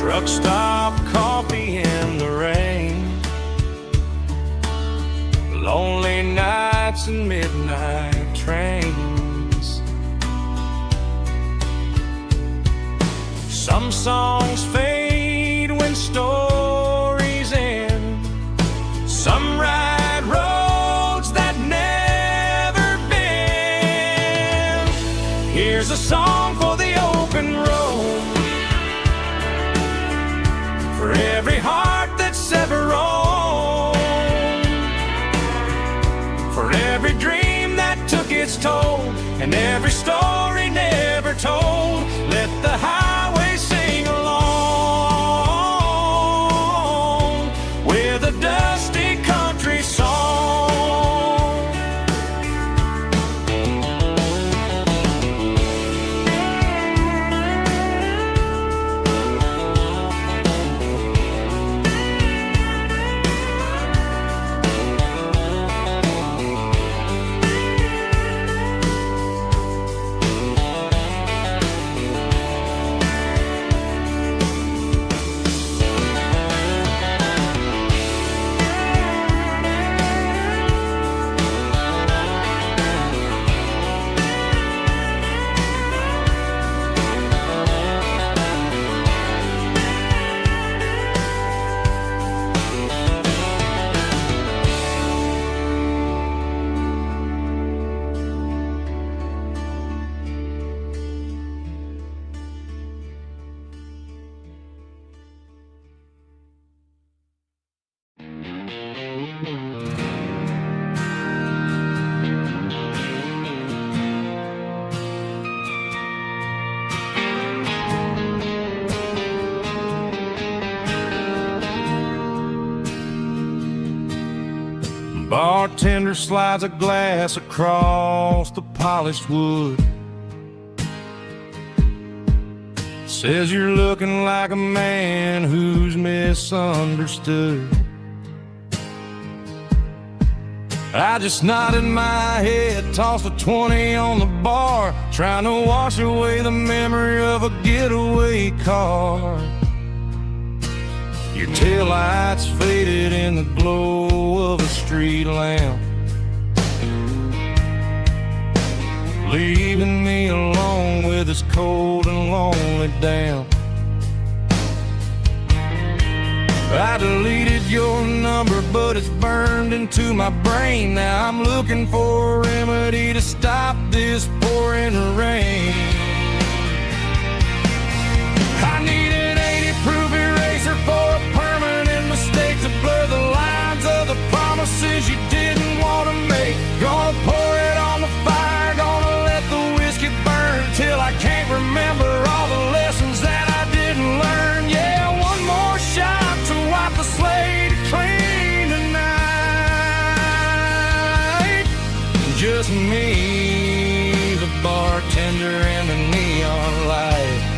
Truck stop coffee in the rain, lonely nights and midnight trains. Some songs fade when stories end. Some ride roads that never bend. Here's a song for the open road, for every heart that's ever roamed, for every dream that took its toll, and every story never told. Let the highway sing along with a dusty country song. Bartender slides a glass across the polished wood. Says you're looking like a man who's misunderstood. I just nodded my head, tossed a 20 on the bar, trying to wash away the memory of a getaway car. Your taillights faded in the glow of a street lamp, leaving me alone with this cold and lonely damp. I deleted your number, but it's burned into my brain. Now I'm looking for a remedy to stop this pouring rain. I need an 80-proof eraser for a permanent mistake to blur the lines of the promises you didn't want to make. Gonna pour it on the fire, gonna let the whiskey burn till I can't remember all the lessons that I didn't learn. Yeah, one more shot to wipe the slate clean tonight. Just me, the bartender, and the neon light.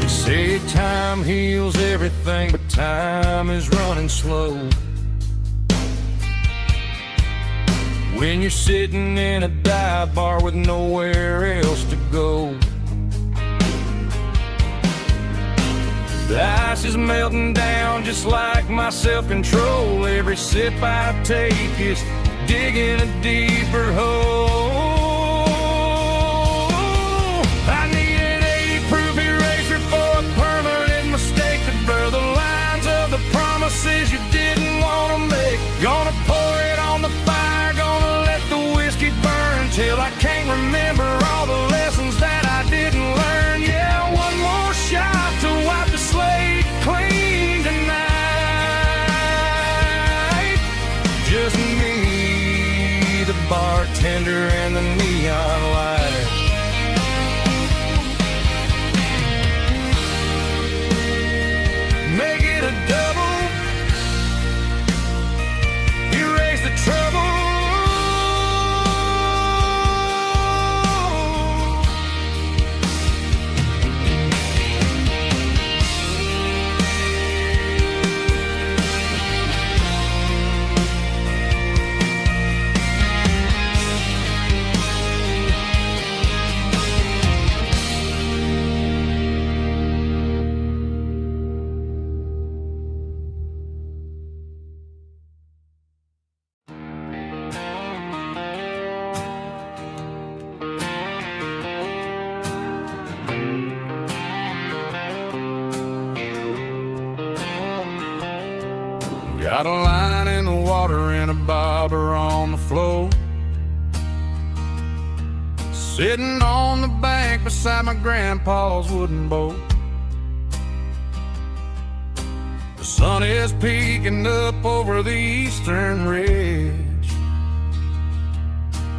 Say time heals everything, but time is running slow. When you're sitting in a dive bar with nowhere else to go, the ice is melting down just like my self-control. Every sip I take is digging a deeper hole. I need an 80-proof eraser for a permanent mistake to blur the lines of the promises you didn't want to make. Gonna pour it on the fire, gonna let the whiskey burn till I can't remember all the lessons that I didn't learn. Yeah, one more shot to wipe the slate clean tonight. Just me, the bartender, and Got a line in the water and a bobber on the floor, sitting on the bank beside my grandpa's wooden boat. The sun is peeking up over the eastern ridge,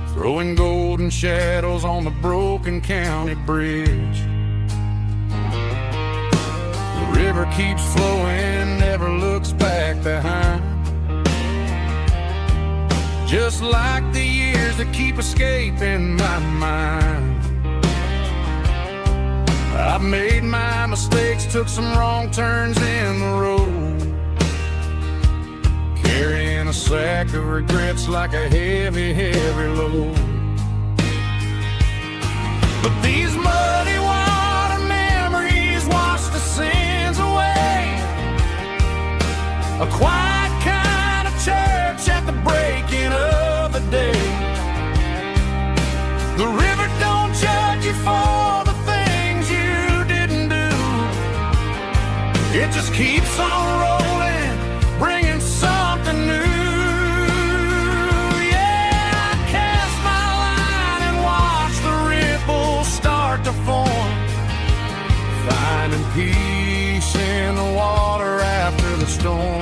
throwing golden shadows on the broken county bridge. The river keeps flowing, never looks back behind, just like the years that keep escaping my mind. I've made my mistakes, took some wrong turns in the road, carrying a sack of regrets like a heavy, heavy load. But these muddy water memories wash the sins away. A quiet kind of church at the breaking of the day. The river don't judge you for the things you didn't do. It just keeps on rolling, bringing something new. Yeah, I cast my line and watch the ripples start to form, finding peace in the water after the storm.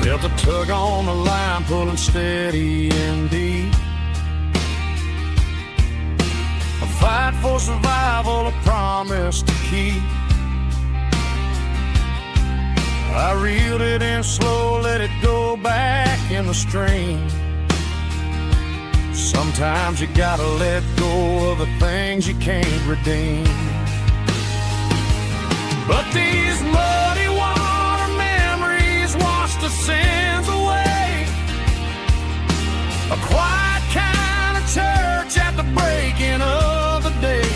Felt a tug on the line, pulling steady and deep. A fight for survival, a promise to keep. I reeled it in slow, let it go back in the stream. Sometimes you gotta let go of the things you can't redeem. But these muddy water memories wash the sins away. A quiet kind of church at the breaking of the day.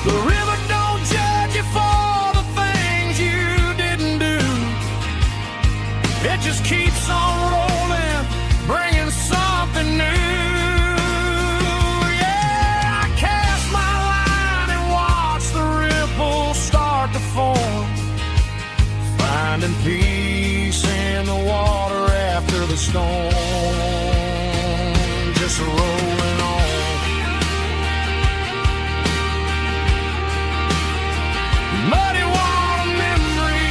The river don't judge you for the things you didn't do. It just keeps on rolling, bringing something new. Yeah, I cast my line and watch the ripples start to form, finding peace in the water after the storm. Just rolling on. Muddy water memory.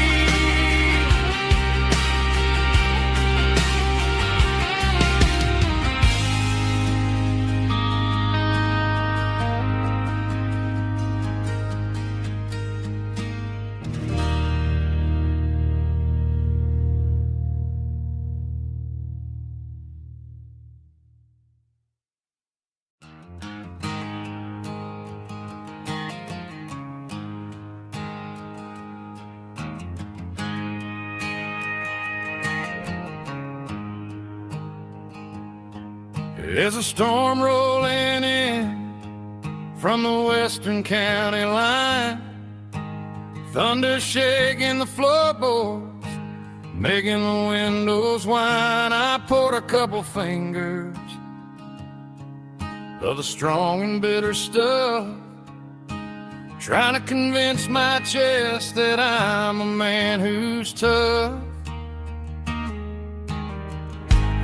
There's a storm rolling in from the western county line, thunder shaking the floorboards, making the windows whine. I poured a couple fingers of the strong and bitter stuff, trying to convince my chest that I'm a man who's tough.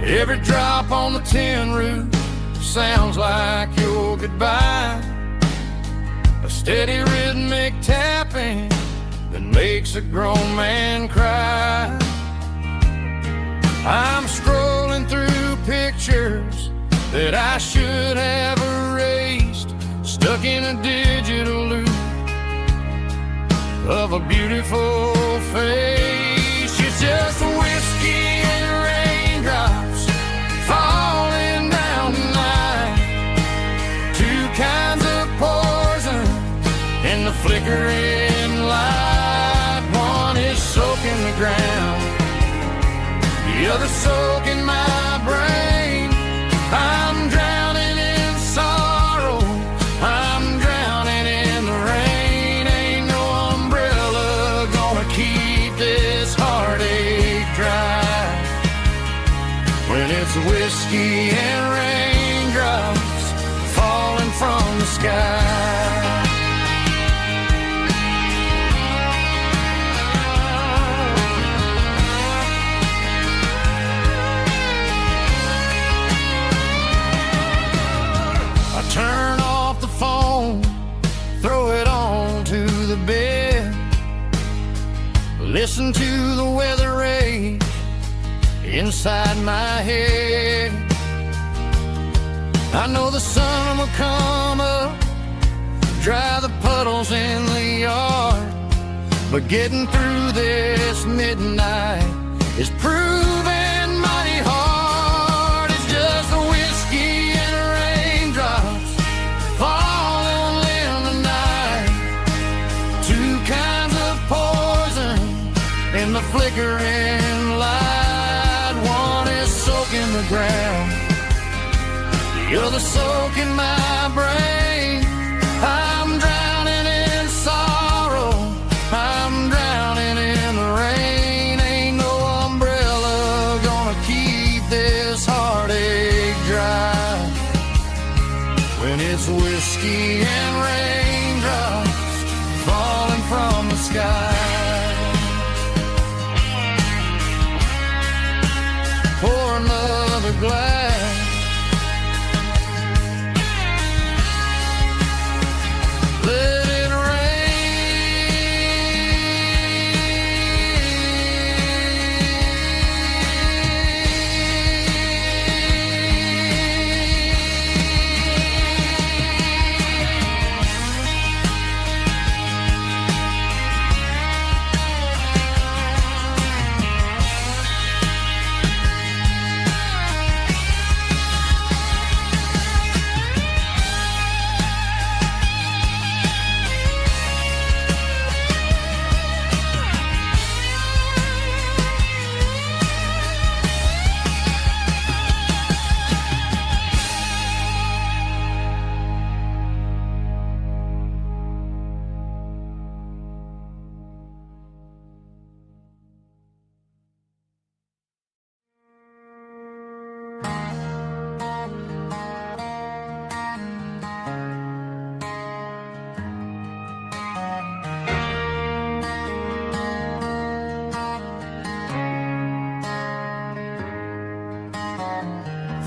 Every drop on the tin roof sounds like your goodbye, a steady rhythmic tapping that makes a grown man cry. I'm scrolling through pictures that I should have erased, stuck in a digital loop of a beautiful face. It's just whiskey and raindrops falling down tonight, two kinds of poison in the flickering light. One is soaking the ground, the other soaking my brain. I'm drowning in sorrow, I'm drowning whiskey and raindrops falling from the sky. I turn off the phone, throw it on to the bed, listen to the weather rage inside my head. I know the sun will come up, dry the puddles in the yard, but getting through this midnight is proving mighty hard. It's just the whiskey and raindrops falling in the night, two kinds of poison in the flickering light. One is soaking the ground, the other soaking my brain. I'm drowning in sorrow, I'm drowning in the rain. Ain't no umbrella gonna keep this heartache dry when it's whiskey and raindrops falling from the sky. Pour another glass, let it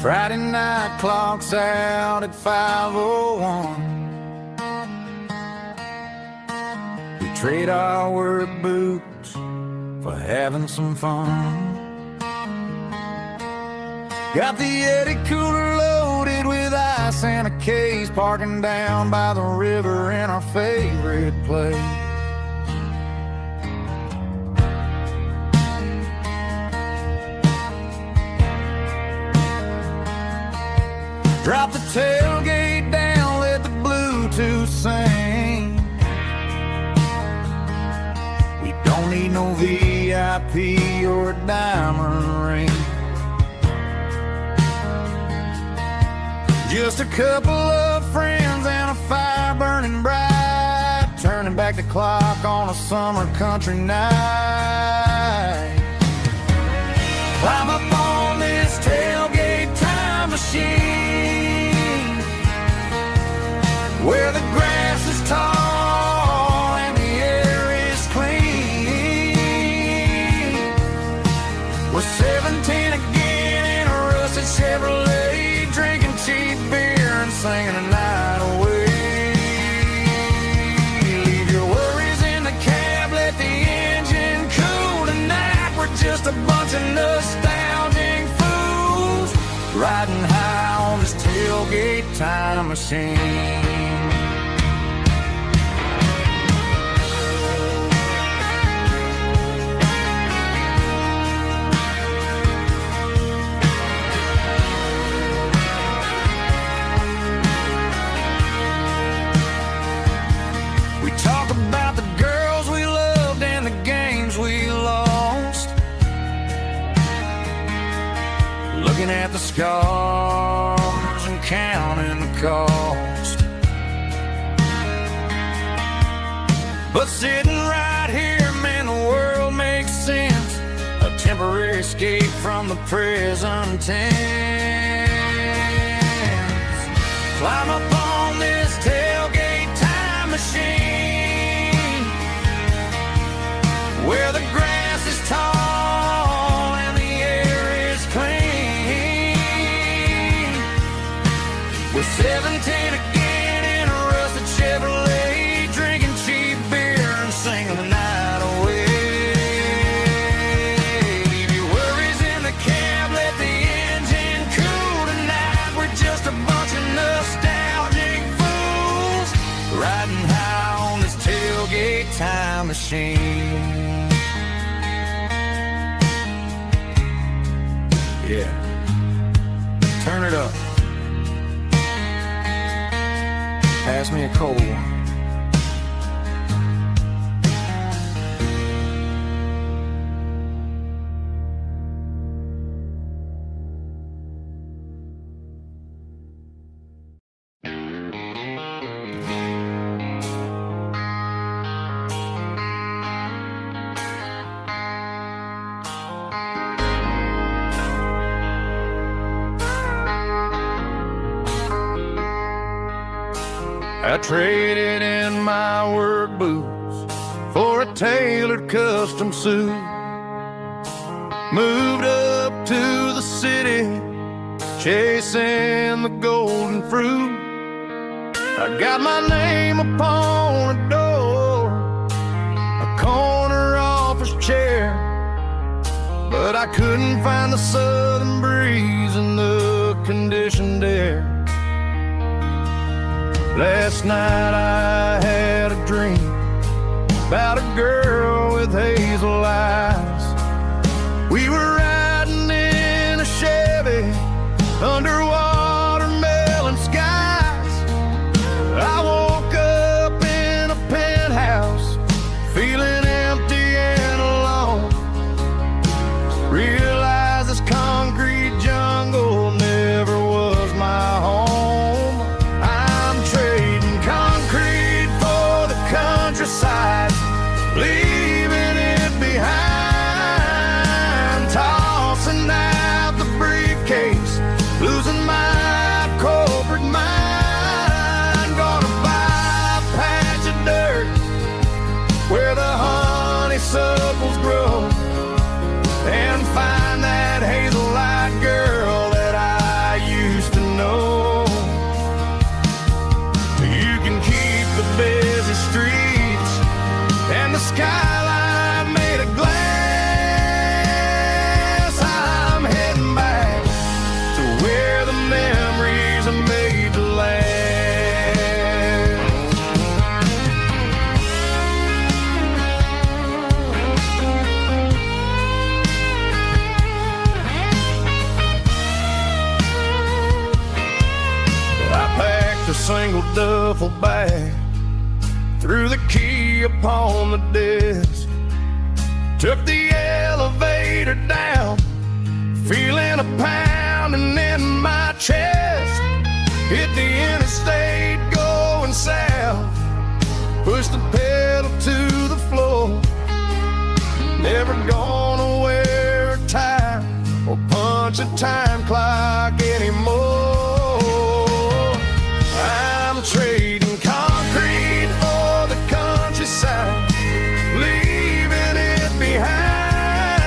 Friday night clock's out at 5:01. We trade our work boots for having some fun. Got the Yeti cooler loaded with ice and a case, parking down by the river in our favorite place. Drop the tailgate down, let the Bluetooth sing. We don't need no VIP or a diamond ring. Just a couple of friends and a fire burning bright, turning back the clock on a summer country night. Climb up on this tailgate time machine, where the grass is tall and the air is clean. We're 17 again in a rusted Chevrolet, drinking cheap beer and singing a night away. Leave your worries in the cab, let the engine cool tonight. We're just a bunch of nostalgic fools riding high on this tailgate time machine. We talk about the girls we loved and the games we lost, looking at the scars and counting the cost. But sitting right here, man, the world makes sense. A temporary escape from the present tense. Climb up on this tailgate time machine, where the grass is tall and the air is clean. We're 17 again in a rusted Chevrolet, drinking cheap beer and singing the night away. Leave your worries in the cab, let the engine cool tonight. We're just a bunch of nostalgic fools riding high on this tailgate time machine. Yeah, turn it up. Pass me a cold one. I traded in my work boots for a tailored custom suit. Moved up to the city, chasing the golden fruit. I got my name upon a door, a corner office chair, but I couldn't find the southern breeze in the conditioned air. Last night I had a dream about a girl with hazel eyes. We were riding in a Chevy under watermelon skies. I woke up in a penthouse feeling empty and alone. Realized this concrete jungle never was my home. Countryside, leaving it behind, tossing out the briefcase, losing my corporate mind. Gonna buy a patch of dirt where the honeysuckles grow, and find that hazel-eyed girl that I used to know. You can keep the busy streets and the skyline made of glass. I'm heading back to where the memories are made to last. I packed a single duffel bag, threw the key upon the desk, took the elevator down, feeling a pounding in my chest. Hit the interstate going south, pushed the pedal to the floor. Never gonna wear a tie or punch a time clock anymore. I'm trading concrete for the countryside, leaving it behind,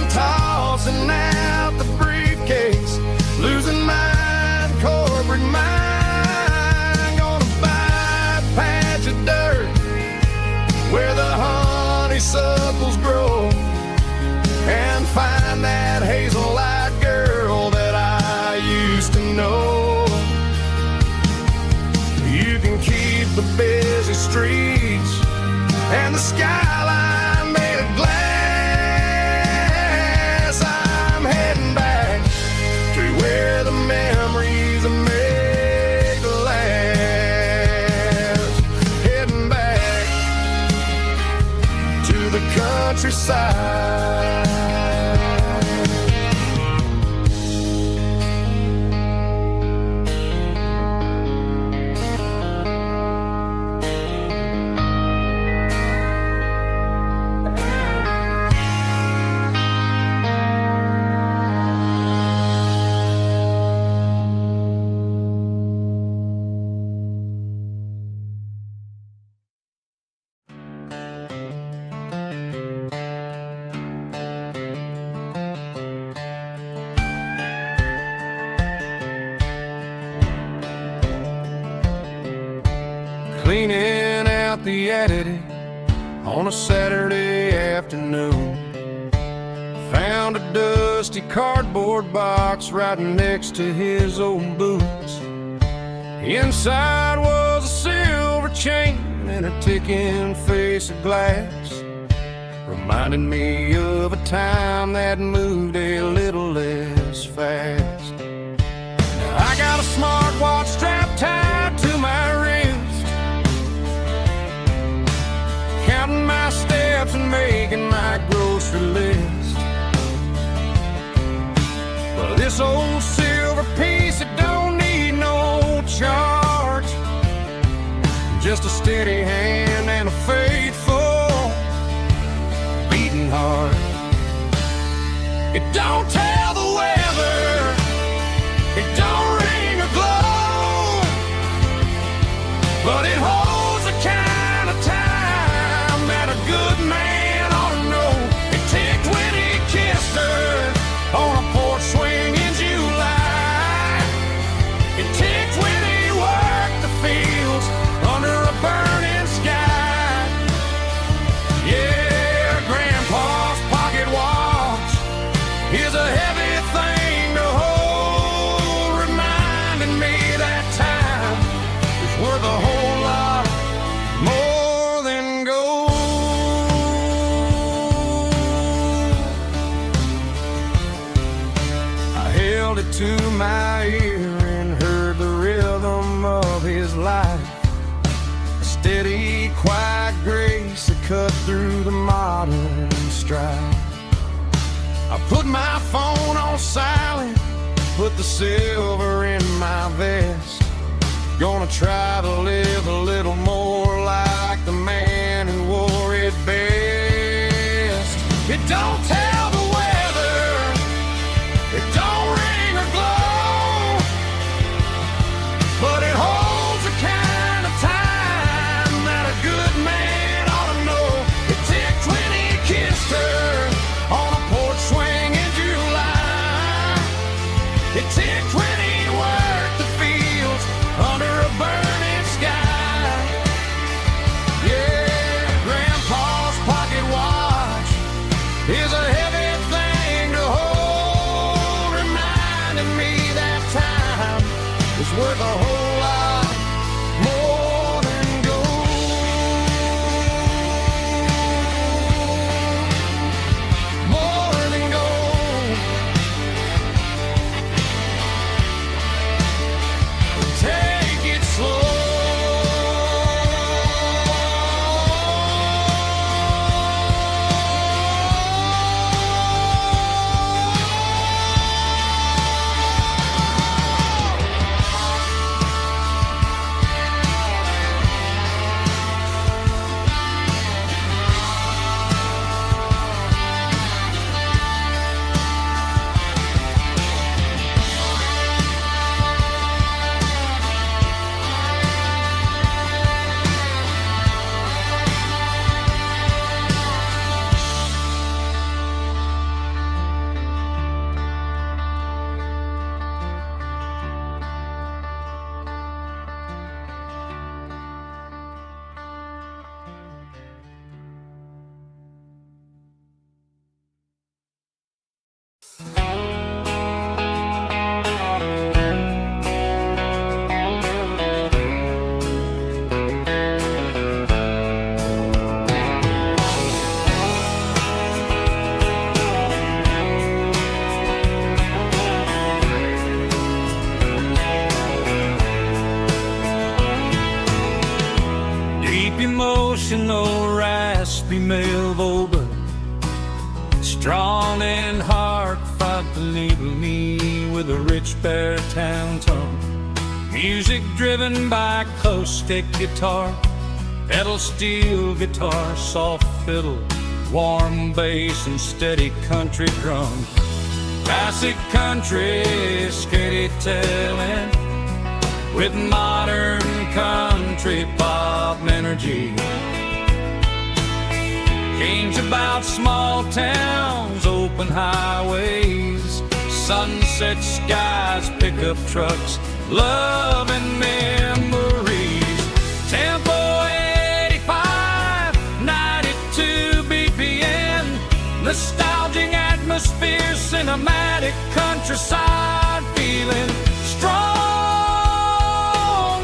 tossing out the briefcase, losing my corporate mind. Gonna buy a patch of dirt where the honeysuckles grow, and find that hazel-eyed girl that I used to know. You can keep the busy streets and the skyline made of glass. I'm heading back to where the memories are made to last. Heading back to the countryside. cleaning out the attic on a Saturday afternoon. Found a dusty cardboard box right next to his old boots. Inside was a silver chain and a ticking face of glass, reminding me of a time that moved a little less fast. Now I got a smartwatch strapped tied to my wrist, counting my steps and making my grocery list. But this old silver piece, it don't need no charge, just a steady hand and a faithful beating heart. It don't tell the weather, it don't ring or glow, but it holds the kind of time that a good man ought to know. It ticked when he kissed her on a porch swing in July. It ticked when he worked the fields under a burning sky. Yeah, Grandpa's pocket watch is a heavy thing to hold, reminding me that time is worth a whole lot more than gold. I held it to my ear and heard the rhythm of his life, a steady, quiet grace that cut through the modern strife. I put my phone on silent, put the silver in my vest. Gonna try to live a little more like the man who wore it best. It don't tell the weather, it don't ring or glow, but it holds the kind of time that a good man ought to know. It ticked when he kissed her on a porch swing in July. It ticked when he worked the fields under a burning sky. Yeah, Grandpa's pocket watch is a heavy thing to hold, reminding me that time is worth a whole lot more than gold. More than gold. Take it slow. Emotional, raspy male vocal, strong and heartfelt, believe me, with a rich baritone tone. Music driven by acoustic guitar, pedal steel guitar, soft fiddle, warm bass and steady country drum. Classic country, skitty telling, with modern country pop energy. Games about small towns, open highways, sunset skies, pickup trucks, love and memories. Tempo countryside, feeling strong.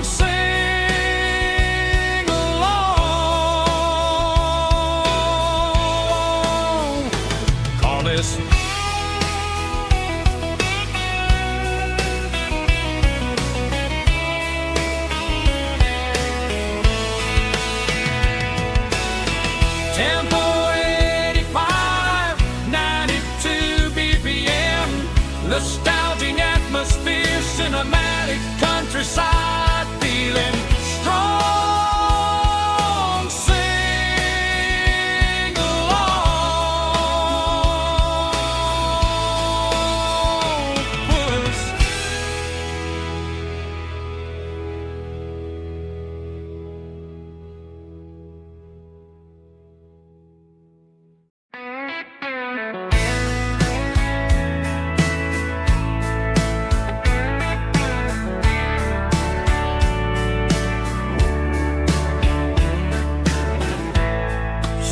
Sing along. Call this tempo 85, 92 BPM. Nostalgic atmosphere, cinematic countryside, feeling strong. Sing along. Puss.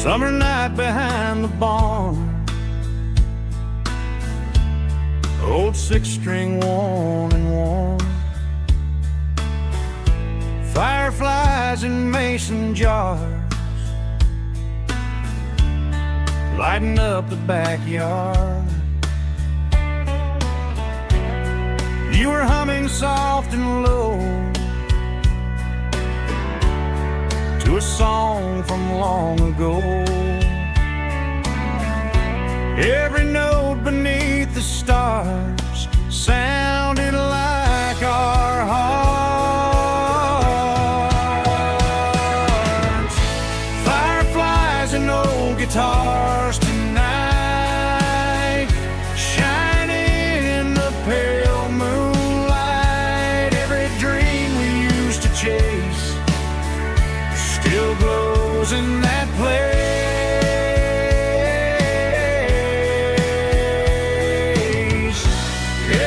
Summer night behind the barn, old six-string worn and worn, fireflies in mason jars, lighting up the backyard. You were humming soft and low to a song from long ago. Every note beneath the stars sounded like our hearts. Fireflies and old guitars tonight, shining in the pale moonlight. Every dream we used to chase still glows in that place.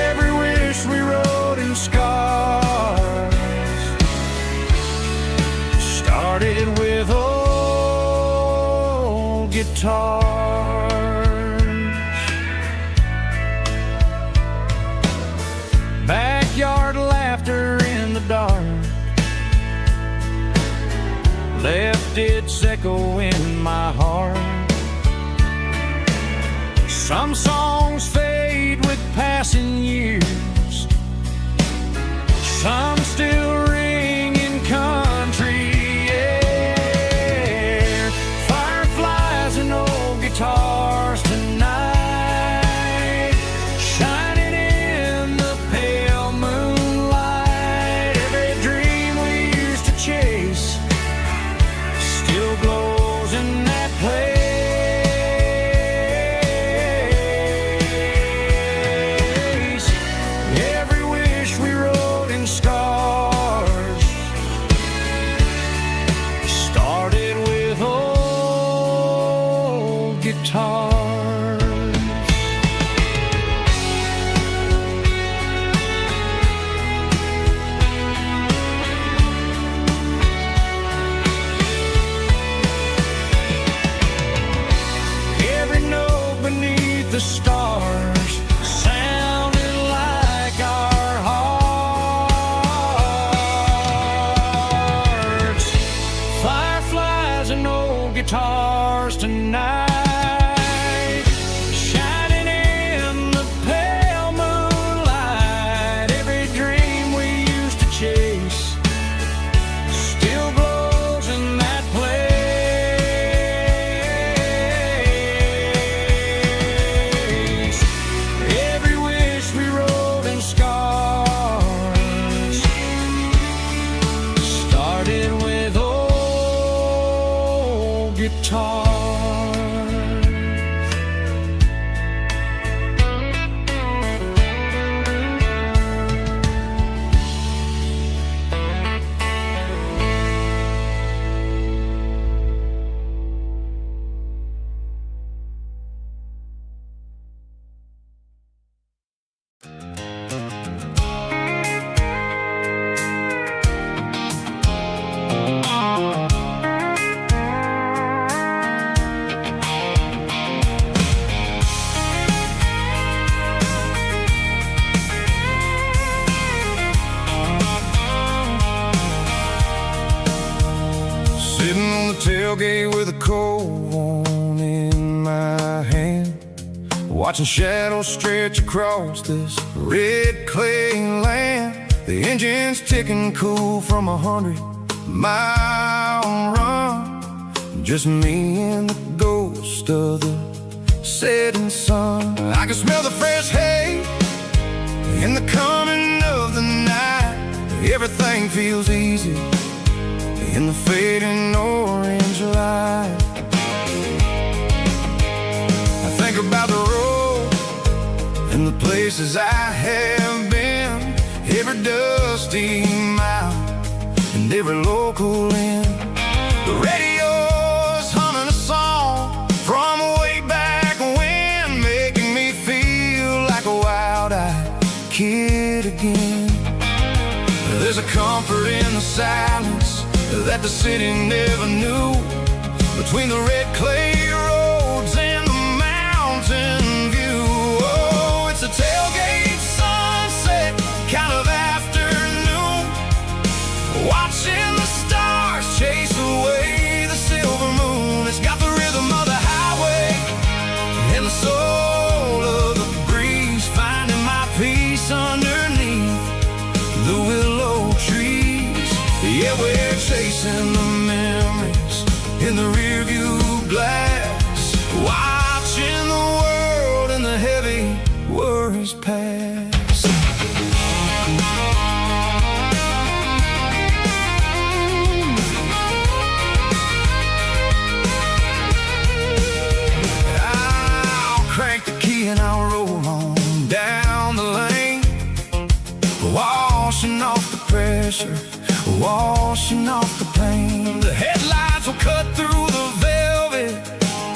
Every wish we wrote in scars started with old guitars. Backyard laughter in the dark left its echo in my heart. Some songs fade with passing years, some still ring in country air. Fireflies and old guitars tonight, shining in the pale moonlight. Every dream we used to chase still glows in that place. Every wish we wrote in scars started with old guitars. Every note beneath the stars sounded like our hearts. Fireflies and old guitars tonight, shining in the pale moonlight. Every dream we used to chase still glows in that place. Every wish we wrote in scars started with old guitars. Sitting on the tailgate with a cold one in my hand, watching shadows stretch across this red clay land. The engine's ticking cool from 100-mile run. Just me and the ghost of the setting sun. I can smell the fresh hay in the coming of the night. Everything feels easy in the fading orange light. I think about the road and the places I have been, every dusty mile and every local inn. The radio's humming a song from way back when, making me feel like a wild-eyed kid again. There's a comfort in the silence that the city never knew, between the red clay roads and the mountain view. Oh, it's a tailgate sunset kind of afternoon, watching the stars chase away the silver moon. It's got the rhythm of the highway and the soul of the breeze, finding my peace underneath the willow trees. Yeah, we're chasing the memories in the rearview glass, watching the world and the heavy worries pass. I'll crank the key and I'll roll on down the lane, washing off the pressure, washing off the pain. The headlights will cut through the velvet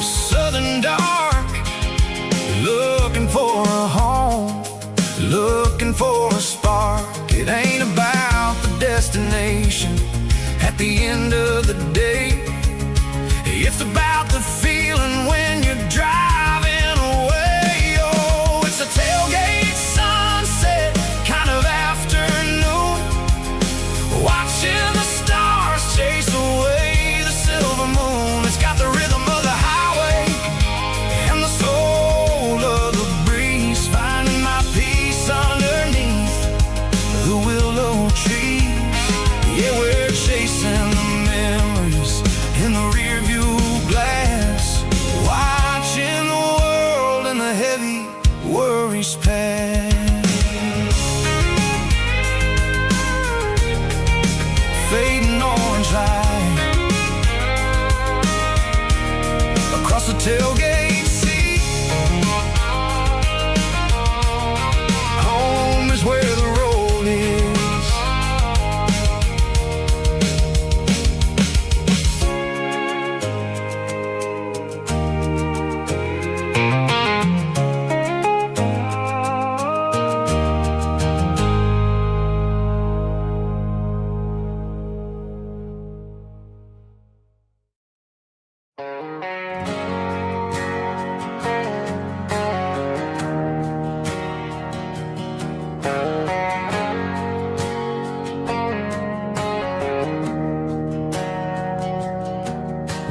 southern dark, looking for a home, looking for a spark. It ain't about the destination at the end of the day, it's about the feeling when you're driving away. Oh, it's a tailgate sunset kind of afternoon, watching the stars chase away the silver moon. It's got the rhythm of the highway and the soul of the breeze, finding my peace underneath the willow trees. Yeah, we're chasing the memories in the rearview glass, watching the world and the heavy worries pass. Fading orange light across the tailgate seat. Home is where the road is.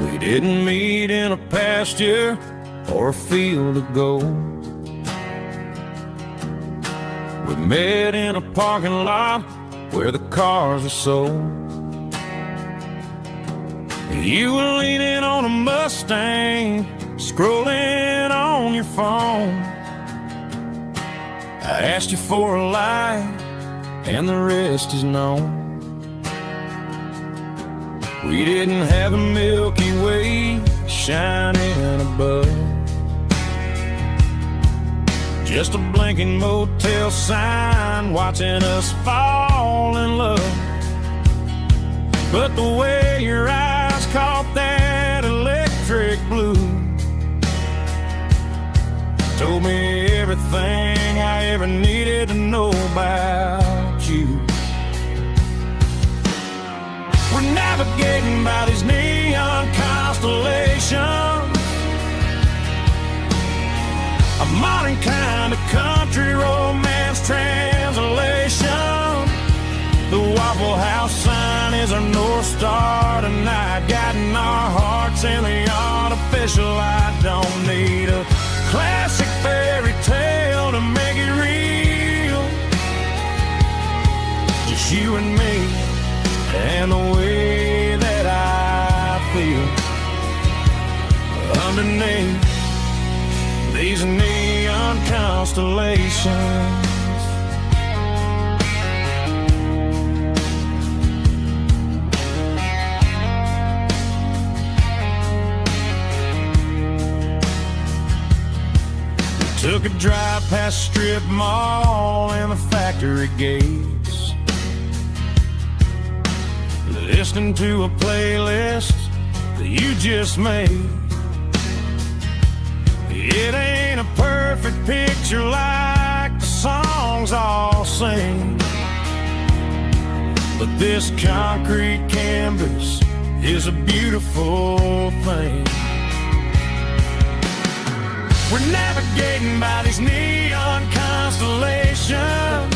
We didn't meet in a pasture or a field of gold. We met in a parking lot where the cars are sold. You were leaning on a Mustang, scrolling on your phone. I asked you for a light, and the rest is known. We didn't have a Milky Way shining above, just a blinking motel sign watching us fall in love. But the way your eyes caught that electric blue told me everything I ever needed to know about you. We're navigating by these neon constellations, a modern kind of country romance translation. The Waffle House sign is our north star tonight, guiding our hearts in the artificial light. Don't need a classic fairy tale to make it real. Just you and me and the way that I feel underneath these neon constellations. Took a drive past strip mall and the factory gates, listening to a playlist that you just made. It ain't a perfect picture like the songs all sing, but this concrete canvas is a beautiful thing. We're navigating by these neon constellations,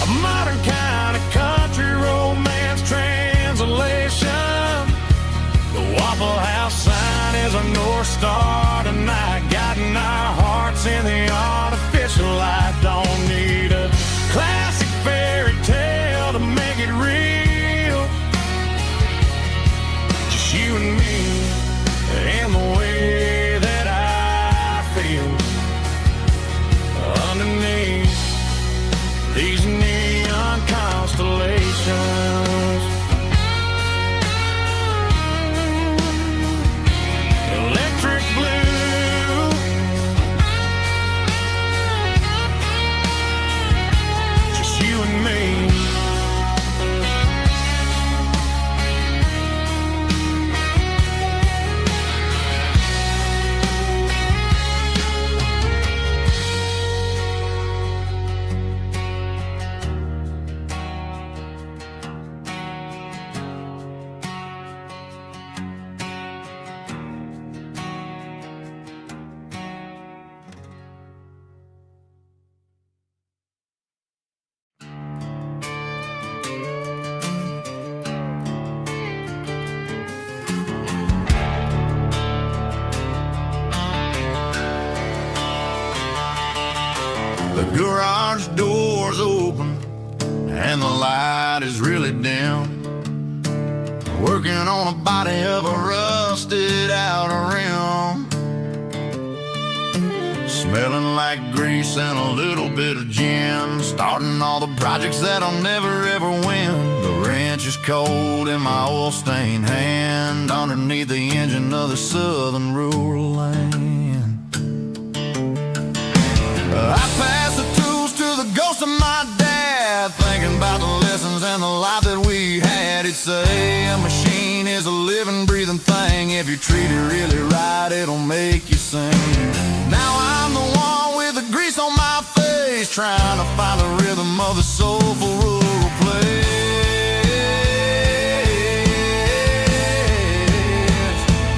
a modern kind of country romance translation. The Waffle House sign is a North Star tonight, guiding our hearts in the artificial light. Don't need a classic fairy tale to make it real. Just you and me and the way that I feel underneath these neon constellations. Electric blue, just you and me. The garage door's open and the light is really dim. Working on a body of a rusted out rim, smelling like grease and a little bit of gin. Starting all the projects that I'll never ever win. The wrench is cold in my oil-stained hand, underneath the engine of the southern rural land. I pass the tools to the ghost of my dad, thinking about the lessons and the life that we had. He'd say a machine is a living, breathing thing. If you treat it really right, it'll make you sing. Now I'm the one with the grease on my face, trying to find the rhythm of the soulful rural place.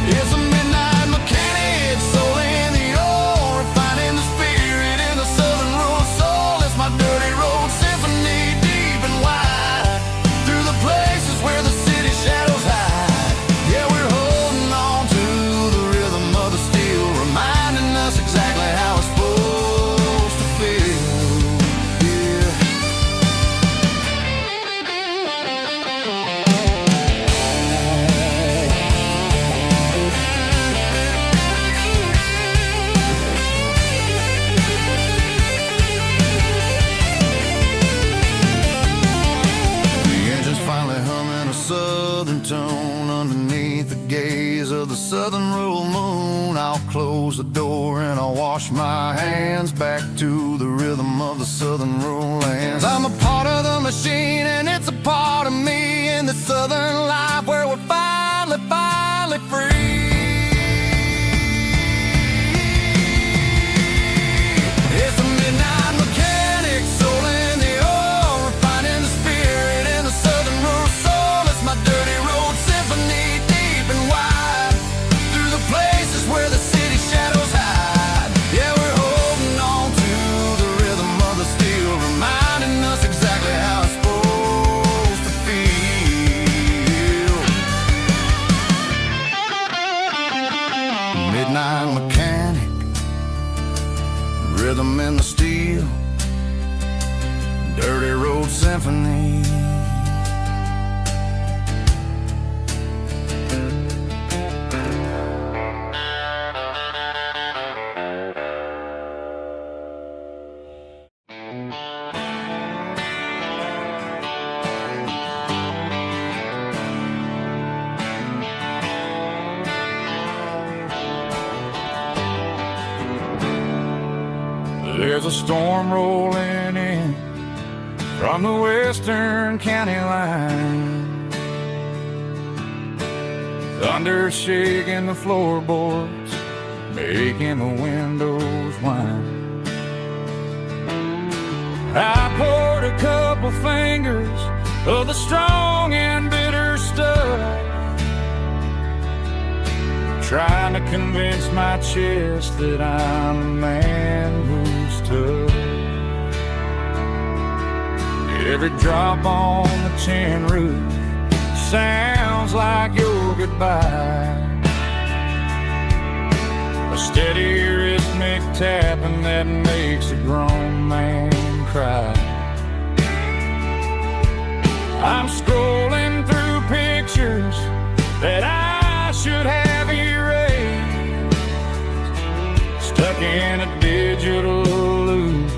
It's a midnight mechanic, soul in the ore, refining the spirit in the southern rural soul. It's my dirty road symphony, deep and wide, through the places where the city shadows hide. Yeah, we're holding on to the rhythm of the steel, reminding us exactly how it's supposed to feel. Yeah. The engine's finally humming a southern tone underneath the gaze of the southern rural moon. I'll close the door and I'll wash my hands, back to the rhythm of the southern rural lands. I'm a part of the machine and it's a part of me, in the southern life where we're finally free. It's a midnight mechanic, soul in the ore, refining the spirit in the southern rural soul. It's my dirty road symphony, deep and wide, through the places where the city shadows hide. Yeah, we're holding on to the rhythm of the steel, reminding us exactly how it's supposed to There's a storm rolling in from the western county line. Thunder shaking the floorboards, making the windows whine. I poured a couple fingers of the strong and bitter stuff, trying to convince my chest that I'm a man who's tough. Every drop on the tin roof sounds like your goodbye, a steady rhythmic tapping that makes a grown man cry. I'm scrolling through pictures that I should have erased, stuck in a digital loop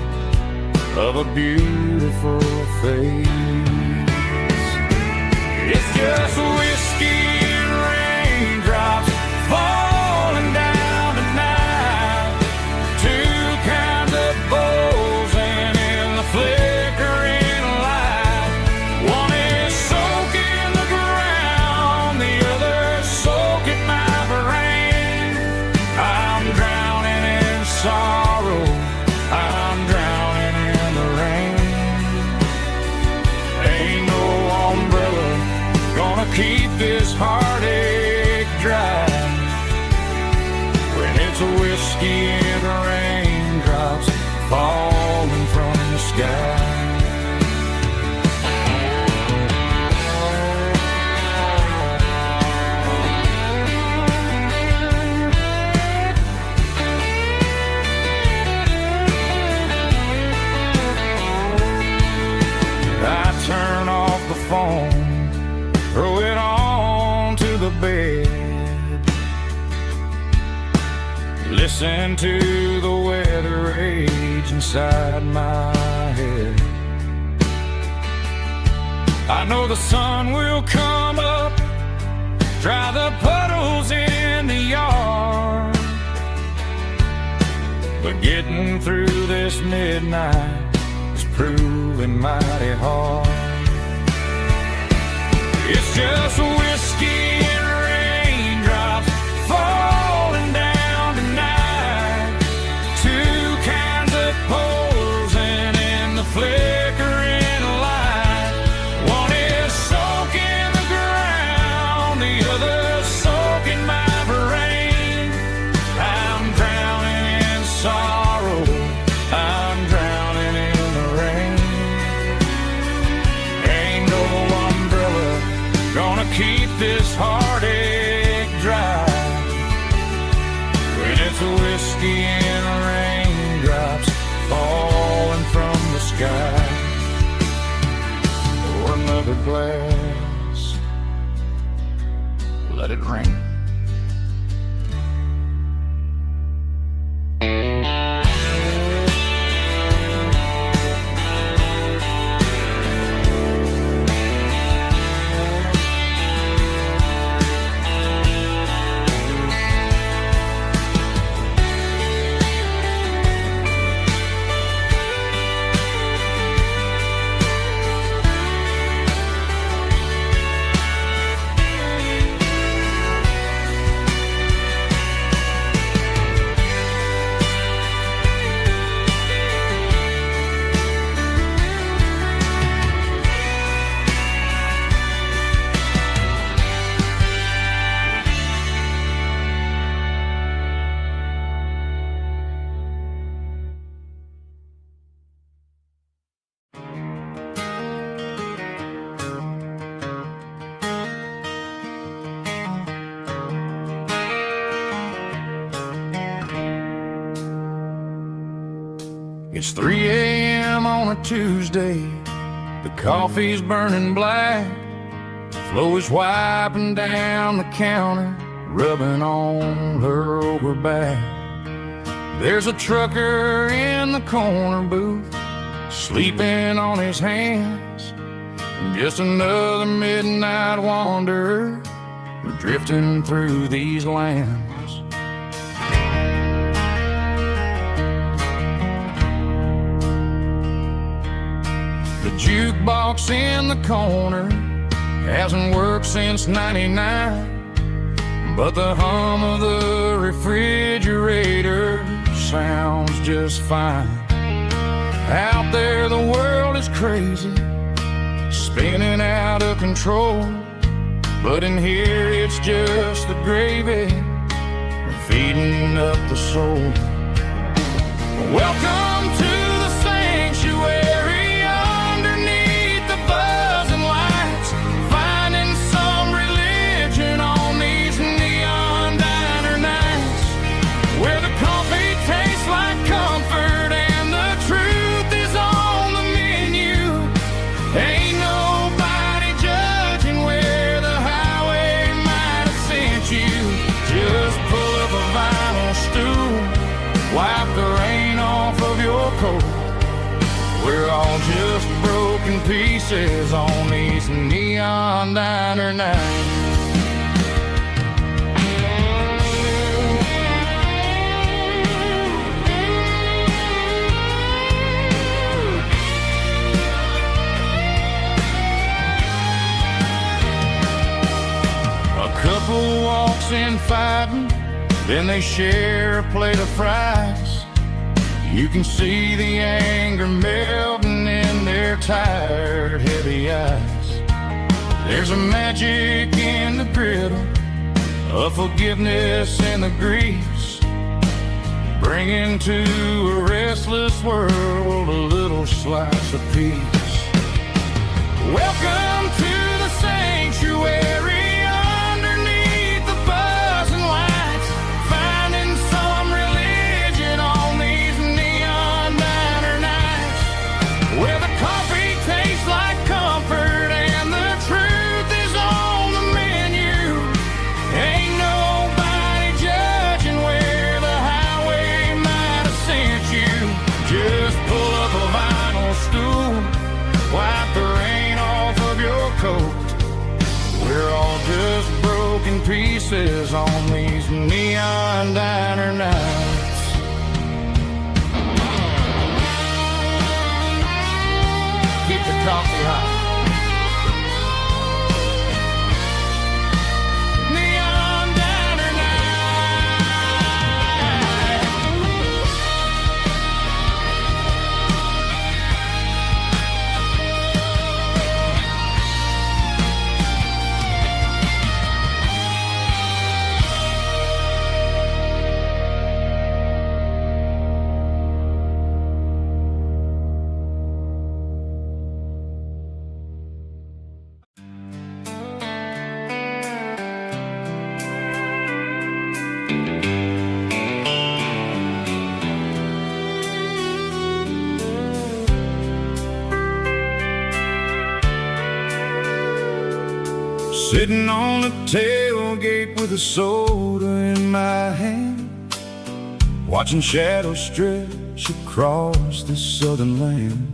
of a beautiful face. It's just whiskey and raindrops falling down tonight, two kinds of bowls and in the flickering light. One is soaking the ground, the other soaking my brain. I'm drowning in sorrow, I'm drowning in the rain. Ain't no umbrella gonna keep this heartache dry when it's a whiskey and raindrops falling from the sky. I turn off the phone, throw it on to the bed, listen to the weather rage inside my head. I know the sun will come up, dry the puddles in the yard, but getting through this midnight is proving mighty hard. It's just whiskey and raindrops falling down tonight, two kinds of poles and in the flickering light. One is soaking the ground, the other soaking my brain. I'm drowning in sorrow, I'm drowning in the rain. Ain't no umbrella gonna keep this heartache dry when it's a whiskey and raindrops falling from the sky. Pour another glass, let it rain. It's 3 a.m. on a Tuesday, the coffee's burning black, Chloe's wiping down the counter, rubbing on her over back. There's a trucker in the corner booth, sleeping on his hands, just another midnight wanderer drifting through these lands. The jukebox in the corner hasn't worked since '99, but the hum of the refrigerator sounds just fine. Out there the world is crazy, spinning out of control, but in here it's just the gravy feeding up the soul. Welcome to the sanctuary underneath the buzzing lights, finding some religion on these neon diner nights, where the coffee tastes like comfort and the truth is on the menu. Ain't nobody judging where the highway might have sent you. Just pull up a vinyl stool, wipe the rain off of your coat. We're all just broken pieces on these neon diner nights. A couple walks in fighting, then they share a plate of fries. You can see the anger melting in their tired, heavy eyes. There's a magic in the griddle, a forgiveness in the grease, bringing to a restless world a little slice of peace. Welcome to the sanctuary. We're all just broken pieces on these neon diner nights. Keep the coffee hot. Neon diner sitting on the tailgate with a soda in my hand, watching shadows stretch across the southern land.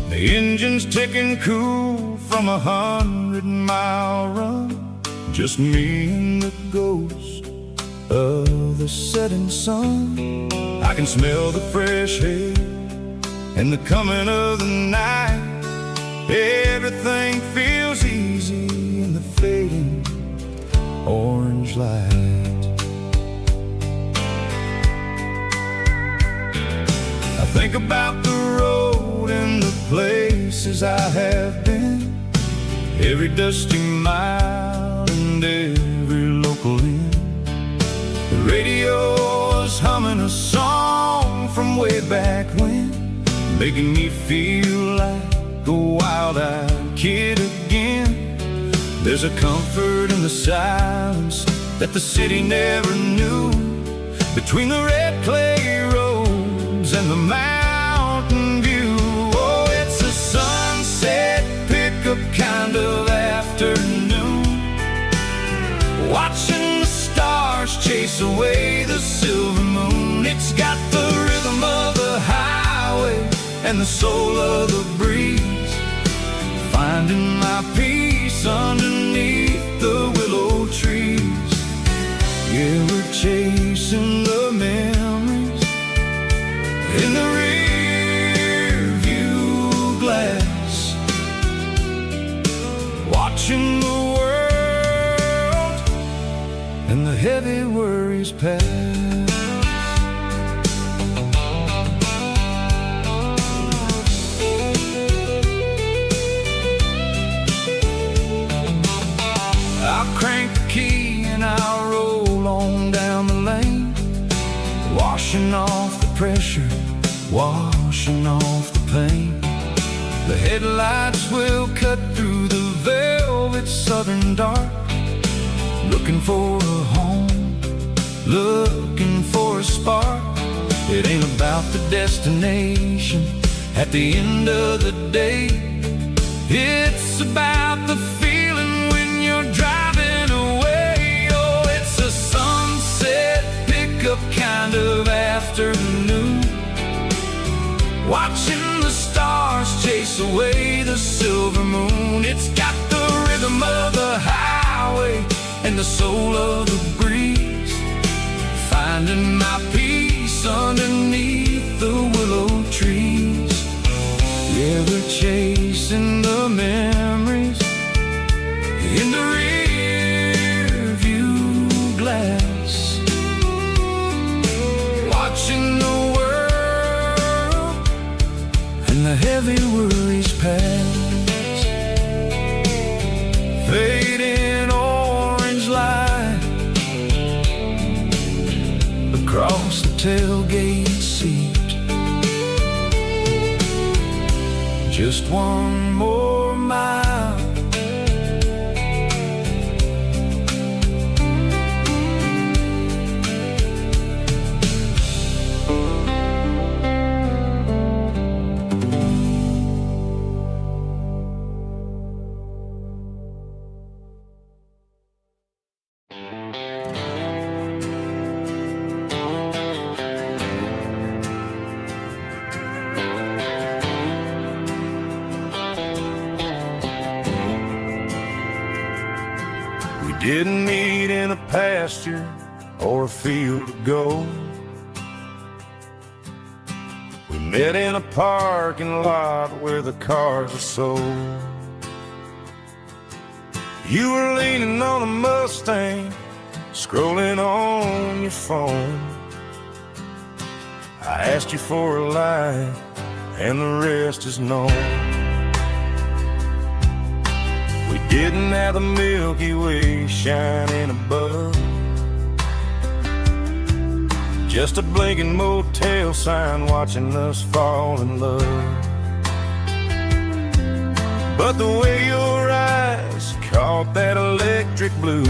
The engine's ticking cool from 100-mile run, just me and the ghost of the setting sun. I can smell the fresh hay and the coming of the night. Everything feels easy in the fading orange light. I think about the road and the places I have been, every dusty mile and every local inn. The radio is humming a song from way back when, making me feel like a wild-eyed kid again. There's a comfort in the silence that the city never knew, between the red clay roads and the mountain view. Oh, it's a sunset pickup kind of afternoon, watching the stars chase away the silver moon. It's got the rhythm of the highway and the soul of the breeze, finding my peace underneath the willow trees. Yeah, we're chasing the memories in the rear view glass. watching the world and the heavy worries pass. I'll crank the key and I'll roll on down the lane, washing off the pressure, washing off the pain. The headlights will cut through the velvet southern dark, looking for a home, looking for a spark. It ain't about the destination at the end of the day. It's about the feeling when you're driving away. Oh, it's a sunset pickup kind of afternoon, watching the stars chase away the silver moon. It's got the rhythm of the highway and the soul of the breeze, finding my peace underneath the willow trees. River chasing the memories in the rear view glass, watching the the heavy worries pass. Fading orange light across the tailgate seat. Just one more mile. Didn't meet in a pasture or a field of gold. We met in a parking lot where the cars are sold. You were leaning on a Mustang, scrolling on your phone. I asked you for a light, and the rest is known. Didn't have the Milky Way shining above, just a blinking motel sign watching us fall in love. But the way your eyes caught that electric blue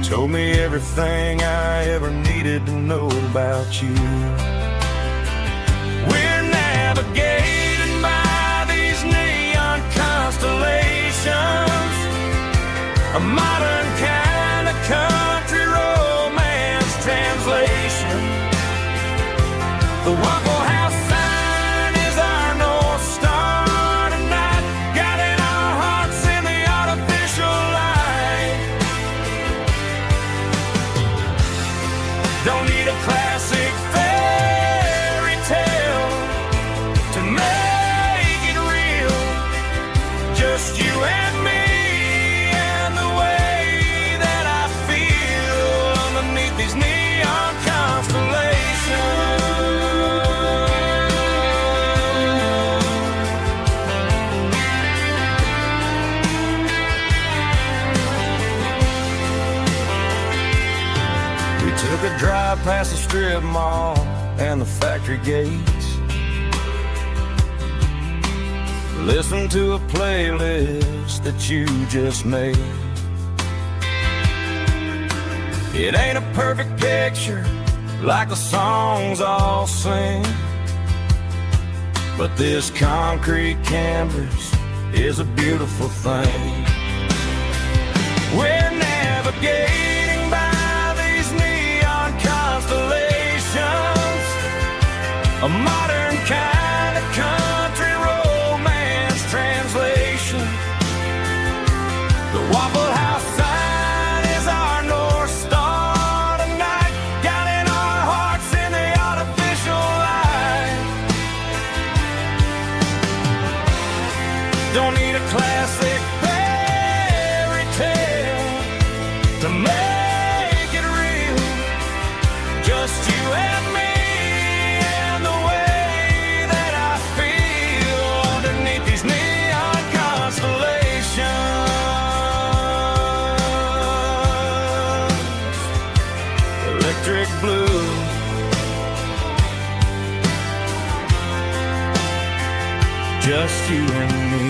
told me everything I ever needed to know about you. We're navigating by these neon constellations, a modern kind of country romance translation. The Waffle House sign is our North Star tonight, guiding our hearts in the artificial light. Don't need a classic fairy tale to make it real, just you and me and the way that I feel underneath these neon constellations. We took a drive past the strip mall and the factory gates, listen to a playlist that you just made. It ain't a perfect picture like the songs all sing, but this concrete canvas is a beautiful thing. We're navigating by these neon constellations, a modern kind of country translation. The Waffle House sign is our North Star tonight, guiding our hearts in the artificial light. Don't need a classic fairy tale to make it real. Just you and me and the way that I feel underneath these neon constellations. Electric blue. Just you and me.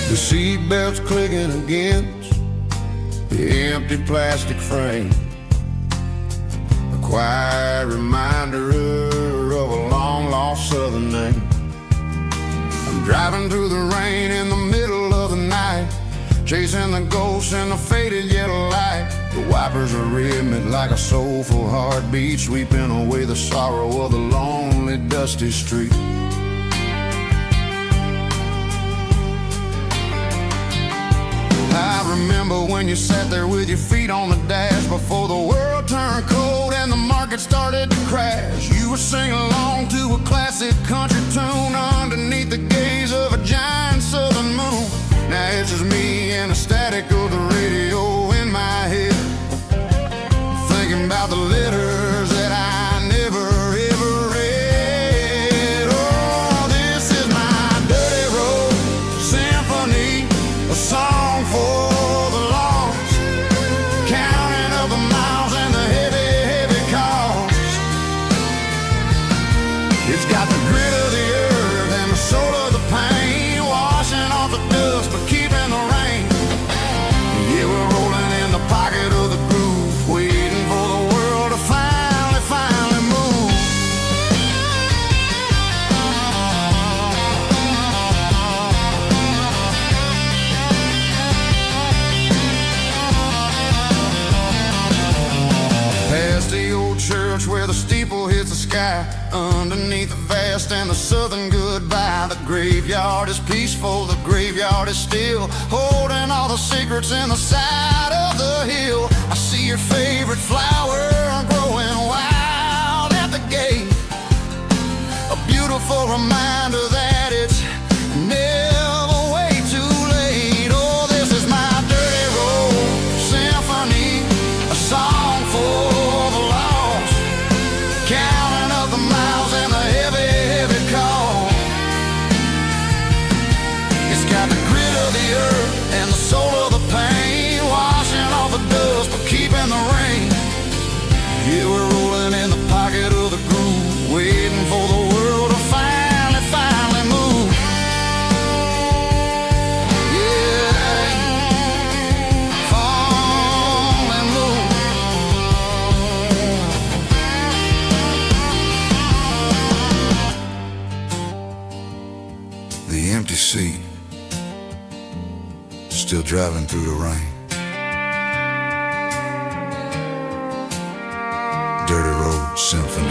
The seatbelt's clicking against the empty plastic frame, a quiet reminder of a long-lost southern name. I'm driving through the rain in the middle of the night, chasing the ghosts in the faded yellow light. The wipers are rhythmic like a soulful heartbeat, sweeping away the sorrow of the lonely, dusty street. I remember when you sat there with your feet on the dash before the world turned cold and the market started to crash. You were singing along to a classic country tune underneath the gaze of a giant southern moon. Now it's just me and the static of the radio in my head, thinking about the letters that I never ever read. Oh, this is my dirty road symphony, a song for the lost, counting up the miles and the heavy, heavy cost. It's got the grit of the earth and the soul of the pain, washing off the dust but keeping the rain. Yeah, we're rolling in the pocket of the groove, waiting for the world to finally move. Past the old church where the steeple hits the sky, underneath the vast and the southern goodbye. The graveyard is peaceful, the graveyard is still, holding all the secrets in the side of the hill. I see your favorite flower growing wild at the gate, a beautiful reminder that it's never way too late. Oh, this is my dirty road symphony, a song for the lost, counting up the miles and the heavy, heavy call. It's got the grit of the earth and the soul of the pain, washing off the dust but keeping the rain. Yeah, we're rolling in the pocket of the groove, waiting for the world to finally move. Yeah, finally move. The empty seat, still driving through the rain. Dirty road symphony.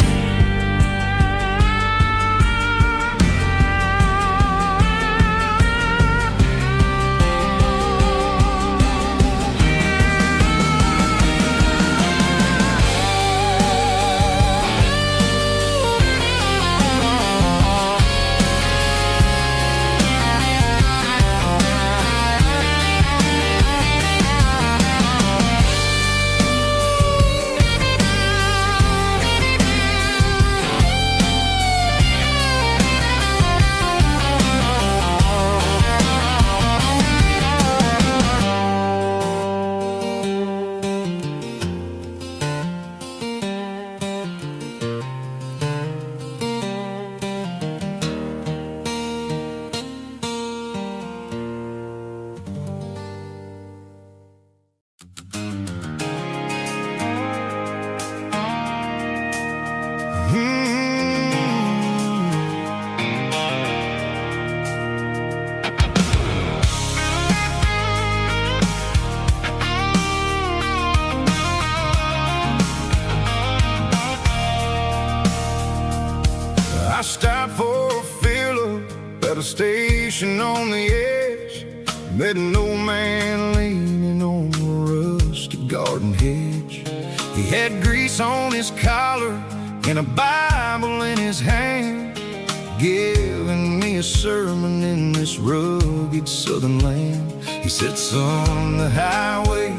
station on the edge, met an old man leaning on a rusty garden hedge. He had grease on his collar and a Bible in his hand, giving me a sermon in this rugged southern land. He said, son, the highway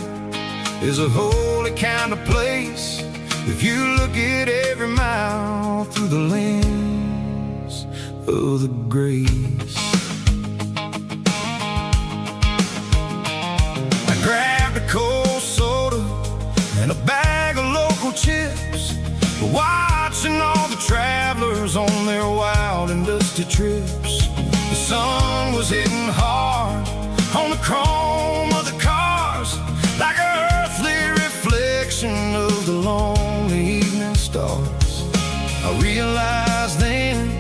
is a holy kind of place if you look at every mile through the lens of the grace. I grabbed a cold soda and a bag of local chips, watching all the travelers on their wild and dusty trips. The sun was hitting hard on the chrome of the cars, like an earthly reflection of the lonely evening stars. I realized then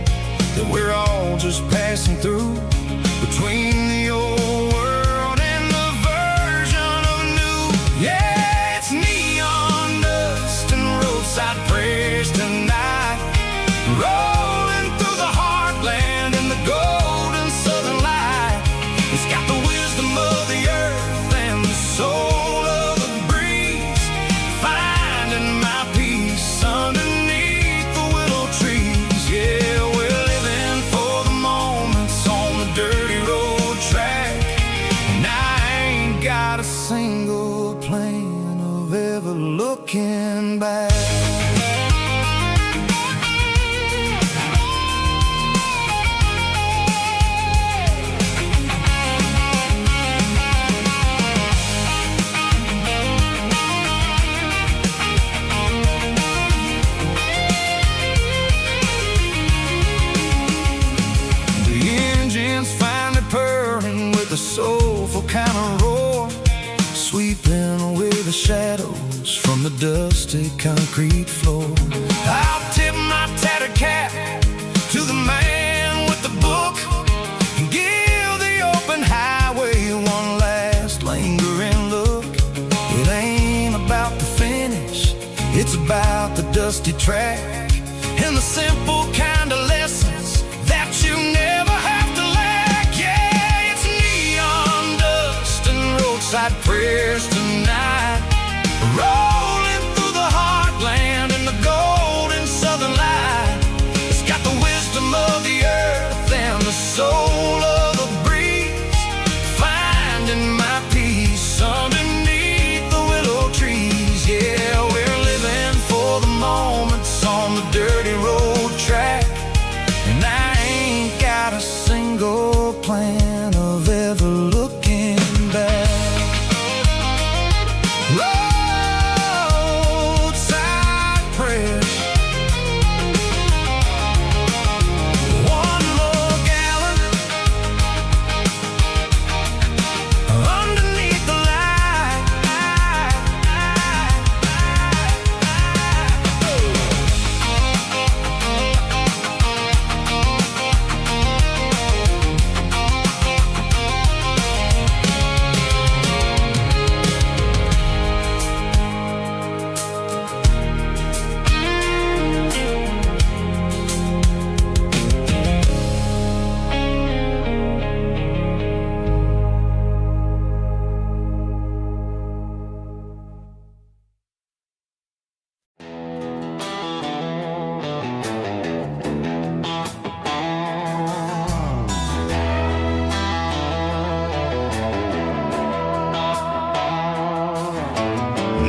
that we're all just passing through, between the old world and the version of new. Yeah, it's neon dust and roadside prayers tonight, rolling through the heartland in the golden southern light. It's got the wisdom of the earth and the soul of the breeze, finding my peace underneath the willow trees. Yeah, we're living for the moments on the dirty road track, and I ain't got a single plan of ever looking back. The soulful kind of roar, sweeping away the shadows from the dusty concrete floor. I'll tip my tattered cap to the man with the book and give the open highway one last lingering look. It ain't about the finish, it's about the dusty track and the simple kind of lessons that you never have to lack. Yeah, it's neon dust and roadside prayers tonight, rolling through the heartland in the golden southern light. It's got the wisdom of the earth and the soul of the breeze, finding my peace underneath the willow trees. Yeah, we're living for the moments on the dirty road track, and I ain't got a single plan of ever looking back. Roadside prayers, one more gallon underneath the light.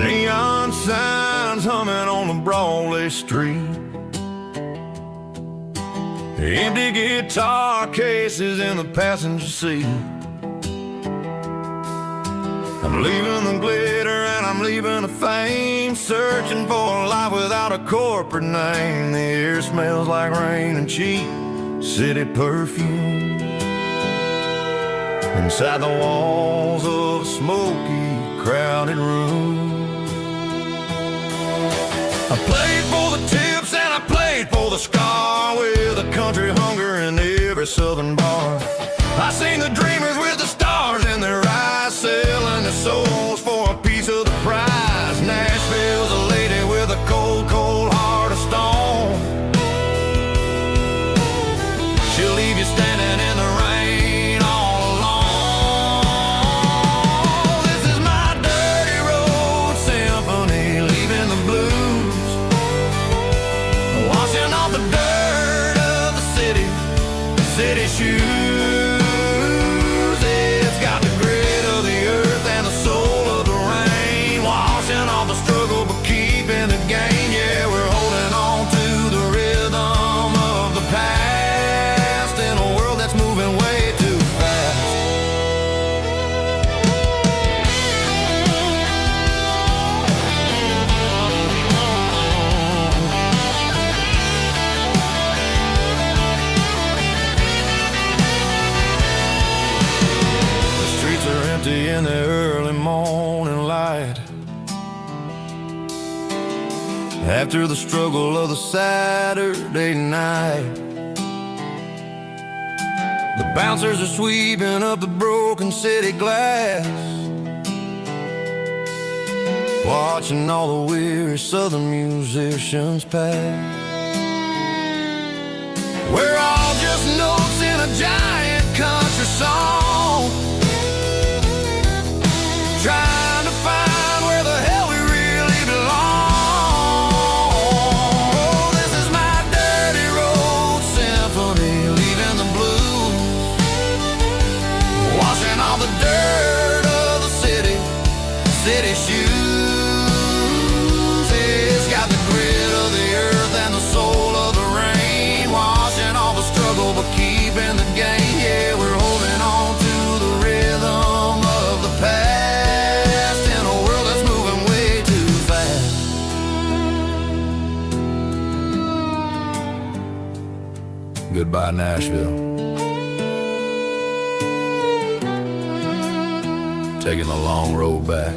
Neon signs humming on the Broadway street, empty guitar cases in the passenger seat. I'm leaving the glitter and I'm leaving the fame, searching for a life without a corporate name. The air smells like rain and cheap city perfume inside the walls of a smoky, crowded room. I played for the tips and I played for the scar, with a country hunger in every southern bar. I seen the dreamers with the stars in their eyes, selling their souls for a piece of the prize. Nashville's a lady with a cold, cold heart of stone. She'll leave you standing in the rain after the struggle of the Saturday night. The bouncers are sweeping up the broken city glass, watching all the weary southern musicians pass. We're all just notes in a giant country song, trying to find where the hell we really belong. Oh, this is my dirty road symphony, leaving the blues, washing all the dirt of the city shoes. It's got the grit of the earth and the soul of the rain, washing all the struggle but keeping the game. Yeah, we're holding on to the rhythm of the past in a world that's moving way too fast. Goodbye, Nashville. Taking the long road back.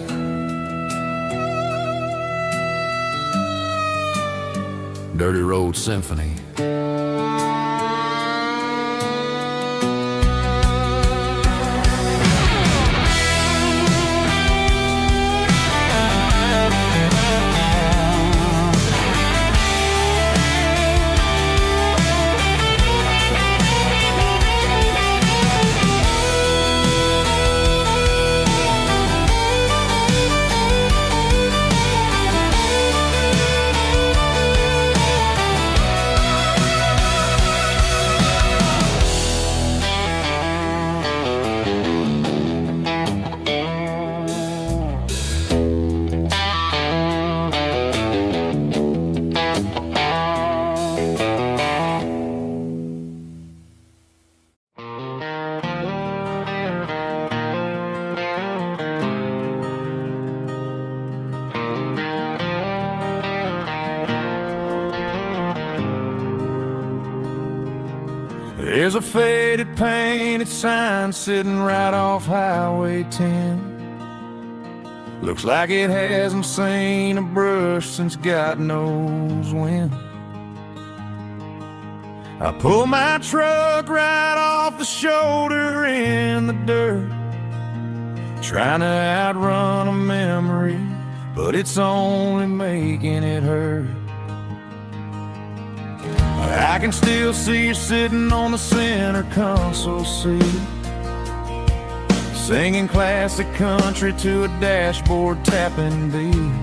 Dirty Road Symphony. There's a faded painted sign sitting right off Highway 10. Looks like it hasn't seen a brush since God knows when. I pull my truck right off the shoulder in the dirt, trying to outrun a memory, but it's only making it hurt. I can still see you sitting on the center console seat, singing classic country to a dashboard tapping beat.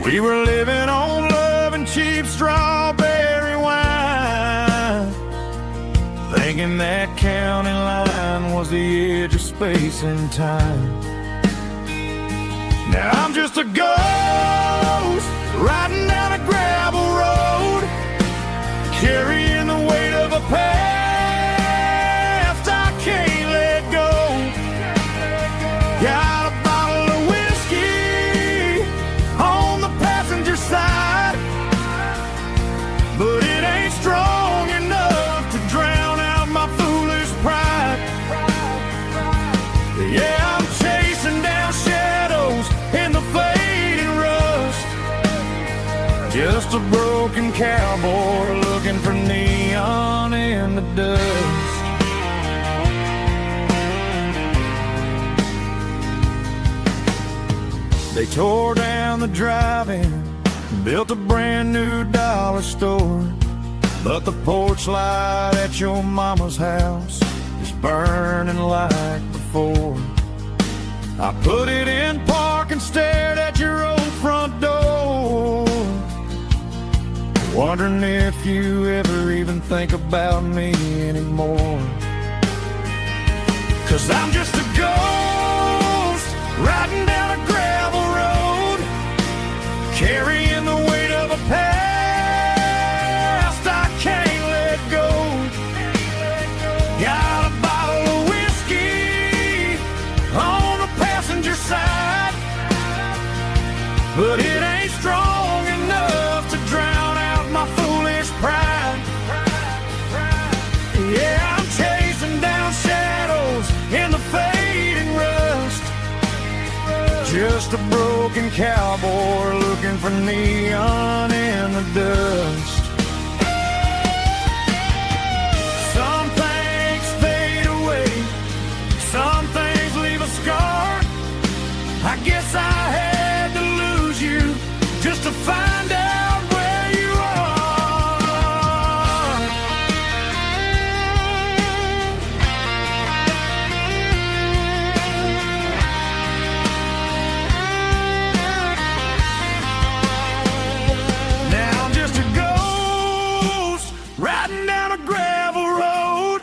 We were living on love and cheap strawberry wine, thinking that county line was the edge of space and time. Now I'm just a ghost riding down a gravel road, carrying the weight of a past I can't let go. Got a bottle of whiskey on the passenger side, but it ain't strong enough to drown out my foolish pride. Yeah, I'm chasing down shadows in the fading rust, just a broken cowboy looking for neon in the dust. They tore down the drive-in, built a brand new dollar store, but the porch light at your mama's house is burning like before. I put it in park and stared at your old front door, wondering if you ever even think about me anymore. 'Cause I'm just a ghost riding down a gravel road, carrying the weight of a past I can't let go. Got a bottle of whiskey on the passenger side, but it ain't strong enough to drown out my foolish pride. Yeah, I'm chasing down shadows in the fading rust, Just a broken cowboy looking for neon in the dust. Some things fade away, some things leave a scar. I guess I had to lose you just to find out where you are. Now I'm just a ghost riding down a gravel road,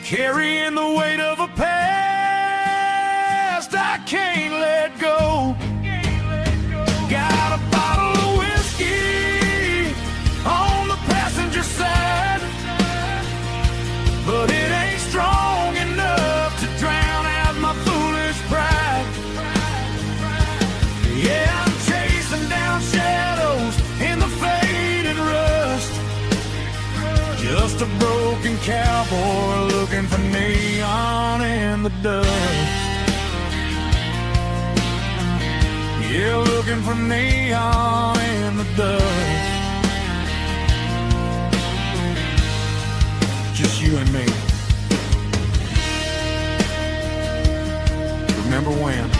carrying the weight of a past I can't let go. Got a bottle of whiskey on the passenger side, but it ain't strong enough to drown out my foolish pride. Yeah, I'm chasing down shadows in the faded rust. Just a broken cowboy looking for neon in the dust. Yeah, looking for neon in the dust. Just you and me. Remember when?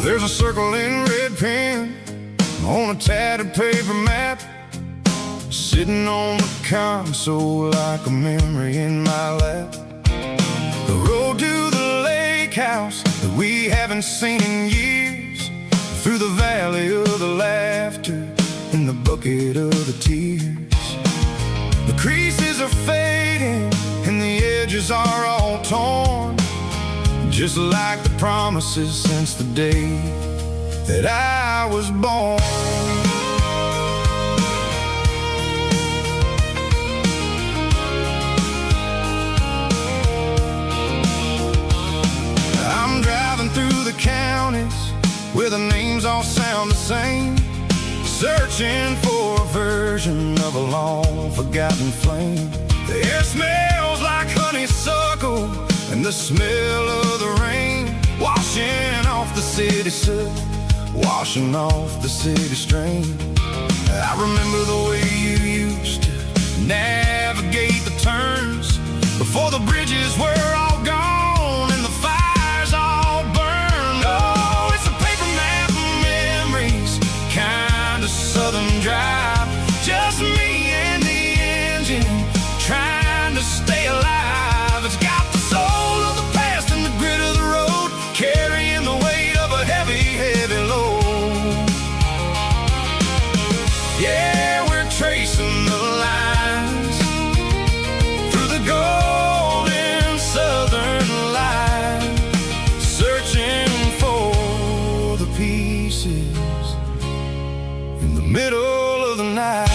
There's a circle in red pen on a tattered paper map, sitting on the console like a memory in my lap. The road to the lake house that we haven't seen in years, through the valley of the laughter and the bucket of the tears. The creases are fading and the edges are all torn, just like the promises since the day that I was born. I'm driving through the counties where the names all sound the same, searching for a version of a long-forgotten flame. The air smells like honeysuckle and the smell of the rain, washing off the city soot, washing off the city strain. I remember the way you used to navigate the turns before the bridges were all gone and the fires all burned. Oh, it's a paper map of memories, kind of southern drive, just me and the engine trying to stay alive. It's got the soul of the past and the grit of the road, carrying the weight of a heavy, heavy load. Yeah, we're tracing the lines through the golden southern light, searching for the pieces in the middle of the night.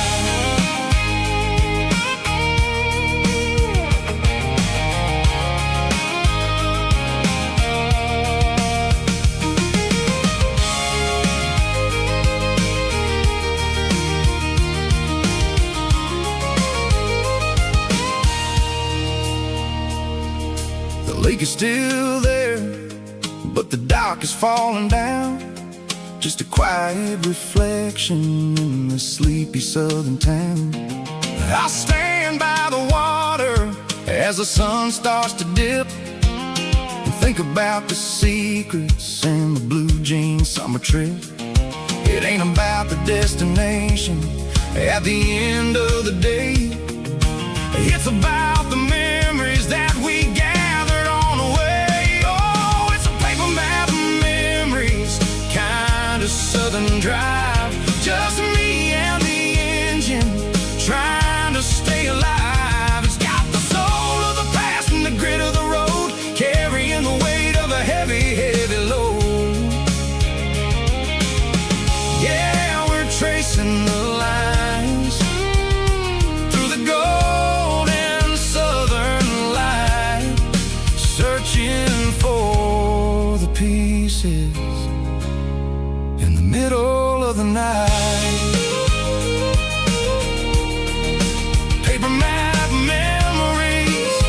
The lake is still there, but the dock is falling down, just a quiet reflection in the sleepy southern town. I stand by the water as the sun starts to dip, and think about the secrets and the blue jean summer trip. It ain't about the destination at the end of the day, it's about the memories that we gathered on the way. Oh, it's a paper map pieces in the middle of the night. Paper map memories,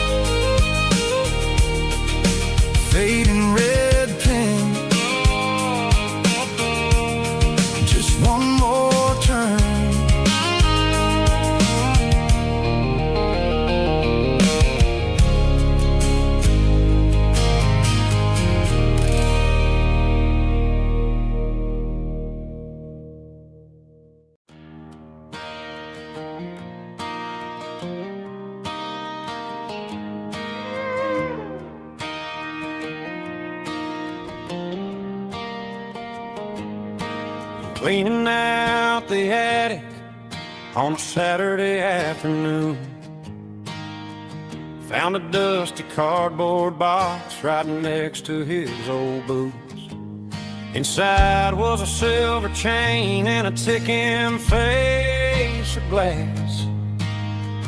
fading red pen, just one more turn. Cleaning out the attic on a Saturday afternoon. Found a dusty cardboard box right next to his old boots. Inside was a silver chain and a ticking face of glass.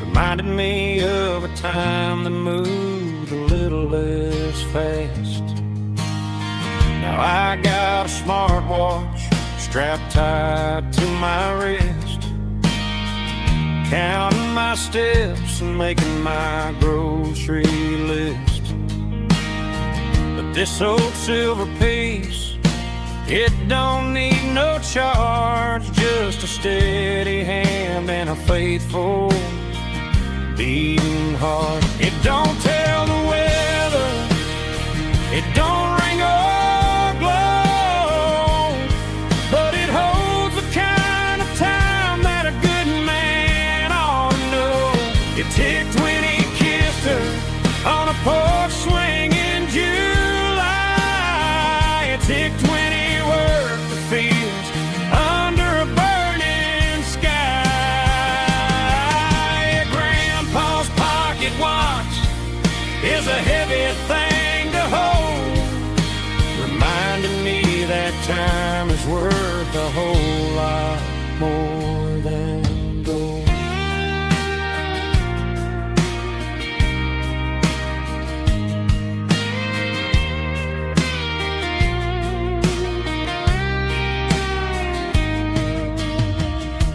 Reminded me of a time that moved a little less fast. Now I got a smartwatch strapped tight to my wrist, counting my steps and making my grocery list. But this old silver piece, it don't need no charge, just a steady hand and a faithful beating heart. It don't tell the weather, it don't ring or glow, but it holds the kind of time that a good man ought to know. It ticked when he kissed her on a porch swing in July. It ticked when he worked the fields under a burning sky. Grandpa's pocket watch is a heavy thing to hold, reminding me that time is worth a whole lot more than gold.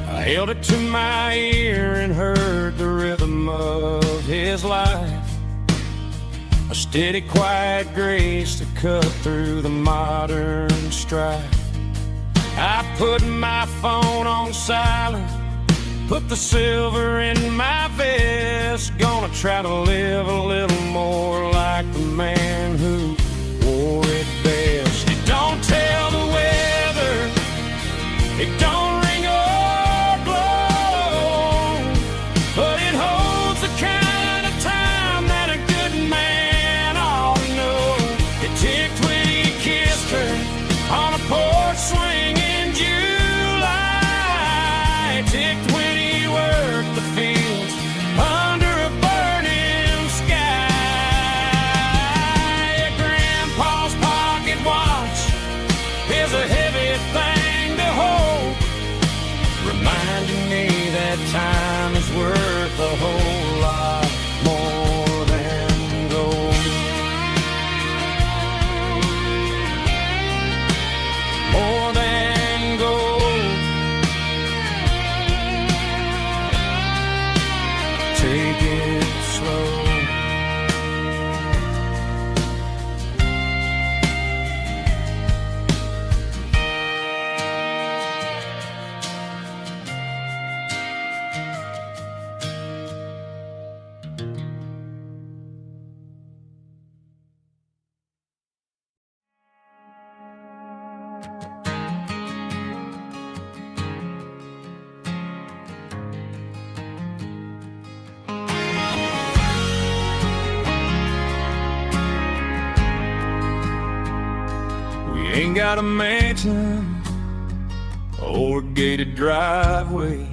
I held it to my ear and heard the rhythm of his life, a steady, quiet grace that cut through the modern strife. I put my phone on silent, put the silver in my vest. Gonna try to live a little more like the man who wore it best. It don't tell the weather, it don't ring or glow, but it holds the kind of time that a good man ought to know. It ticked when he kissed her on a porch swing in July. It ticked when he worked the fields under a burning sky. Grandpa's pocket watch is a heavy thing to hold, reminding me that time is worth a whole lot more than gold. More than gold. Take it slow. Ain't got a mansion or a gated driveway,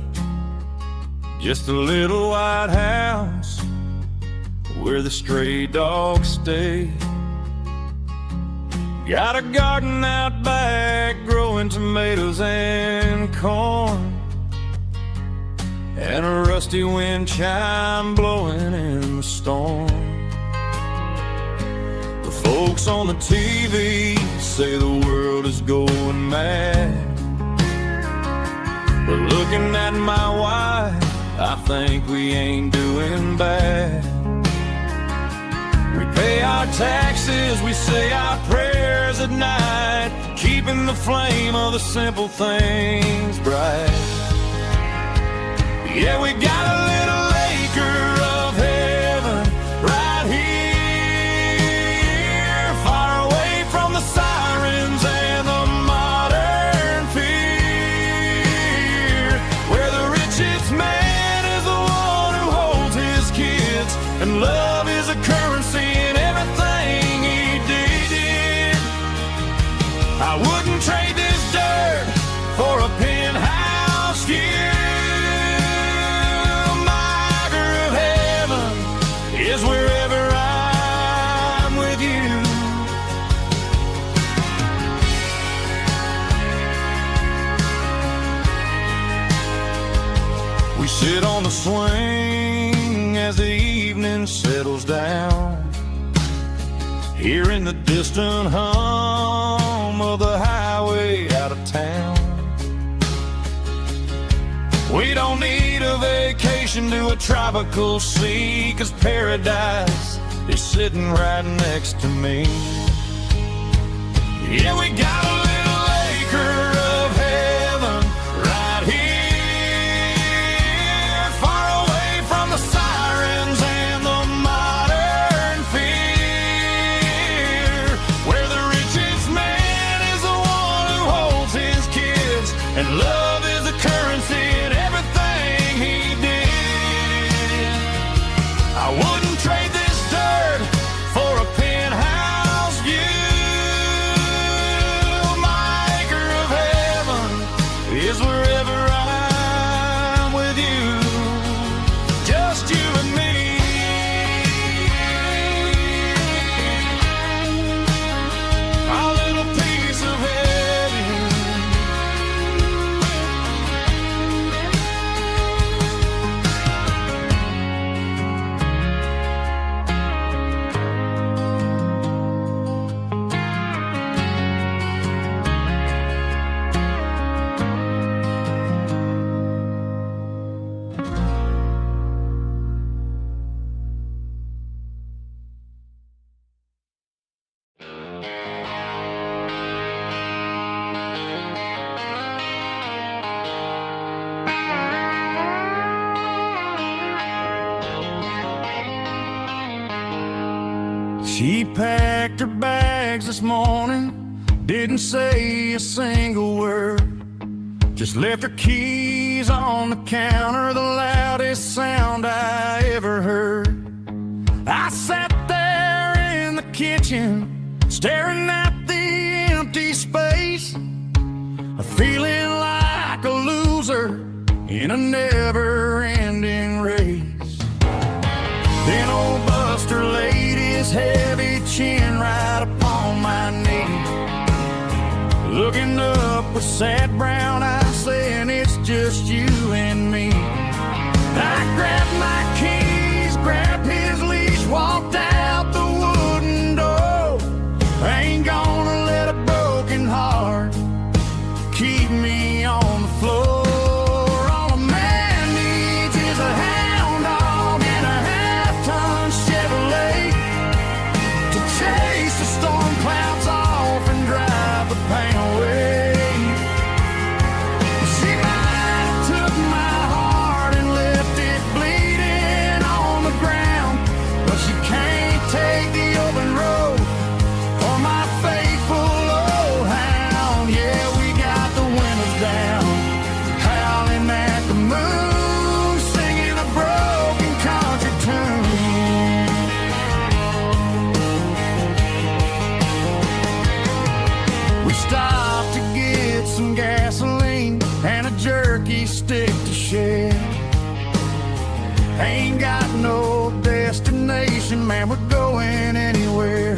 just a little white house where the stray dogs stay. Got a garden out back growing tomatoes and corn, and a rusty wind chime blowing in the storm. Before Folks on the TV say the world is going mad, but looking at my wife, I think we ain't doing bad. We pay our taxes, we say our prayers at night, keeping the flame of the simple things bright. Yeah, we got a little acre of heaven right here, far away from the sirens and the modern fear, where the richest man is the one who holds his kids, and love is a currency in everything he did. I wouldn't trade this dirt for a penthouse view. Is wherever I'm with you. We sit on the swing as the evening settles down, hearing the distant hum of the highway out of town. We don't need a vacation to a tropical sea, 'cause paradise is sitting right next to me. Yeah, we got a little acre of heaven right here, far away from the sirens and the modern fear, where the richest man is the one who holds his kids, and love is a currency in everything he did. I wouldn't trade this dirt for a penthouse view. My acre of heaven is wherever I'm with you, just you and me. Our little piece of heaven. She packed her bags this morning, didn't say a single word, just left her keys on the counter, the loudest sound I ever heard. I sat there in the kitchen, staring at the empty space, feeling like a loser in a never-ending race. Then old Buster laid his heavy chin right upon my knee, looking up with sad brown eyes, saying it's just you and me. I grabbed my keys, grabbed his leash, walked out the wooden door. I ain't gonna let a broken heart keep me on the floor. All a man needs is a hound dog and a half-ton Chevrolet to chase the storm clouds off and drive the pain away. She might have took my heart and left it bleeding on the ground, but she can't take the open road or my faithful old hound. Yeah, we got the windows down, howling at the moon, singing a broken country tune. We stopped to get some gasoline and a jerky stick to share. Ain't got no destination, man, we're going anywhere.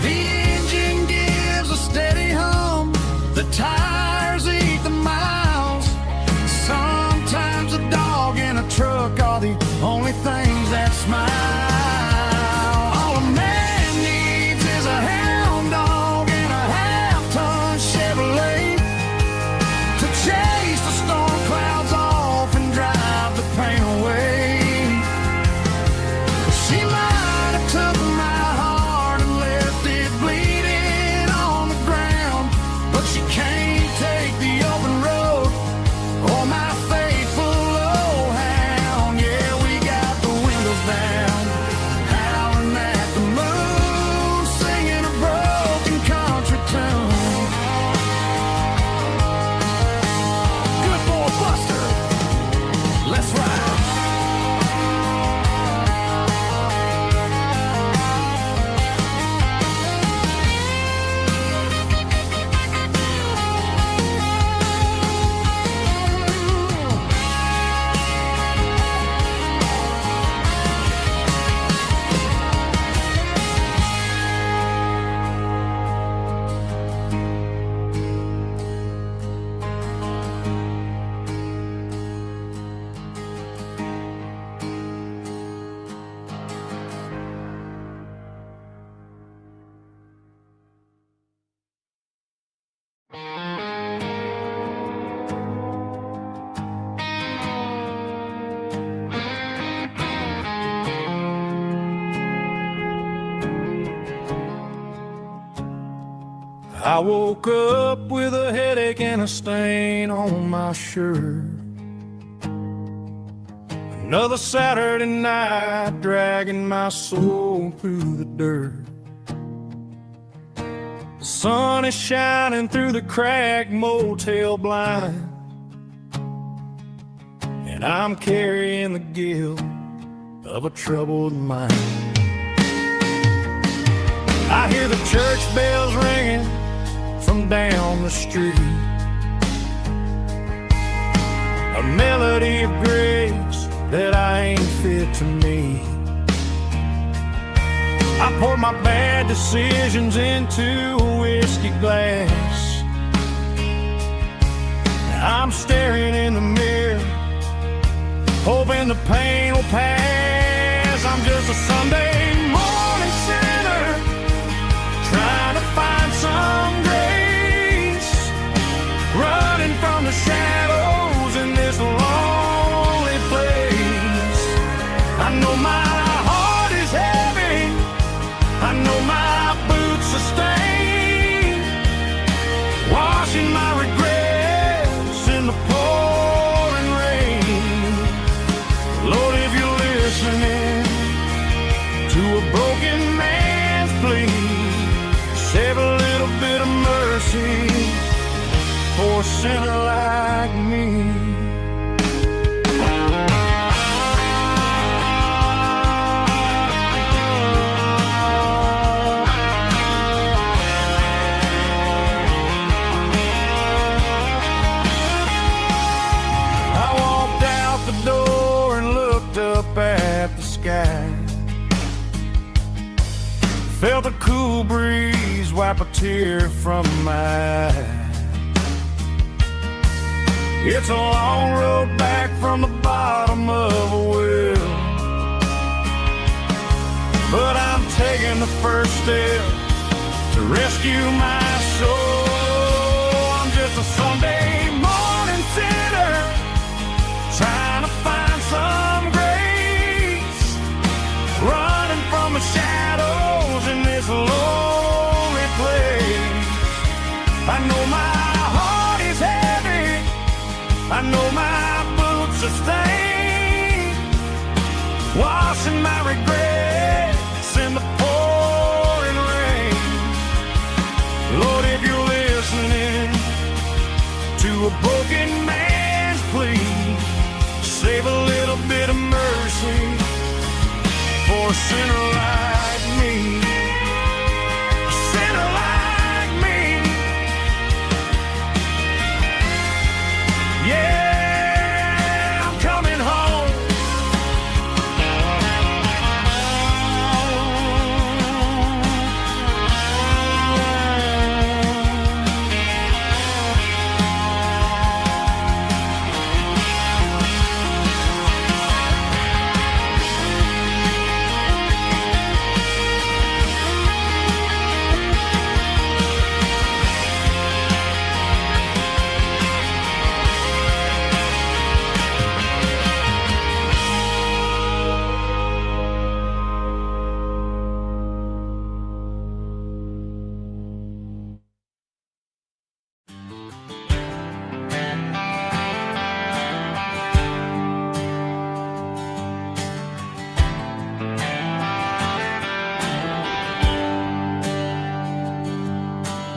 The engine gives a steady hum, the tires eat the miles. Sometimes a dog and a truck are the only things that smile. All a man needs I woke up with a headache and a stain on my shirt. Another Saturday night dragging my soul through the dirt. The sun is shining through the cracked motel blind, and I'm carrying the guilt of a troubled mind. I hear the church bells ringing from down the street, a melody of grace that I ain't fit to meet. I poured my bad decisions into a whiskey glass. I'm staring in the mirror, hoping the pain will pass. I'm just a Sunday morning sinner, trying to find some grace, running from the shadows in this lonely place. I know my heart is heavy, I know my boots are stained, washing my regrets in the pouring rain. Lord, if you're listening to a broken man's plea, save a little bit of mercy for a sinner like me. I walked out the door and looked up at the sky, felt a cool breeze wipe a tear from my eye. It's a long road back from the bottom of a well, but I'm taking the first step to rescue my soul. I'm just a Sunday morning sinner, trying to find some grace, running from the shadows in this lonely place. I know my heart is heavy, I know my boots are stained, washing my regrets in the pouring rain. Lord, if you're listening to a broken man's plea, save a little bit of mercy for a sinner like me. A sinner like me. Yeah, I'm coming home.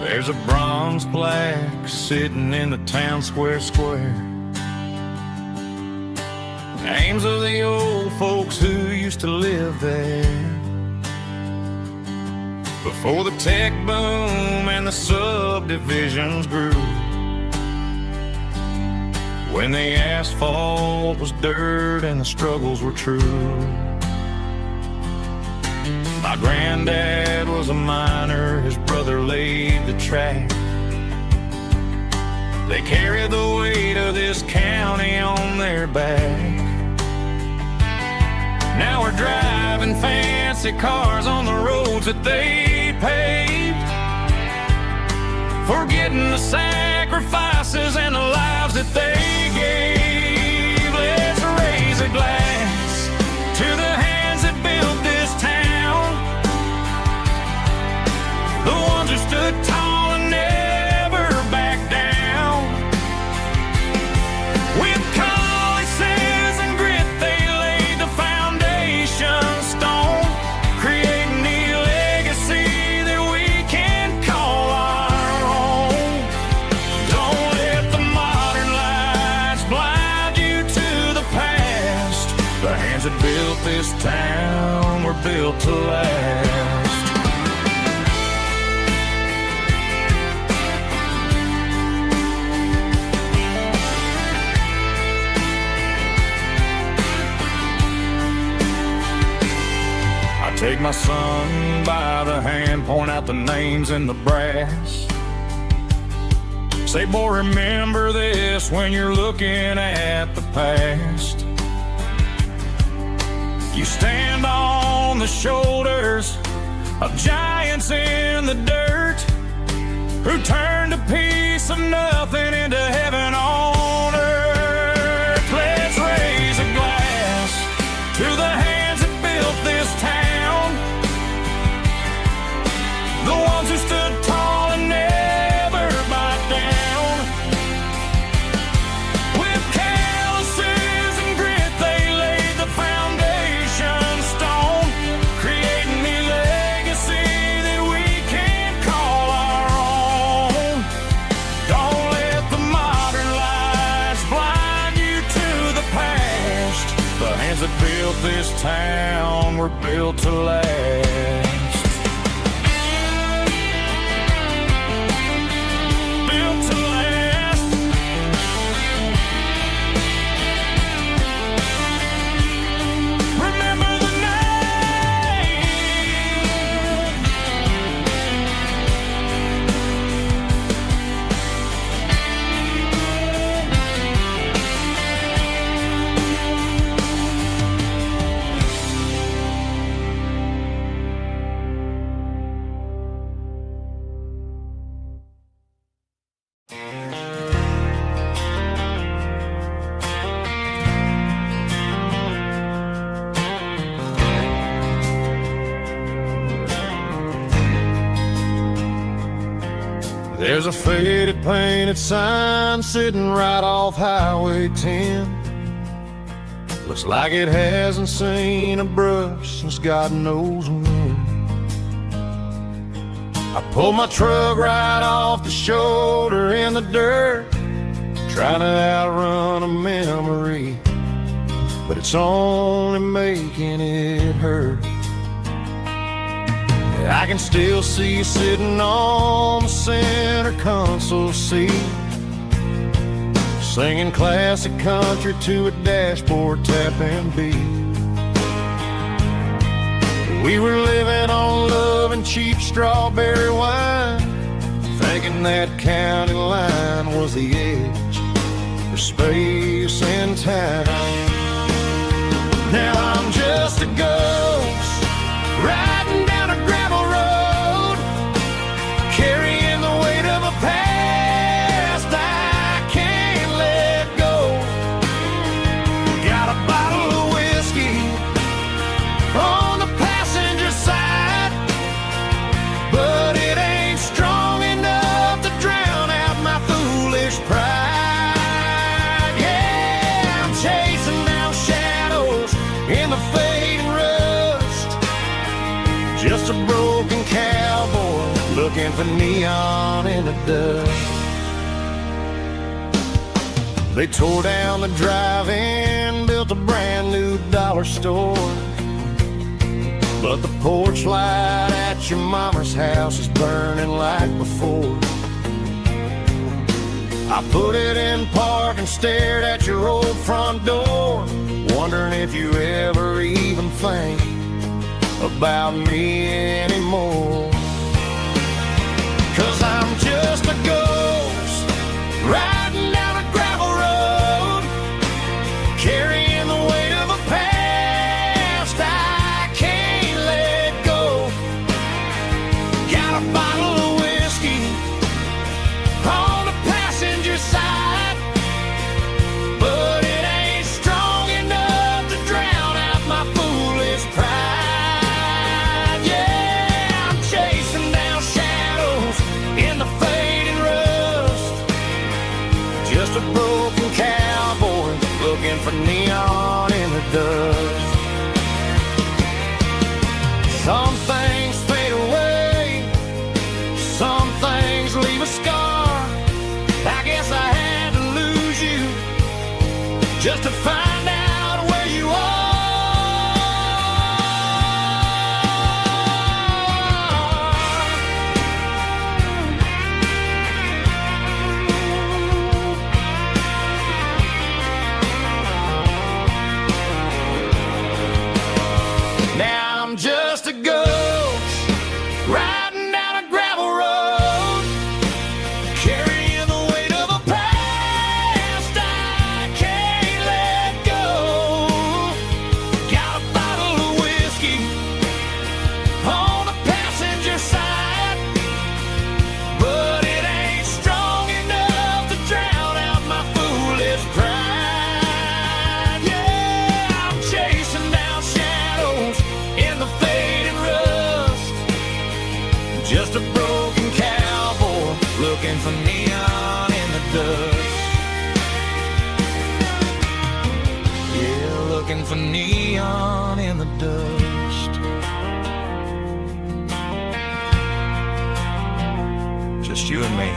There's a bronze plaque sitting in the town square. Names of the old folks who used to live there before the tech boom and the subdivisions grew, when the asphalt was dirt and the struggles were true. My granddad was a miner, his brother laid the track. They carried the weight of this county on their back. Now we're driving fancy cars on the roads that they paved, forgetting the sacrifices and the lives that they gave. Let's raise a glass to the hands that built this town, the ones who stood tall and this town, we're built to last. Take my son by the hand, point out the names in the brass. Say, boy, remember this when you're looking at the past. You stand on the shoulders of giants in the dirt who turned a piece of nothing into heaven on earth. Let's raise a glass to the hands that built this town, the ones who stood tall and never backed down. With calluses and grit, they laid the foundation stone, creating a legacy that we can call our own. Don't let the modern lights blind you to the past. The hands that built this town were built to last. There's a faded painted sign sitting right off Highway 10. Looks like it hasn't seen a brush since God knows when. I pulled my truck right off the shoulder in the dirt, trying to outrun a memory, but it's only making it hurt. I can still see you sitting on the center console seat, singing classic country to a dashboard tapping beat. We were living on love and cheap strawberry wine, thinking that county line was the edge for space and time. Now I'm just a ghost riding down a gravel road, carrying the weight of a past I can't let go. Got a bottle of whiskey on the passenger side, but it ain't strong enough to drown out my foolish pride. Yeah, I'm chasing down shadows in the fading rust, just a broken cowboy looking for neon in the dust. They tore down the drive-in, built a brand new dollar store, but the porch light at your mama's house is burning like before. I put it in park and stared at your old front door, wondering if you ever even think about me anymore. 'Cause I'm just a ghost riding down a gravel road, carrying the weight of a past I can't let go. Got a bottle of whiskey on the passenger side, but it ain't strong enough to drown out my foolish pride. Yeah, I'm chasing down shadows in the fading rust, just a broken cowboy looking for neon in the dust. Some things fade away, some things leave a scar. I guess I had to lose you just to find out where you are. broken cowboy looking for neon in the dust. Yeah, looking for neon in the dust. Just you and me.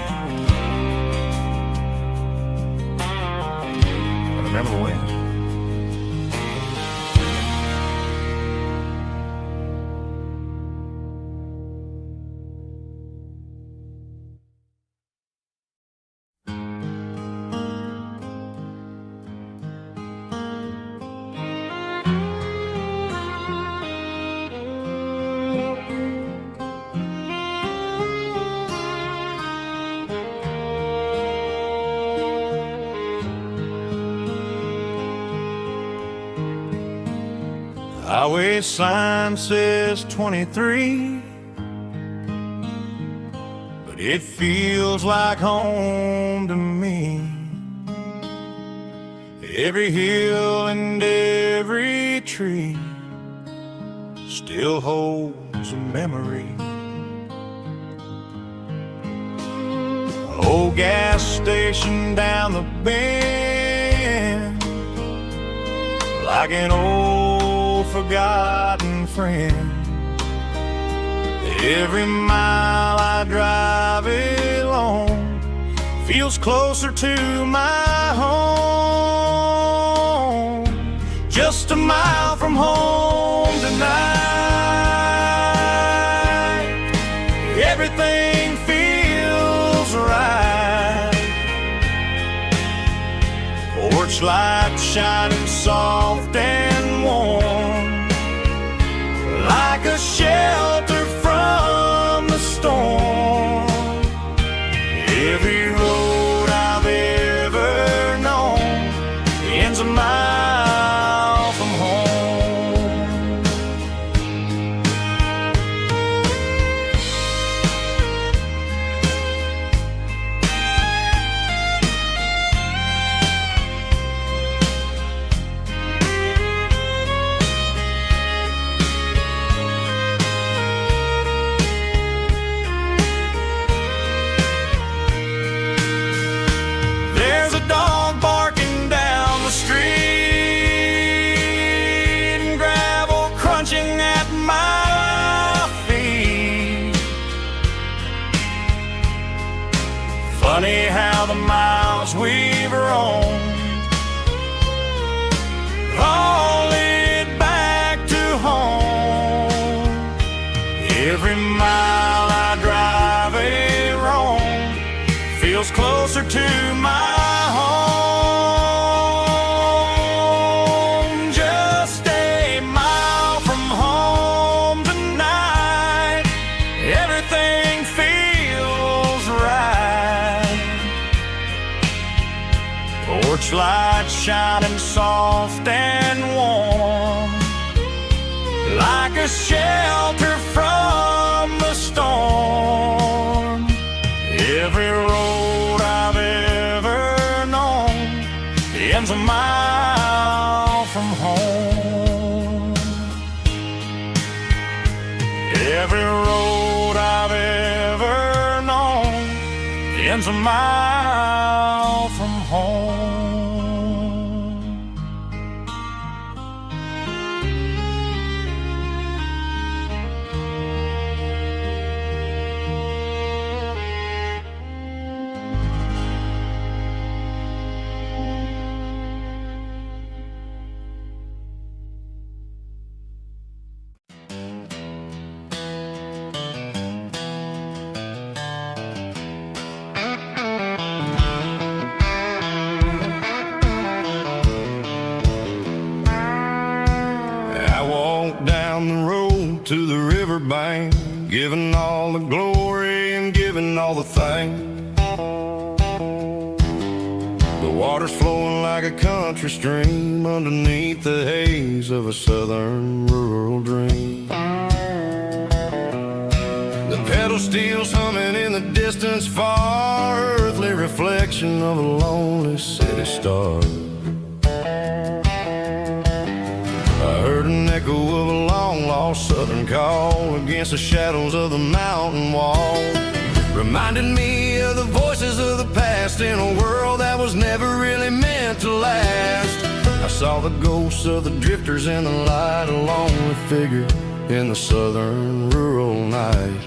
I remember when. Highway sign says 23, but it feels like home to me. Every hill and every tree still holds a memory. Old gas station down the bend, like an old forgotten friend. Every mile I drive alone feels closer to my home. Just a mile from home tonight, everything feels right. Porch light shining soft and warm, like a shelter from the storm. Every road I've ever known ends a mile from home. There's a dog barking down the street, and gravel crunching at my feet. Funny how the miles we've roamed all lead back to home. Every mile I drive roam feels closer to my home. Just a mile from home tonight, everything feels right. Porch light shining soft and warm, like a shelter from the storm. Every road I've ever known ends a mile from home. Every road I've ever known ends a mile from home. To the riverbank, giving all the glory and giving all the thanks. The water's flowing like a country stream underneath the haze of a southern rural dream. The pedal steel's humming in the distance far, earthly reflection of a lonely city star. I heard an echo of a long long-lost southern call against the shadows of the mountain wall. Reminded me of the voices of the past in a world that was never really meant to last. I saw the ghosts of the drifters in the light, a lonely figure in the southern rural night.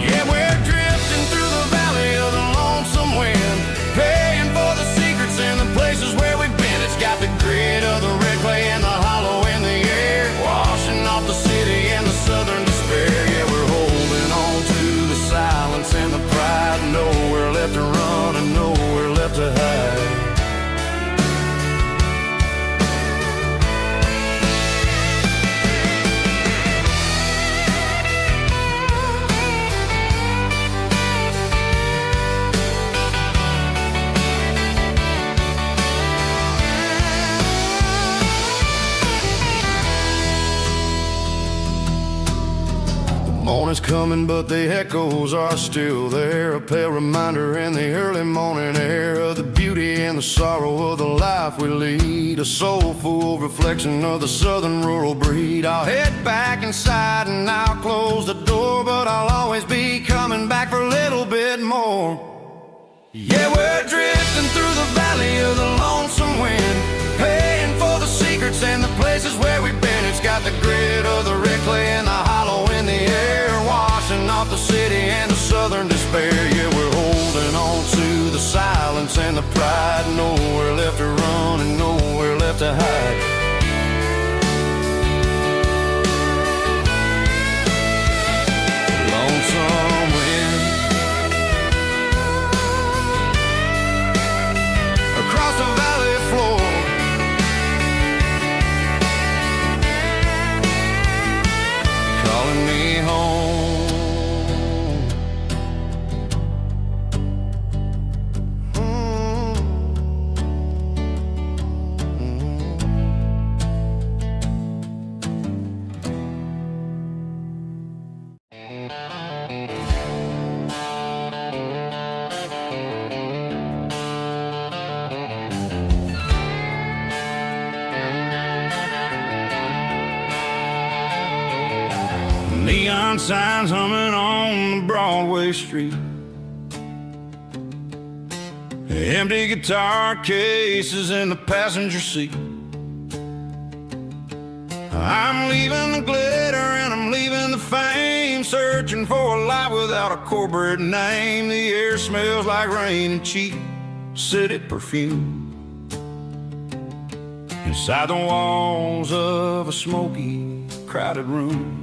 Yeah, we're drifting through the valley of the lonesome wind, paying for the secrets and the places where we've been. It's got the grit of the red clay and the hollow in the air, washing off the city and the southern despair. Yeah, we're holding on to the silence and the pride, nowhere left to run and nowhere left to hide. Morning's coming, but the echoes are still there. A pale reminder in the early morning air of the beauty and the sorrow of the life we lead. A soulful reflection of the southern rural breed. I'll head back inside and I'll close the door, but I'll always be coming back for a little bit more. Yeah, we're drifting through the valley of the lonesome wind, paying for the secrets and the places where we've been. It's got the grit of the red clay and the hollow in the air, washing off the city and the southern despair. Yeah, we're holding on to the silence and the pride, nowhere left to run and nowhere left to hide. Lonesome wind across the valley floor, calling me home. Neon signs humming on the Broadway street, empty guitar cases in the passenger seat. I'm leaving the glitter and I'm leaving the fame, searching for a life without a corporate name. The air smells like rain and cheap city perfume inside the walls of a smoky, crowded room.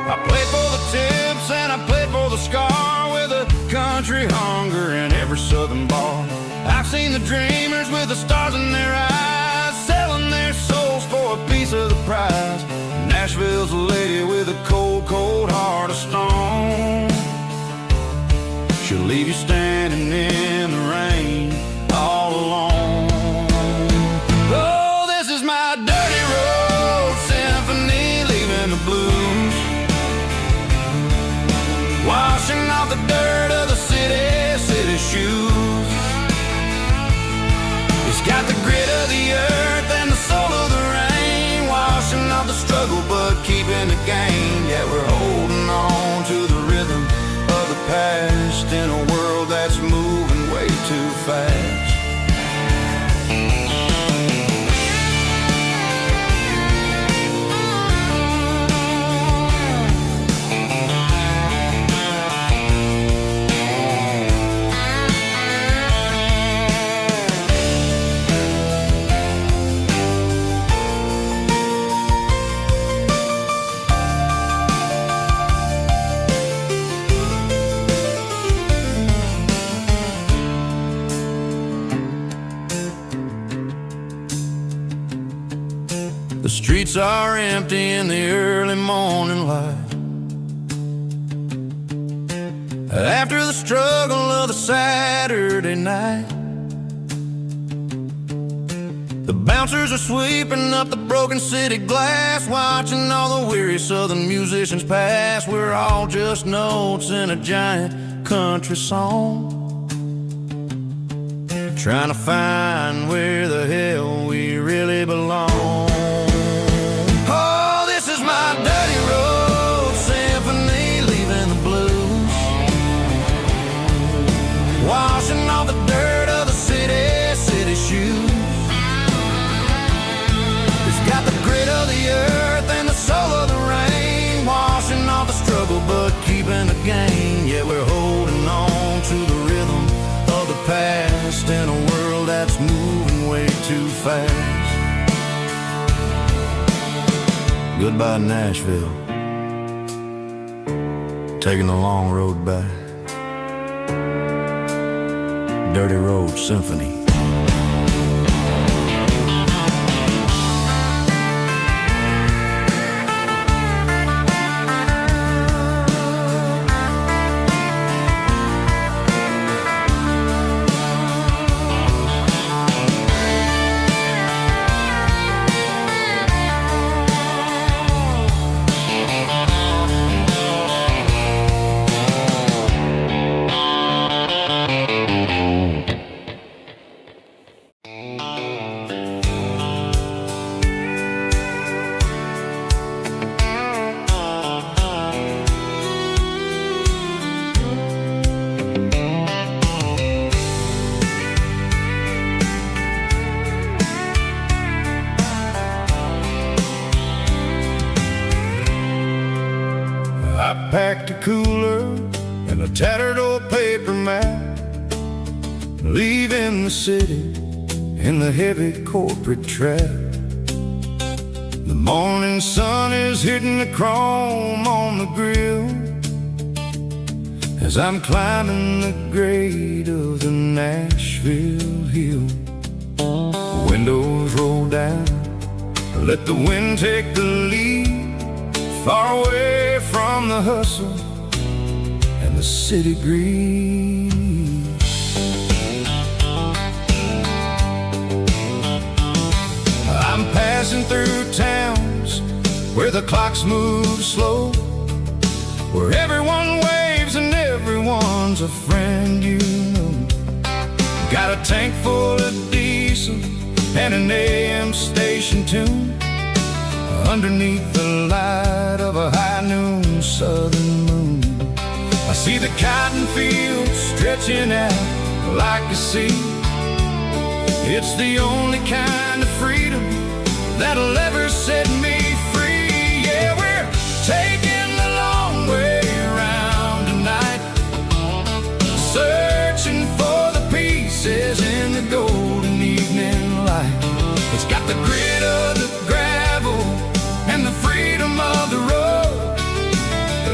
I played for the tips and I played for the scar, with a country hunger in every southern bar. I've seen the dreamers with the stars in their eyes, selling their souls for a piece of the prize. Nashville's a lady with a cold, cold heart of stone. She'll leave you standing in the rain all alone. Oh, this is my dirty road symphony, leaving the blues, washing off the dirt of the city shoes. It's got the grit of the earth and the soul of the rain, washing off the struggle but keeping the gain. Yeah, we're holding on to the rhythm of the past in a world that's moving way too fast. The streets are empty in the early morning light, after the struggle of the Saturday night. The bouncers are sweeping up the broken city glass, watching all the weary southern musicians pass. We're all just notes in a giant country song, trying to find where the hell we really belong. Goodbye Nashville, taking the long road back. Dirty Road Symphony. I packed a cooler and a tattered old paper map, leaving the city in the heavy corporate trap. The morning sun is hitting the chrome on the grill as I'm climbing the grade of the Nashville hill. The windows roll down, let the wind take the lead, far away from the hustle and the city greed. I'm passing through towns where the clocks move slow, where everyone waves and everyone's a friend you know. Got a tank full of diesel and an AM station tune underneath the light of a high noon southern moon. I see the cotton fields stretching out like a sea. It's the only kind of freedom that'll ever set me free. Yeah, we're taking the long way around tonight, searching for the pieces in the golden evening light. It's got the grit of the gravel and the freedom of the road,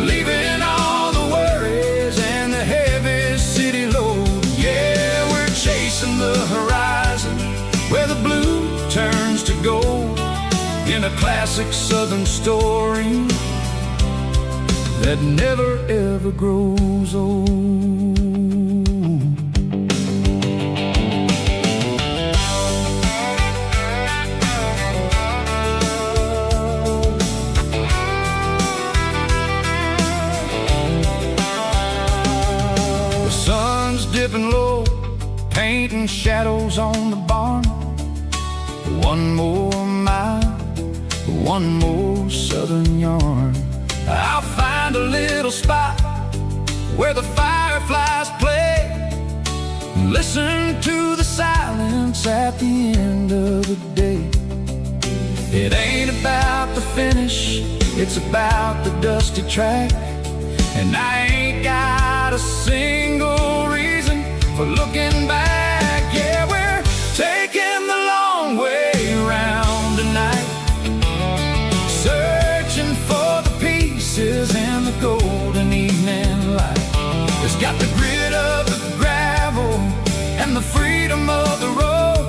leaving all the worries and the heavy city load. Yeah, we're chasing the horizon where the blue turns to gold, in a classic southern story that never ever grows old. Dipping low, painting shadows on the barn. One more mile, one more southern yarn. I'll find a little spot where the fireflies play, and listen to the silence at the end of the day. It ain't about the finish, it's about the dusty track. And I ain't got a single reason for looking back. Yeah, we're taking the long way around tonight, searching for the pieces in the golden evening light. It's got the grit of the gravel and the freedom of the road,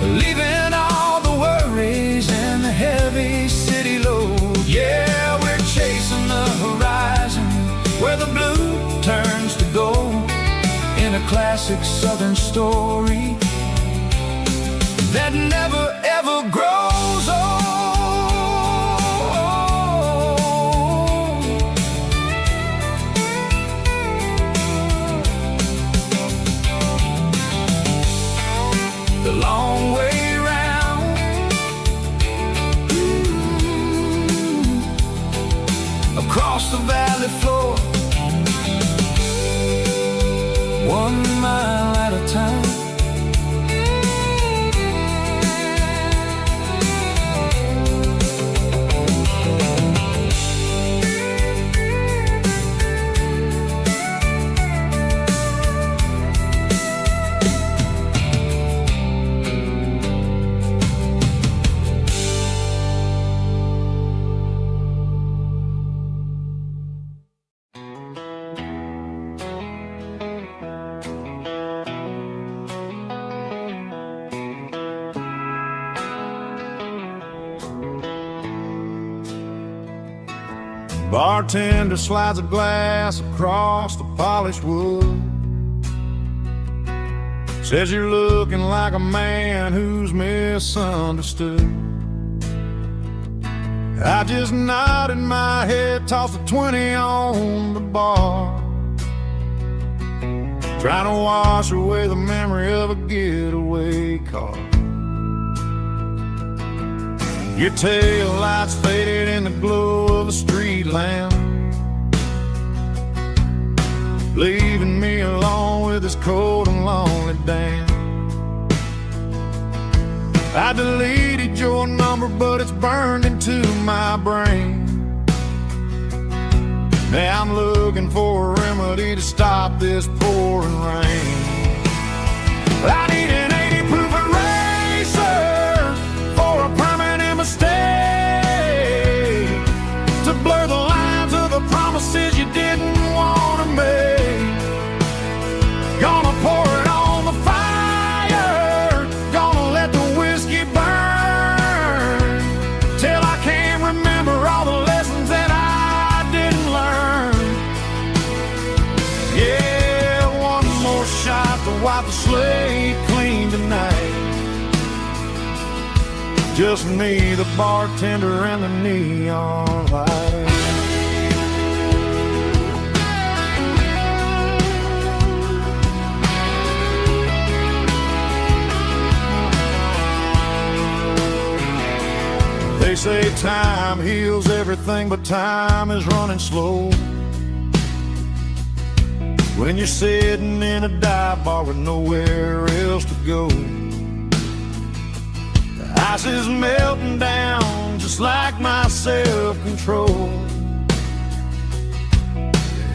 leaving all the worries and the heavy city load. Yeah, we're chasing the horizon where the blue turns to gold, in a classic southern story that never ever grows old. The long way round, across the valley floor, 1 mile at a time. Bartender slides a glass across the polished wood. Says you're looking like a man who's misunderstood. I just nodded my head, tossed a 20 on the bar, trying to wash away the memory of a getaway car. Your tail lights faded in the glow of a street lamp, leaving me alone with this cold and lonely damn. I deleted your number, but it's burned into my brain. Now I'm looking for a remedy to stop this pouring rain. I need an 80 proof eraser for a permanent mistake, to blur the lines of the promises you didn't want to make. Gonna pour it on the fire, gonna let the whiskey burn, till I can't remember all the lessons that I didn't learn. Yeah, one more shot to wipe the slate clean tonight. Just me, the bartender, and the neon light. They say time heals everything, but time is running slow when you're sitting in a dive bar with nowhere else to go. The ice is melting down just like my self-control.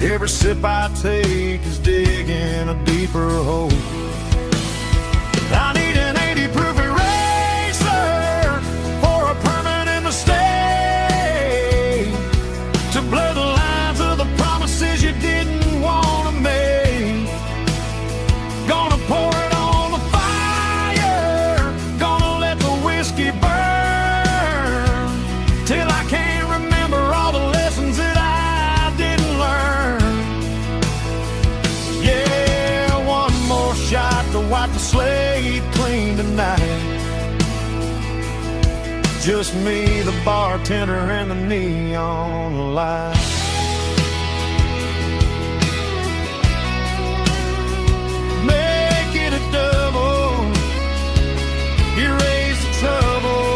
Every sip I take is digging a deeper hole. I need an 80 proof eraser for a permanent mistake, to blur the lines of the promises you didn't want to make. Gonna pour it on the fire, gonna let the whiskey burn, till I can't remember all the lessons that I didn't learn. Yeah, one more shot to wipe the slate clean tonight. Just me, the bartender, and the neon light. Make it a double, erase the trouble.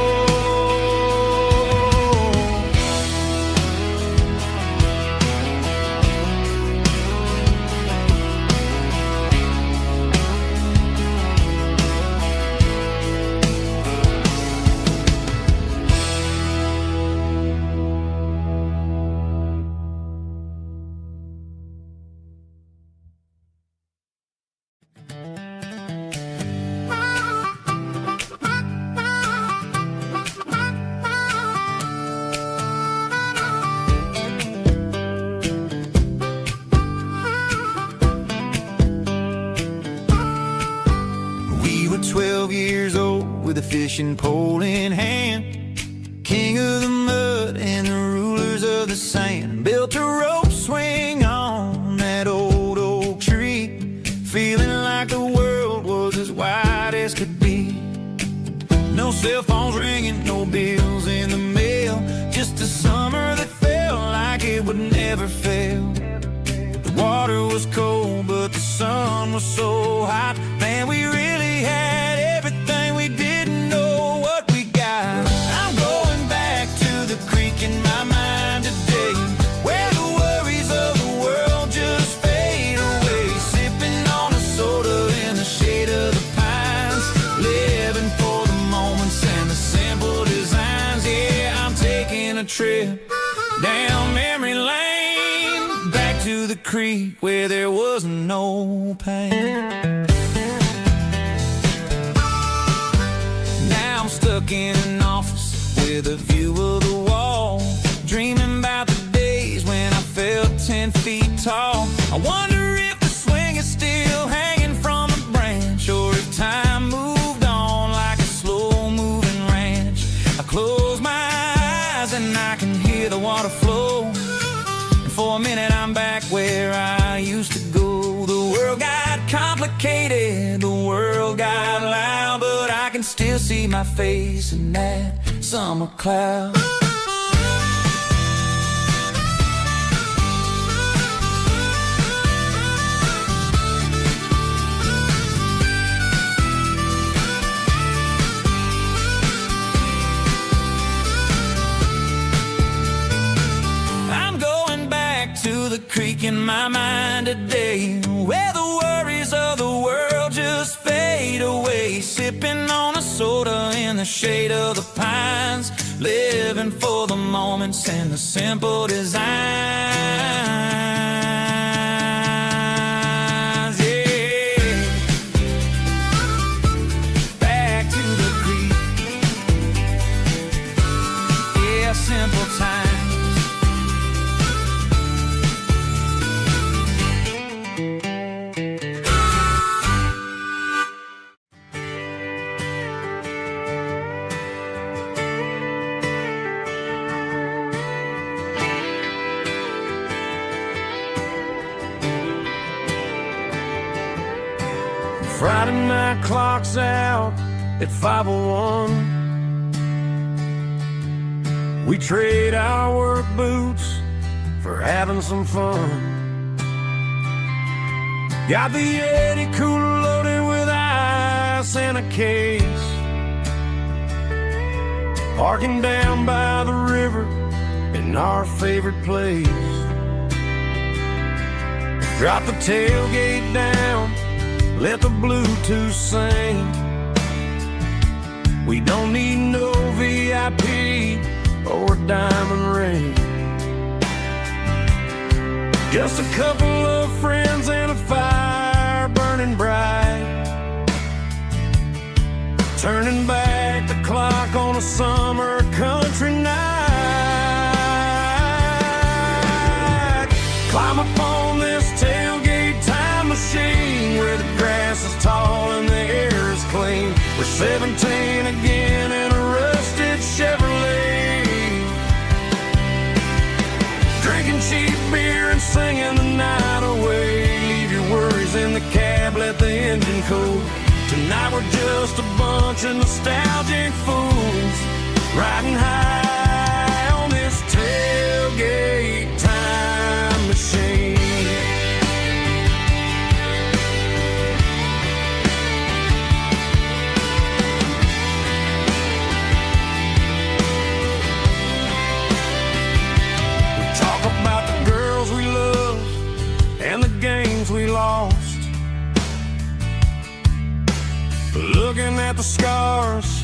We were 12 years old with a fishing pole in hand, king of the mud and the rulers of the sand. Built a rope swing on that old oak tree, feeling like the world was as wide as could be. No cell phones ringing, no bills in the mail, just a summer that felt like it would never fail. The water was cold, but the sun was so hot. Man, we really had everything, we didn't know what we got. I'm going back to the creek in my mind today, where the worries of the world just fade away. Sipping on a soda in the shade of the pines, living for the moments and the simple designs. Yeah, I'm taking a trip down memory lane, back to the creek where there was no pain. Now I'm stuck in an office with a view of the wall, dreaming about the days when I felt 10 feet tall. I wonder if the swing is still hanging from a branch, or if time moved on like a slow-moving ranch. I close my eyes and I can hear the water flow, see my face in that summer cloud. To the creek in my mind today, where the worries of the world just fade away, sipping on a soda in the shade of the pines, living for the moments and the simple designs. Yeah, back to the creek. Yeah, simple times. Friday night clock's out at 5:01. We trade our work boots for having some fun. Got the Yeti cooler loaded with ice and a case, parking down by the river in our favorite place. Drop the tailgate down, let the Bluetooth sing. We don't need no VIP or a diamond ring. Just a couple of friends and a fire burning bright, turning back the clock on a summer country night. Climb up on this tailgate time machine where the grass is tall and the air is clean. We're 17 again in a rusted Chevrolet, drinking cheap beer and singing the night away. Leave your worries in the cab, let the engine cool. Tonight we're just a bunch of nostalgic fools, riding high on this tailgate time machine. We lost, looking at the scars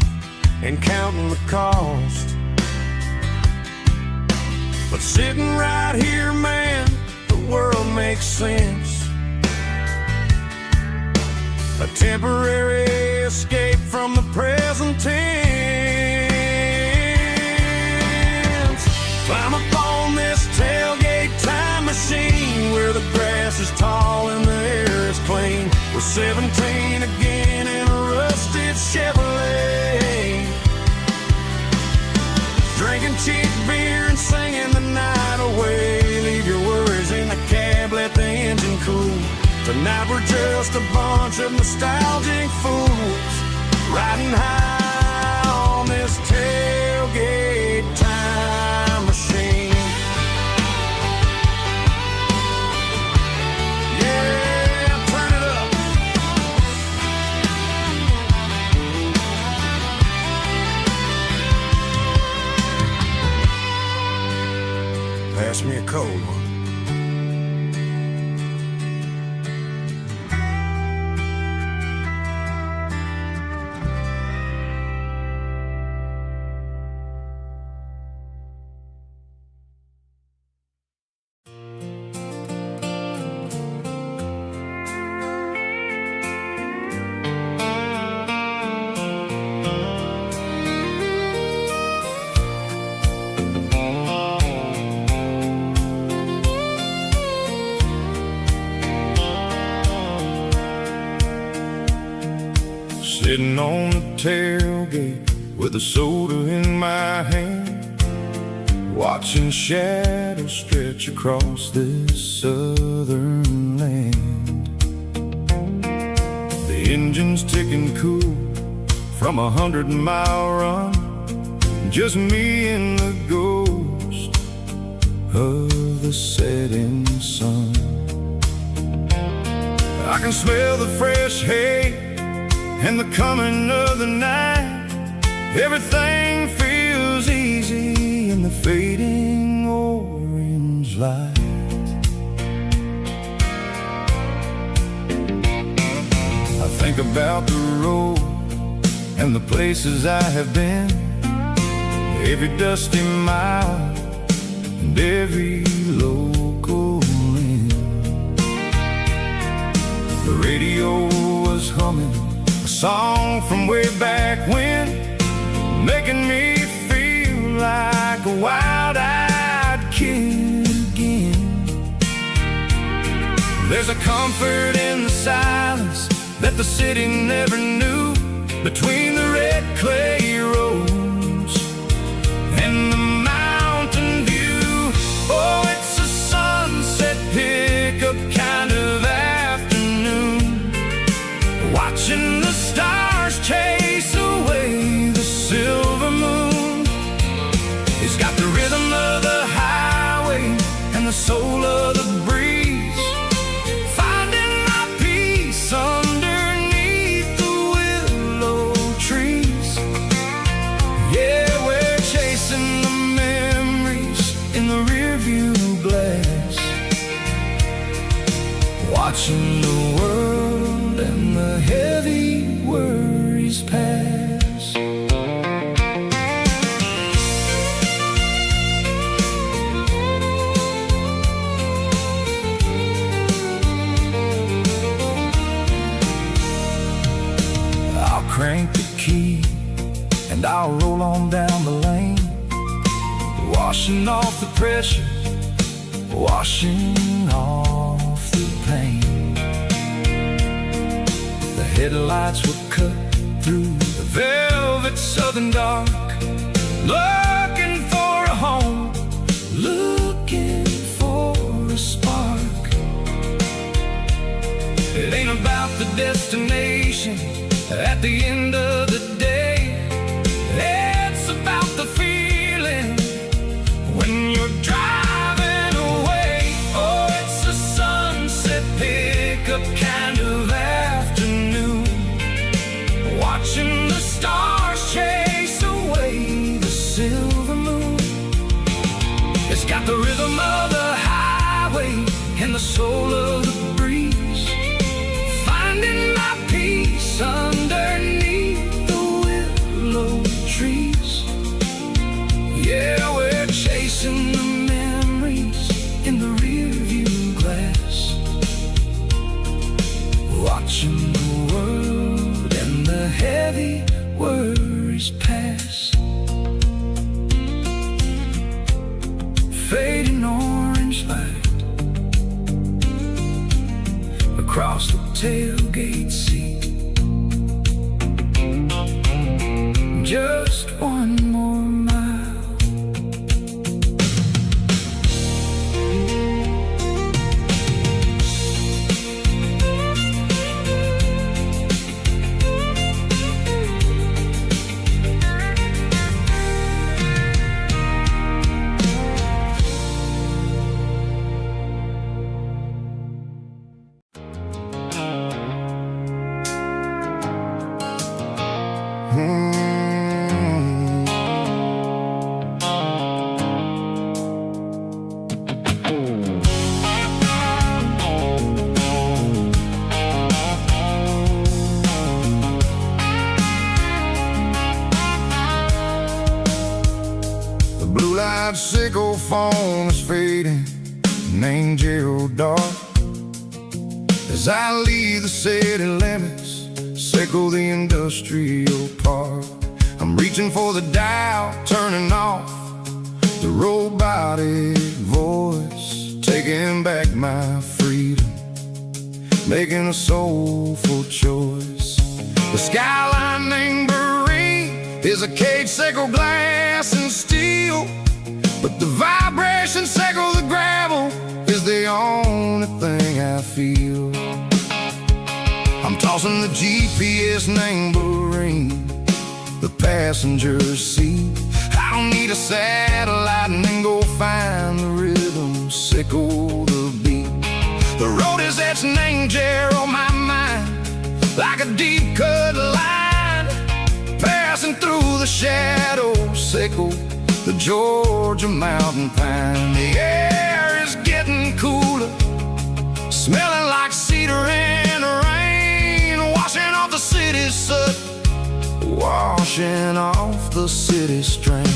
and counting the cost. But sitting right here, man, the world makes sense. A temporary escape from the present tense. Climb up on this tailgate time machine where the grass is tall and the air is clean. We're 17 again in a rusted Chevrolet, drinking cheap beer and singing the night away. Leave your worries in the cab, let the engine cool. Tonight we're just a bunch of nostalgic fools, riding high on this tailgate time machine. Pass me a cold one. Sitting on the tailgate with a soda in my hand, watching shadows stretch across this southern land. The engine's ticking cool, from 100-mile run, just me and the ghost of the setting sun. I can smell the fresh hay and the coming of the night. Everything feels easy in the fading orange light. I think about the road and the places I have been, every dusty mile and every local inn. The radio was humming a song from way back when, making me feel like a wild-eyed kid again. There's a comfort in the silence that the city never knew, between the red clay roads and the mountain view. Oh, it's a sunset pickup kind of afternoon, watching the stars chase away the silver moon. It's got the rhythm of the highway and the soul of the breeze, finding my peace underneath the willow trees. Yeah, we're chasing the memories in the rearview glass, watching the world and the heavy worries pass. I'll crank the key and I'll roll on down the lane, washing off the pressure, washing off the pain. The headlights were cut through the velvet southern dark, looking for a home, looking for a spark. It ain't about the destination at the end of the day, it's about the feeling when you're driving away. Oh, it's a sunset pickup kind of afternoon, watching the stars chase away the silver moon. It's got the rhythm of the highway and the soul of the breeze, finding my peace underneath the willow trees. Yeah, we're chasing the memories in the rearview glass, watching the world and the heavy worries pass. Fading orange light across the tailgate seat, just one more mile. Sickle phone is fading, an angel dark. As I leave the city limits, sickle the industrial park. I'm reaching for the dial, turning off the robotic voice, taking back my freedom, making a soulful choice. The skyline named Marine is a cage, sickle glass and steel, but the vibration sickle the gravel is the only thing I feel. I'm tossing the GPS named Marine the passenger seat. I don't need a satellite and then go find the rhythm, sickle the beat. The road is etched an angel on my mind, like a deep cut line, passing through the shadows, sickle the Georgia mountain pine. The air is getting cooler, smelling like cedar in the rain, washing off the city's soot, washing off the city strain.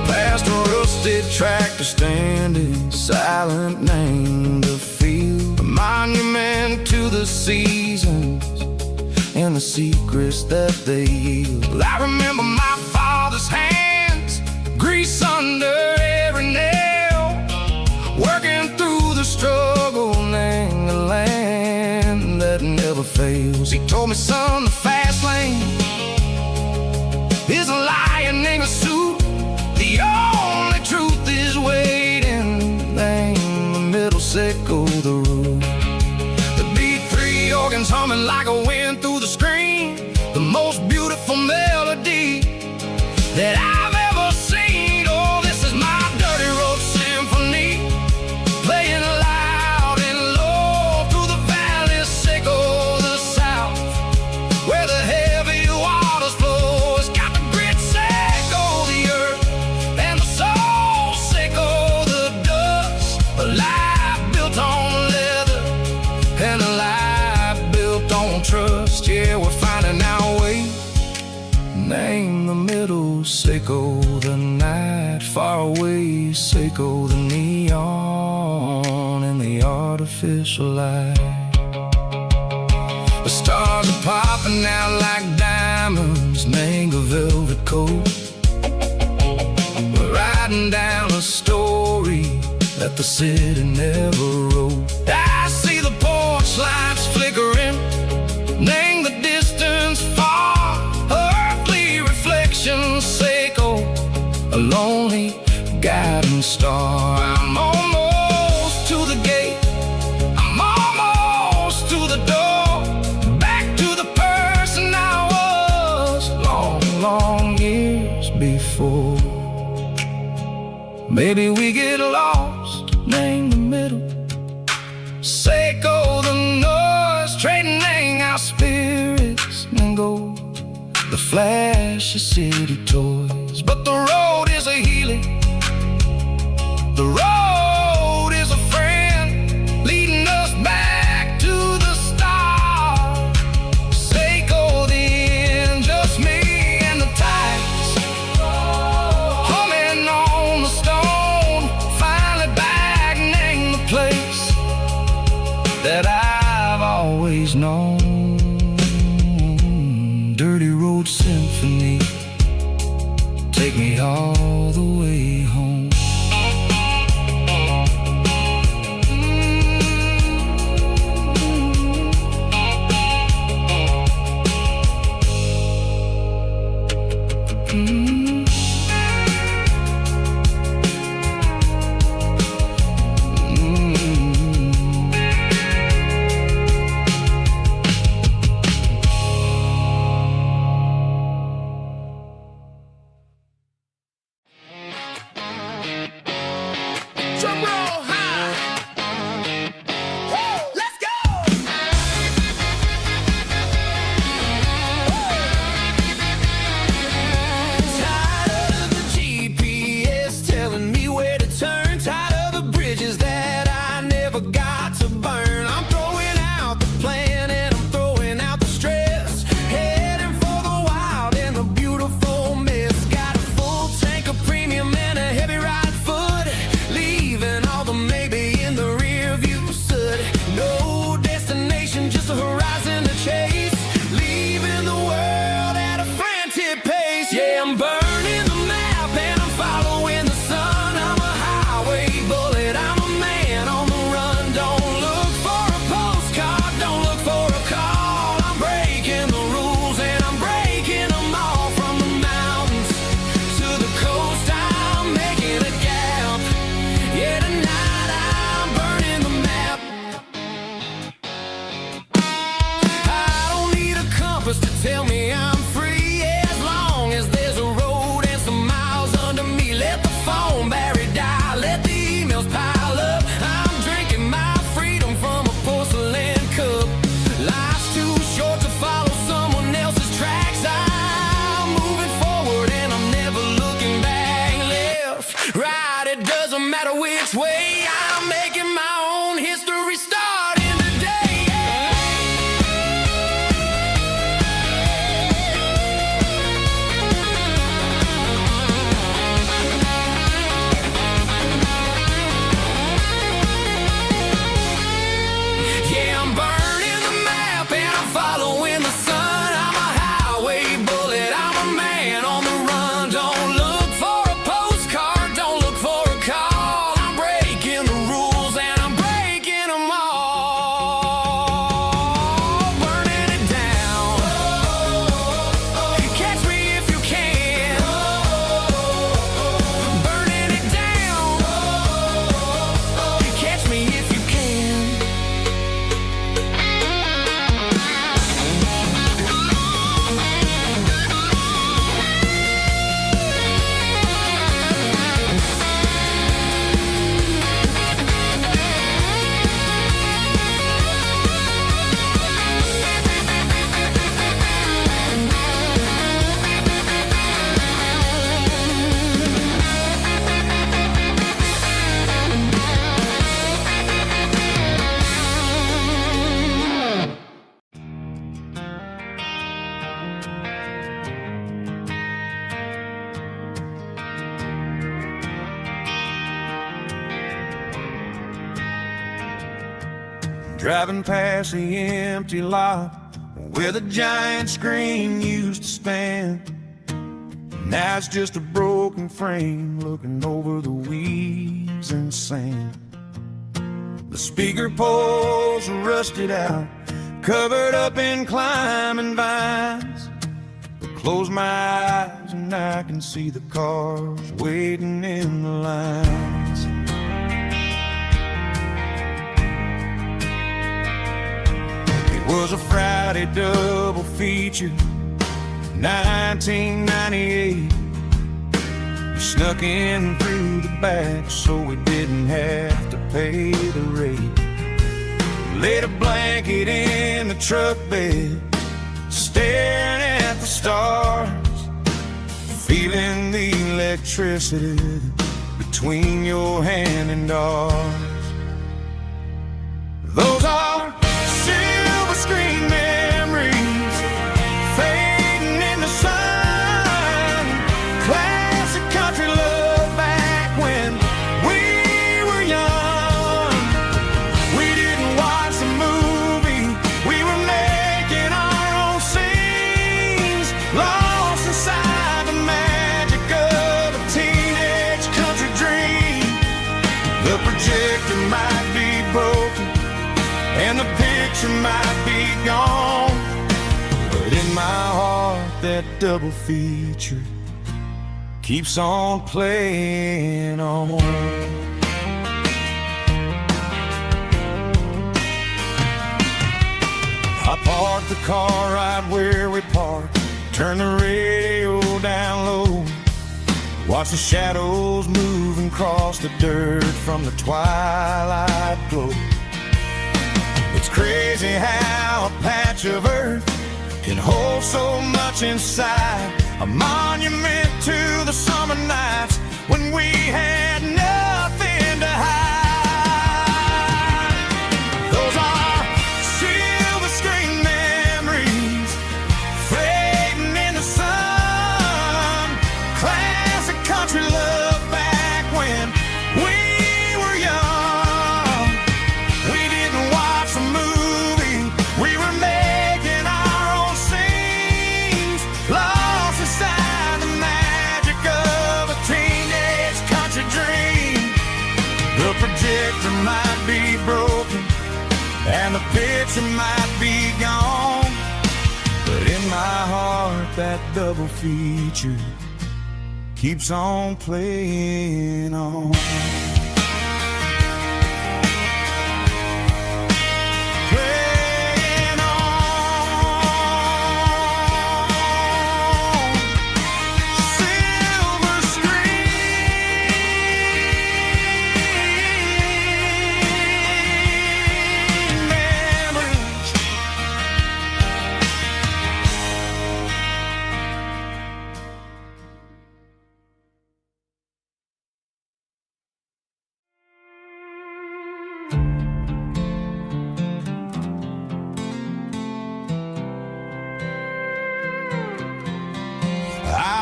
Past a rusted tractor standing silent, named a field, a monument to the seasons and the secrets that they yield. I remember my father's hands, grease under every nail, working through the struggle, name the land that never fails. He told me, son, the fast lane is a lion in a suit. The only truth is waiting. Name the middle, sickle the root. The B3 organs humming like a wind through the screen, the most beautiful melody that I've ever seen. Oh, this is my dirty road symphony, playing loud and low through the valleys, sickle the south, where the heavy waters flow. It's got the grit, sickle the earth, and the soul, sickle the dust. A life built on leather and a life built on trust. Yeah, we're finding our way. Name the middle, sickle the night, far away, sickle the neon and the artificial light. The stars are popping out like diamonds, mango velvet coat. We're riding down a story that the city never wrote. I see the porch lights flickering, name the distance far, earthly reflections, sickle a lonely guiding star. I'm almost to the gate, I'm almost to the door, back to the person I was long, long years before. Maybe we get lost, name the middle, sickle the noise, trading our spirits and go the flash of city toys. But the road is a healing, the road is a friend, leading us back to the start. Sickle the end, just me and the tides, humming on the stone, finally back, name the place that I've always known. Dirty road symphony, take me all the way home. promise to tell me I'm free. As long as there's a road and some miles under me. Let the phone battery die, let the emails pile up. I'm drinking my freedom from a porcelain cup. Life's too short to follow someone else's tracks. I'm moving forward and I'm never looking back. Left, right, it doesn't matter which way. I'm making my own history starting today. Yeah, I'm burning the map and I'm following the sun. I'm a highway bullet, I'm a man on the run. Don't look for a postcard, don't look for a call. I'm breaking the rules and I'm breaking them all. Burning it down. Catch me if you can. Burning it down. Catch me if you can. Driving past the empty lot where the giant screen used to stand. Now it's just a broken frame looking over the weeds and sand. The speaker poles are rusted out, covered up in climbing vines. I close my eyes and I can see the cars waiting in the lines. It was a Friday double feature, 1998. We snuck in through the back so we didn't have to pay the rate. Laid a blanket in the truck bed, staring at the stars, feeling the electricity between your hand and ours. Those are silver screen memories fading in the sun. Classic country love back when we were young. We didn't watch the movie, we were making our own scenes, lost inside the magic of a teenage country dream. The projector might be broken and the picture might be gone, but in my heart that double feature keeps on playing on. I parked the car right where we parked, turn the radio down low, watch the shadows move and cross the dirt from the twilight glow. It's crazy how a patch of earth can hold so much inside, a monument to the summer nights when we had nothing to hide. Those are silver screen memories fading in the sun. Classic country love back when we were young. We didn't watch the movie, we were making our own scenes, lost inside the magic of a teenage country dream. The projector might be broken and the picture might be gone, but in my heart that double feature keeps on playing on. Playing on.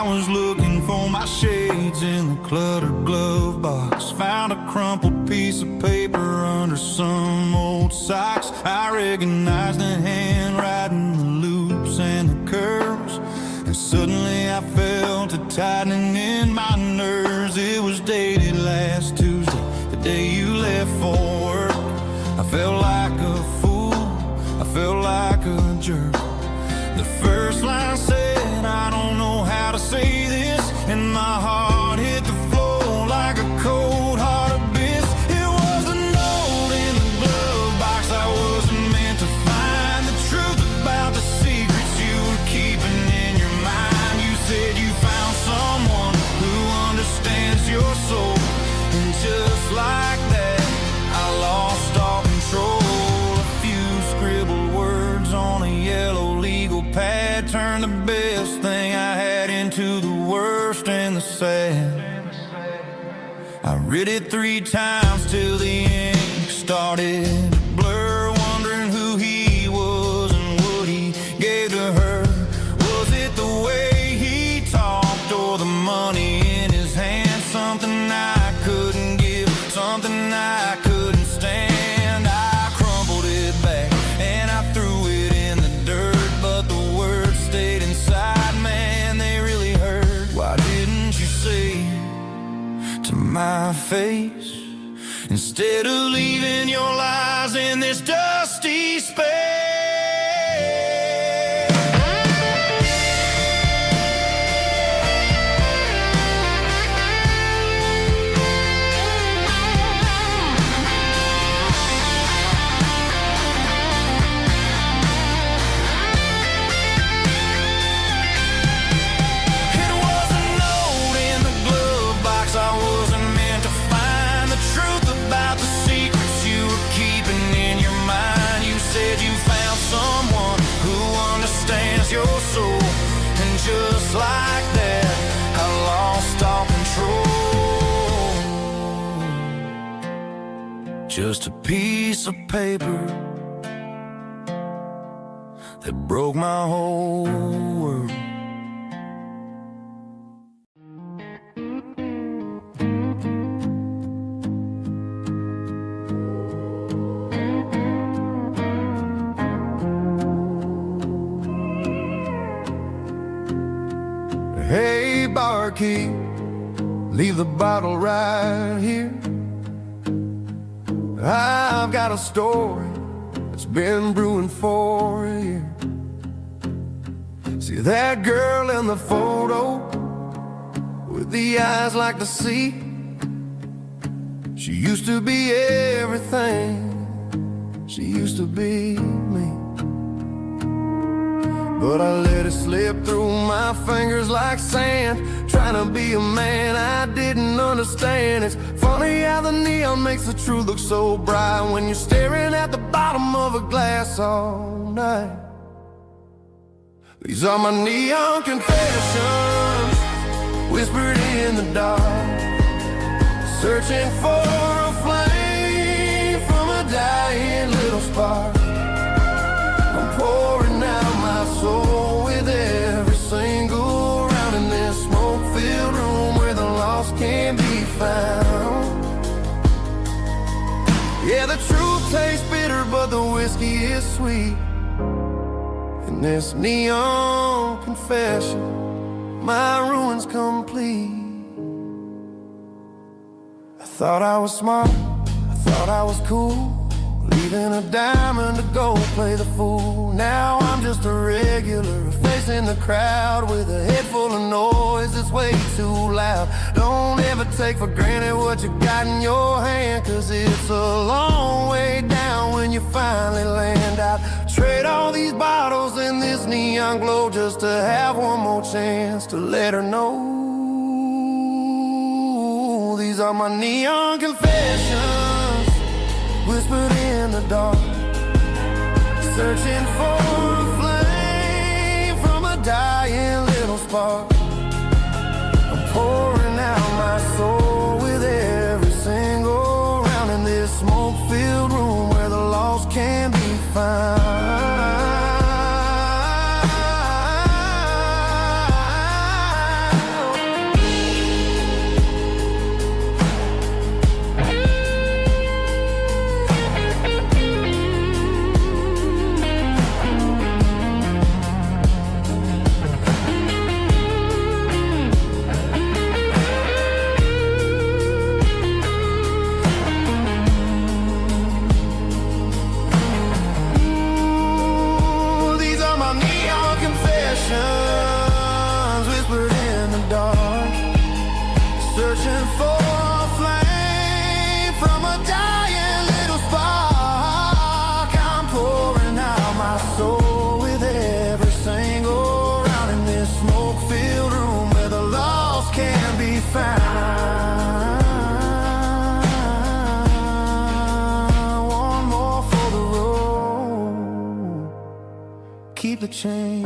I was looking for my shades in the cluttered glove box. Found a crumpled piece of paper under some old socks. I recognized the handwriting, the loops and the curves, and suddenly I felt a tightening in my nerves. It was dated last Tuesday, the day you left for work. I felt like a fool, I felt like a jerk. The first line said, I don't know how to say this, and my heart hit the floor like a cold hard abyss. It was a note in the glove box I wasn't meant to find. The truth about the secrets you were keeping in your mind. You said you found someone who understands your soul, and just like that, I lost all control. A few scribbled words on a yellow legal pad turned the best thing I had into the worst and the sad. I read it 3 times till the ink started to blur, wondering who he was and what he gave to her. Was it the way he talked or the money in his hand? Something I couldn't give, something I couldn't stand. I crumpled it back and I threw it in the dirt, but the words stayed inside, man, they really hurt. Why didn't you say to my face, instead of leaving your lies in this dusty space? Your soul, and just like that, I lost all control. Just a piece of paper that broke my whole world. Hey, barkeep, leave the bottle right here. I've got a story that's been brewing for a year. See that girl in the photo with the eyes like the sea? She used to be everything, she used to be me. But I let it slip through my fingers like sand, trying to be a man I didn't understand. It's funny how the neon makes the truth look so bright when you're staring at the bottom of a glass all night. These are my neon confessions, whispered in the dark, searching for a flame from a dying little spark. I'm pouring out my soul with every single round in this smoke-filled room where the lost can be found. Yeah, the truth tastes bitter, but the whiskey is sweet. In this neon confession, my ruin's complete. I thought I was smart, I thought I was cool, leaving a diamond to go play the fool. Now I'm just a regular, facing the crowd with a head full of noise that's way too loud. Don't ever take for granted what you got in your hand, cause it's a long way down when you finally land out. Trade all these bottles and this neon glow just to have one more chance to let her know. These are my neon confessions, whispered in the dark, searching for a flame from a dying little spark. I'm pouring out my soul with every single round in this smoke-filled room where the lost can be found. keep the change.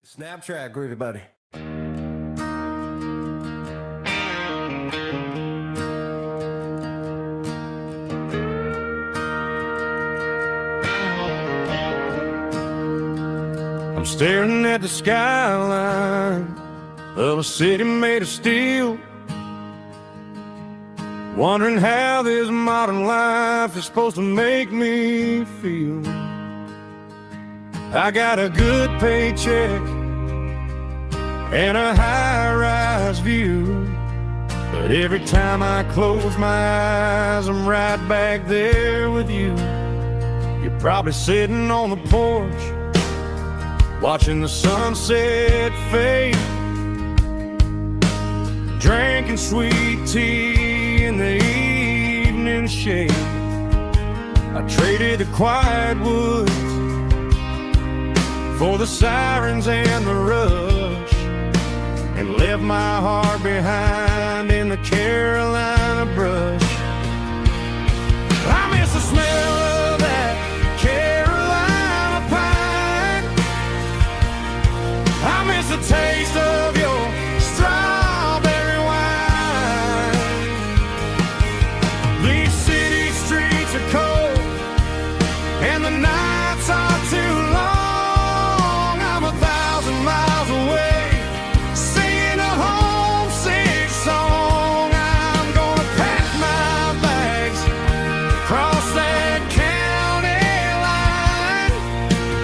Snapchat, groovy buddy. I'm staring at the skyline of a city made of steel, wondering how this modern life is supposed to make me feel. I got a good paycheck and a high-rise view, but every time I close my eyes, I'm right back there with you. You're probably sitting on the porch, watching the sunset fade, drinking sweet tea in the evening shade. I traded the quiet woods for the sirens and the rush, and left my heart behind in the Carolina brush. I miss the smell of that Carolina pine. I miss the taste of your strawberry wine. These city streets are cold and the nights are too long. I'm 1,000 miles away, singing a homesick song. I'm gonna pack my bags, cross that county line,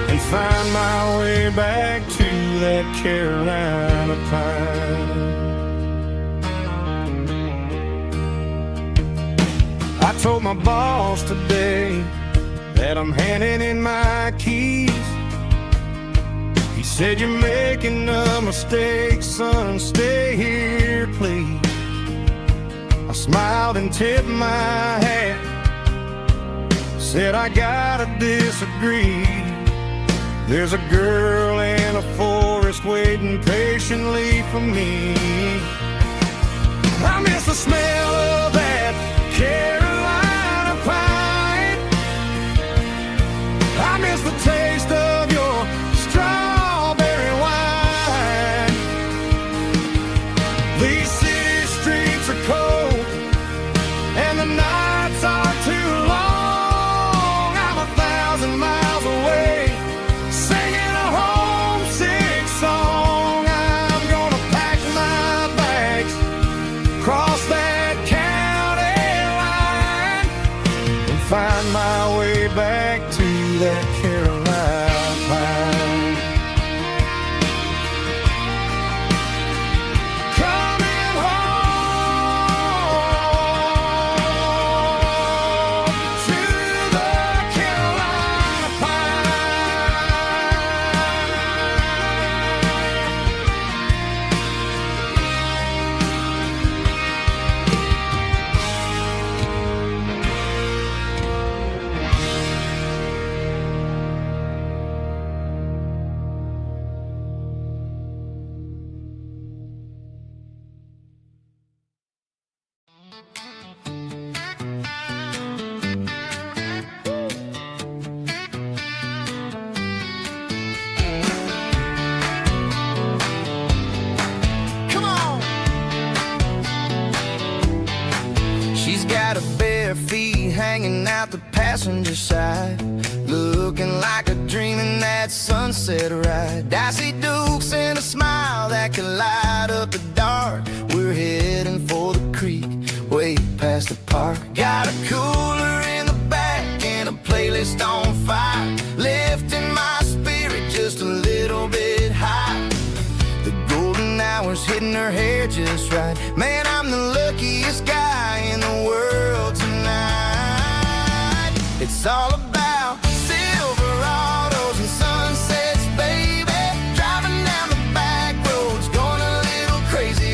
and find my way back to that Carolina pine. I told my boss today that I'm handing in my keys. He said, "You're making a mistake, son, stay here, please." I smiled and tipped my hat, said, "I gotta disagree. There's a girl in a forest waiting patiently for me." I miss the smell of that Carolina pine. I miss the taste of your strawberry wine. These city streets are cold and the nights are too long. I'm 1,000 miles away, singing a homesick song. I'm gonna pack my bags, cross that county line, and find my way back to that Carolina pine. Coming home to the Carolina Come on! She's got her bare feet hanging out the passenger side, looking like a dream in that sunset ride. Dicey dukes and a smile that can light up the dark. We're heading for the creek, way past the park. Got a cooler in the back and a playlist on fire, lifting my spirit just a little bit high. The golden hours hitting her hair just right. Man, I'm the luckiest guy in the world tonight. It's all about Silverados and sunsets, baby. Driving down the back roads, going a little crazy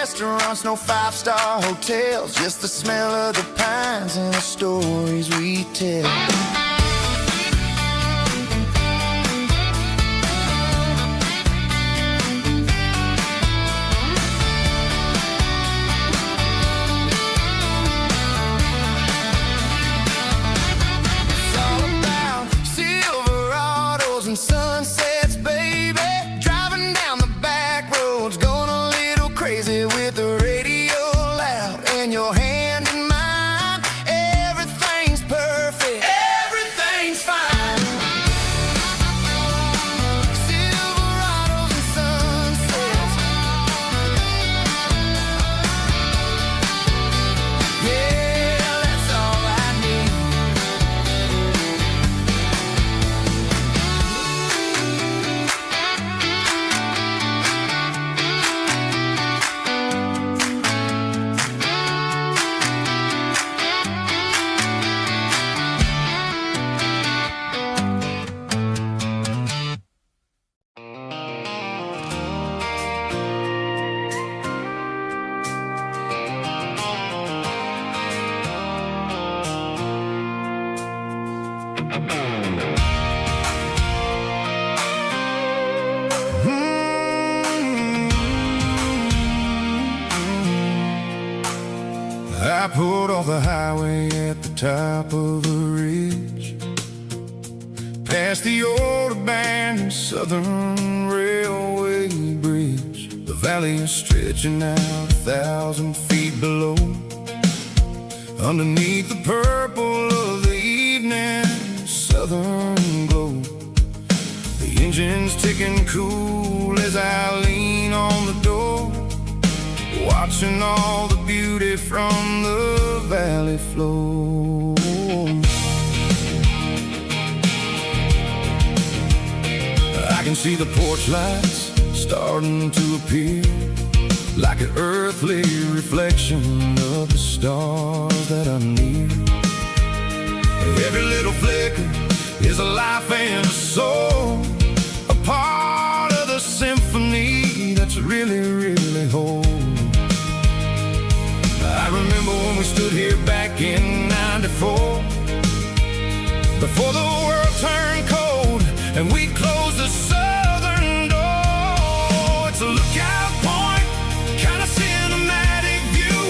restaurants, no five-star hotels, just the smell of the pines and the stories we tell. Sunsets, baby, driving down the back roads, going a little crazy with the radio loud and your hand in mine. Everything's perfect, everything's fine. Silverados and sunsets, yeah, that's all I need. I pulled off the highway at the top of a ridge, past the old abandoned Southern Railway bridge. The valley is stretching out 1,000 feet below, underneath the purple of the evening southern glow. The engine's ticking cool as I lean on the door, watching all the beauty from the valley flow. I can see the porch lights starting to appear, like an earthly reflection of the stars that are near. Every little flicker is a life and a soul, a part of the symphony that's really, really whole. I remember when we stood here back in '94, before the world turned cold and we closed the southern door. It's a lookout point, kind of cinematic view,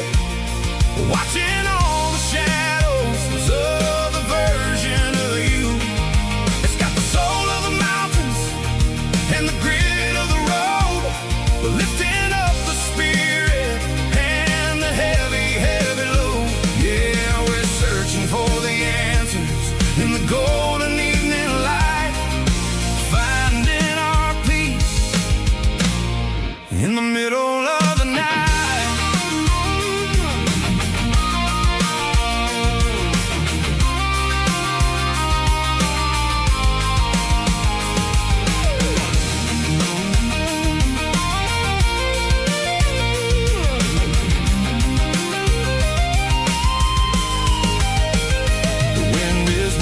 watching all the shadows of the version of you. It's got the soul of the mountains and the grit of the road, lifting up the spirit and the heavy, heavy load. Yeah, we're searching for the answers in the golden evening light, finding our peace in the middle of the night.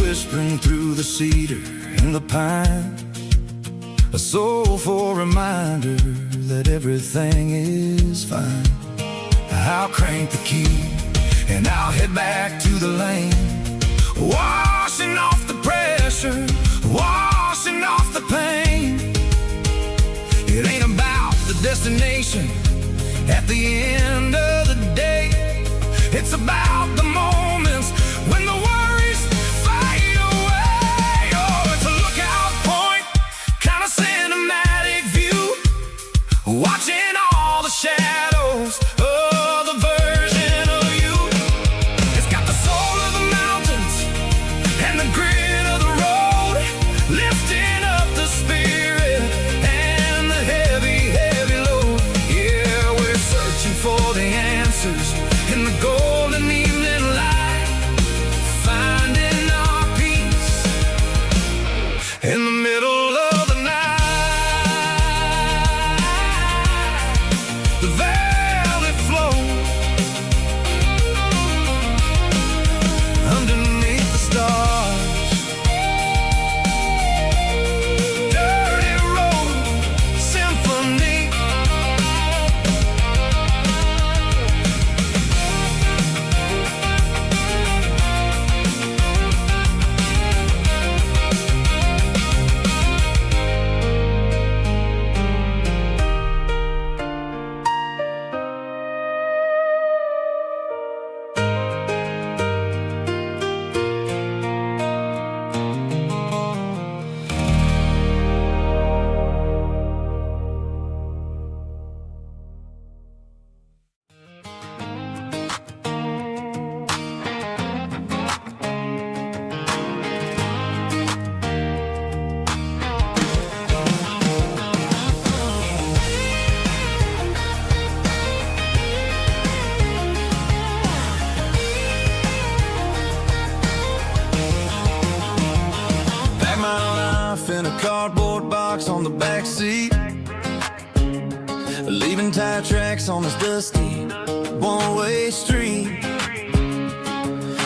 Whispering through the cedar and the pine, a soulful reminder that everything is fine. I'll crank the key and I'll head back to the lane, washing off the pressure, washing off the pain. It ain't about the destination at the end of the day, it's about the moments when the worries fade away. Oh, it's a lookout point, kind of cinematic view, watching all the shadows of the version of you. It's got the soul of the mountains and the grit of the road, lifting up the spirit and the heavy, heavy load. Yeah, we're searching for the answers in the golden evening light, finding our peace in the middle of the night. The backseat, leaving tire tracks on this dusty one-way street.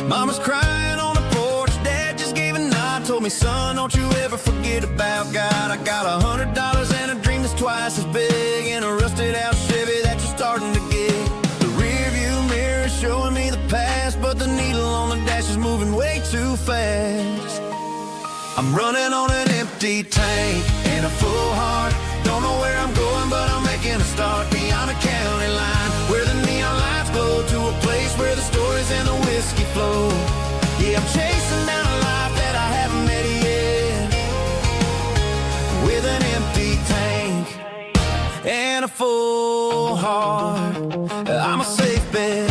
Mama's crying on the porch, Dad just gave a nod, told me, son, don't you ever forget about God. I got $100 and a dream that's twice as big, and a rusted out Chevy that you're starting to get. The rear view mirror is showing me the past, but the needle on the dash is moving way too fast. I'm running on an empty tank and a full heart. Don't know where I'm going, but I'm making a start beyond a county line, where the neon lights glow, to a place where the stories and the whiskey flow. Yeah, I'm chasing down a life that I haven't met yet, with an empty tank and a full heart. I'm a safe bet.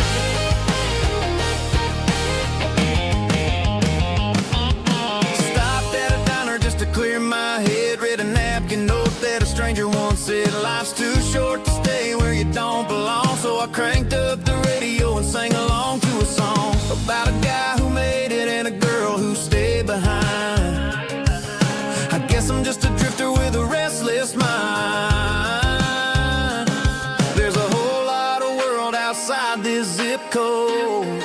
Clear my head, read a napkin note that a stranger once said, life's too short to stay where you don't belong. So I cranked up the radio and sang along to a song about a guy who made it and a girl who stayed behind. I guess I'm just a drifter with a restless mind. There's a whole lot of world outside this zip code,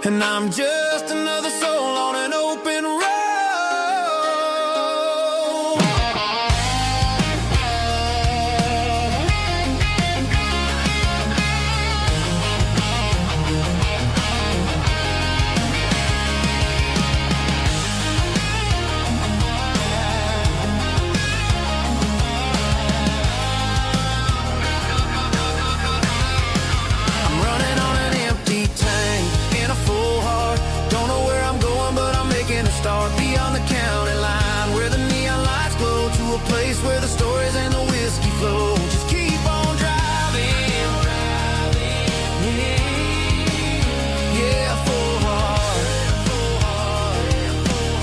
and I'm just another soul on an open road. Start beyond the county line, where the neon lights glow, to a place where the stories and the whiskey flow. Just keep on driving, yeah, full heart, full heart, full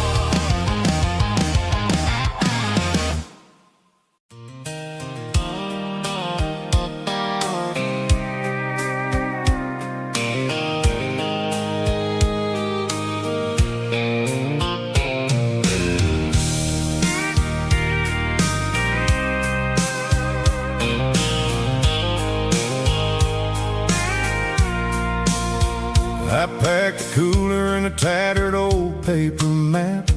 I packed the cooler and a tattered old paper map,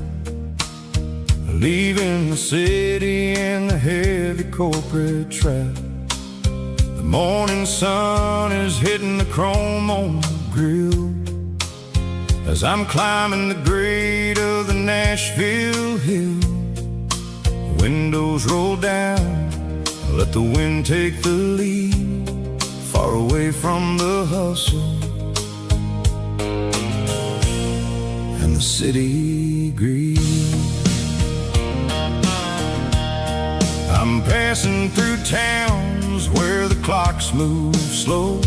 leaving the city and the heavy corporate trap. The morning sun is hitting the chrome on the grill as I'm climbing the grade of the Nashville hill. Windows roll down, let the wind take the lead, far away from the hustle and the city greed. I'm passing through towns where the clocks move slow,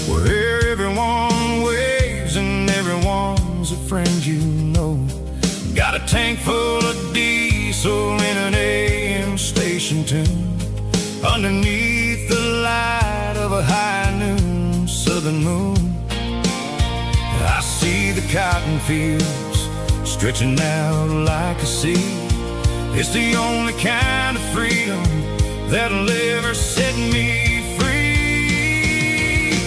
where everyone waves and everyone's a friend you know. Got a tank full of diesel in an AM station tune, underneath the light of a high noon southern moon. I see the cotton fields stretching out like a sea. It's the only kind of freedom that'll ever set me free.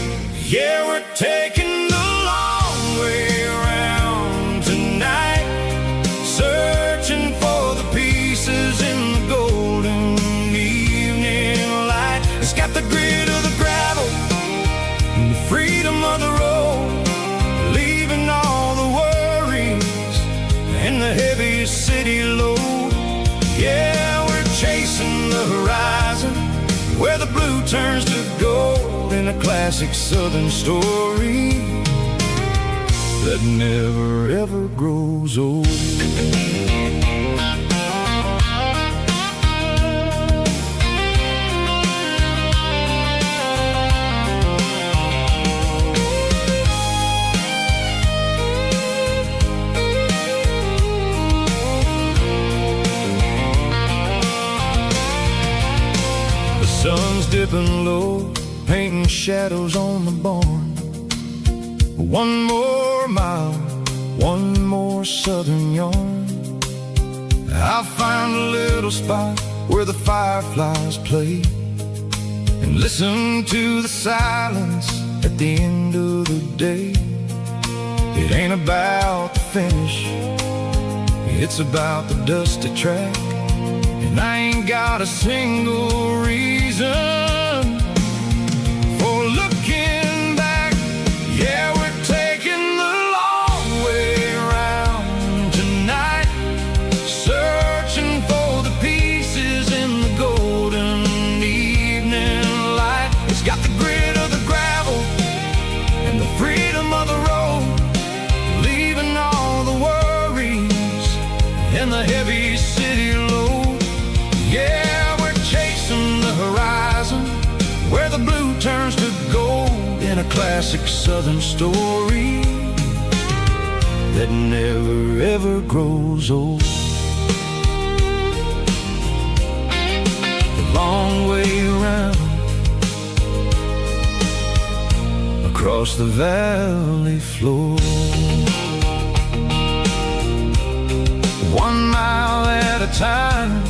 Yeah, we're taking the long way around tonight, searching for the pieces in the golden evening light. It's got the grit of the gravel and the freedom of the road, leaving all the worries and the heavy city load. Yeah, we're chasing the horizon, where the blue turns to gold, in a classic southern story that never ever grows old. Sun's dipping low, painting shadows on the barn. One more mile, one more southern yarn. I'll find a little spot where the fireflies play, and listen to the silence at the end of the day. It ain't about the finish, it's about the dusty track. And I ain't got a single reason for looking back. Yeah, we're taking the long way around tonight, searching for the pieces in the golden evening light. It's got the grit of the gravel and the freedom of the road, leaving all the worries and the heavy city load. Yeah, we're chasing the horizon, where the blue turns to gold, in a classic southern story that never ever grows old. The long way around, across the valley floor, 1 mile at a time.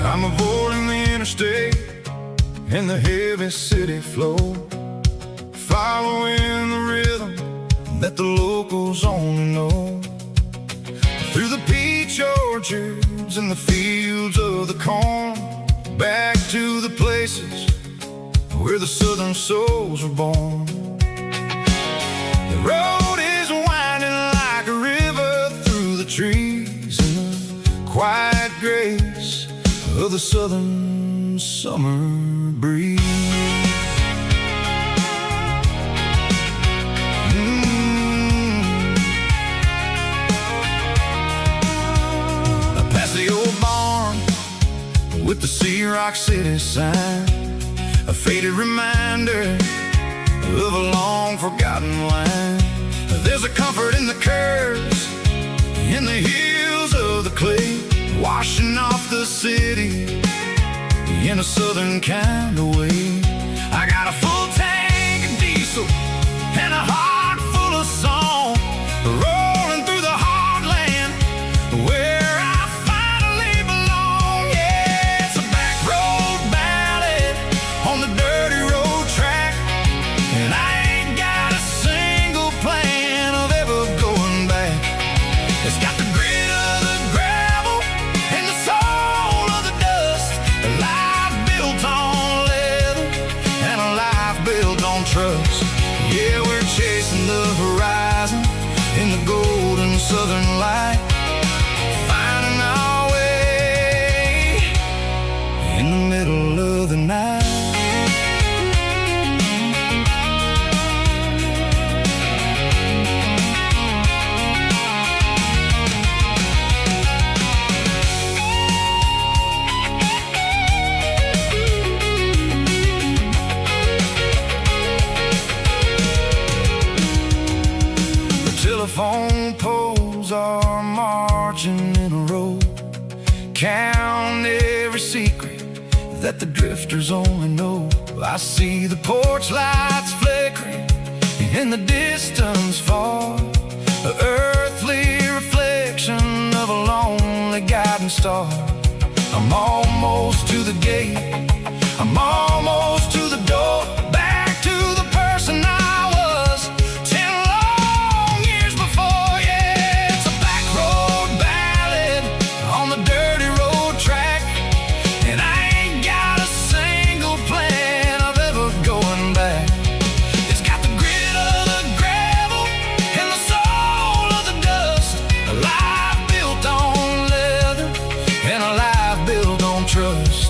I'm avoiding the interstate and the heavy city flow, following the rhythm that the locals only know. Through the peach orchards and the fields of the corn, back to the places where the southern souls were born. The road is winding like a river through the trees, and the quiet grace of the southern summer breeze. Past the old barn with the Sea Rock City sign, a faded reminder of a long forgotten line. There's a comfort in the curves, in the hills of the clay, washing off the city in a southern kind of way. I got a full tank of diesel and a heart full of song, rolling through the heartland where I finally belong. Yeah, it's a back road ballad on the dirty road track, and I ain't got a single plan of ever going back. It's got the grit of the gravel and the soul of the dust, a life built on leather and a life built on trust. Yeah, we're chasing the horizon in the golden southern light, finding our way in the middle of the night. Telephone poles are marching in a row, count every secret that the drifters only know. I see the porch lights flickering in the distance far, an earthly reflection of a lonely guiding star. I'm almost to the gate, I'm almost to the door, back to the person I was 10 long years before. Yeah, it's a back road ballad on the dirty road track, and I ain't got a single plan of ever going back. It's got the grit of the gravel and the soul of the dust, a life built on leather and a life built on trust.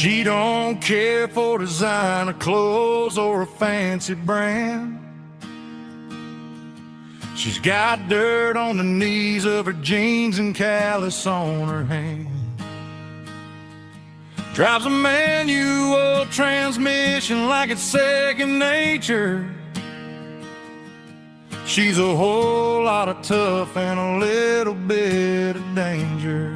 She don't care for designer clothes or a fancy brand. She's got dirt on the knees of her jeans and callus on her hand. Drives a manual transmission like it's second nature. She's a whole lot of tough and a little bit of danger.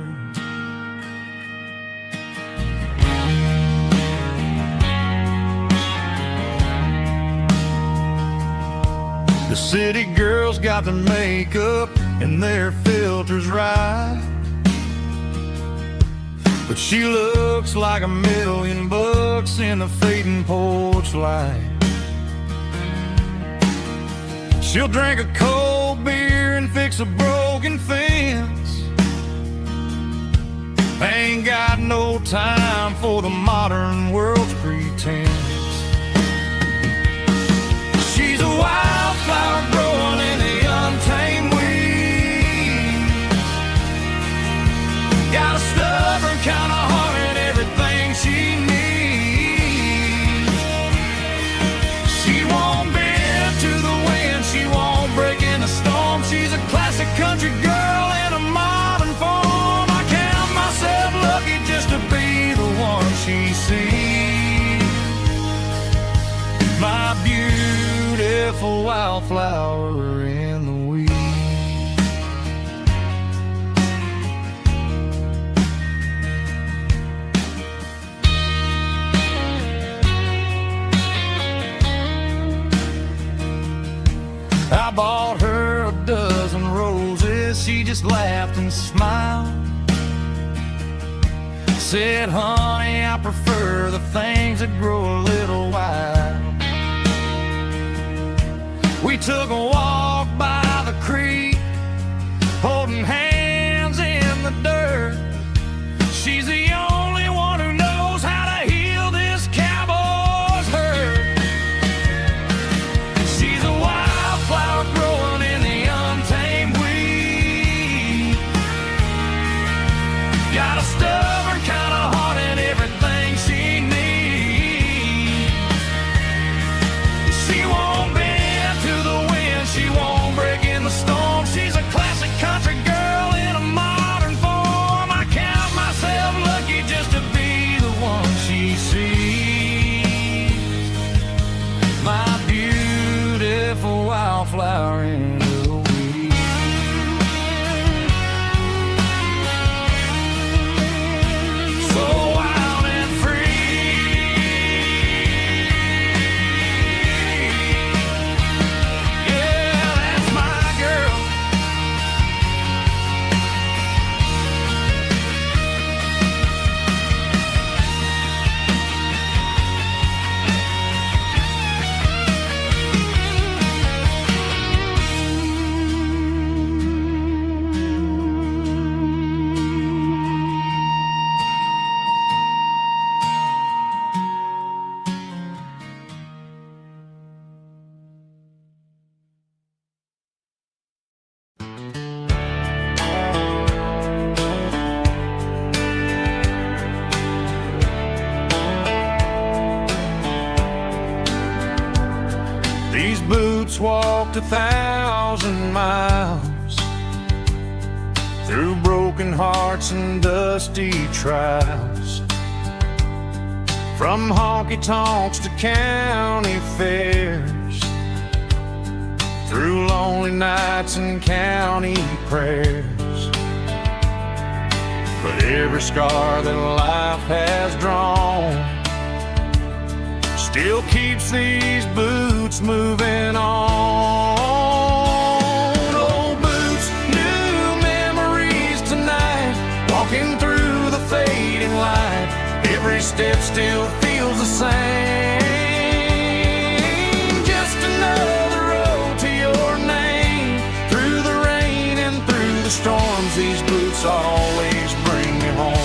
The city girls got their makeup and their filters right, but she looks like $1,000,000 in the fading porch light. She'll drink a cold beer and fix a broken fence. Ain't got no time for the modern world's pretense. She's a wildflower growing in the untamed weeds. Got a stubborn kind of heart and everything she needs. She won't bend to the wind, she won't break in the storm. She's a classic country girl in a modern form. I count myself lucky just to be the one she sees. My beautiful wildflower in the weeds. I bought her a dozen roses, she just laughed and smiled. Said, honey, I prefer the things that grow a little wild. We took a walk by the creek, holding hands in the dirt. She's the only one who knows how to heal this cowboy's hurt. She's a wildflower growing in the untamed weed. Got a stubborn kind of heart and everything she needs. She won't bend to the wind, she won't break in the storm. She's a classic country girl in a modern form. I count myself lucky just to be the one she sees. My beautiful wildflower in the weeds. So wild and free. Yeah, that's my girl. These boots walked 1,000 miles through broken hearts and dusty trials, from honky-tonks to county fairs, through lonely nights and county prayers. But every scar that life has drawn still keeps these boots moving on. Old boots, new memories tonight, walking through the fading light. Every step still feels the same. Just another road to your name. Through the rain and through the storms, these boots always bring me home.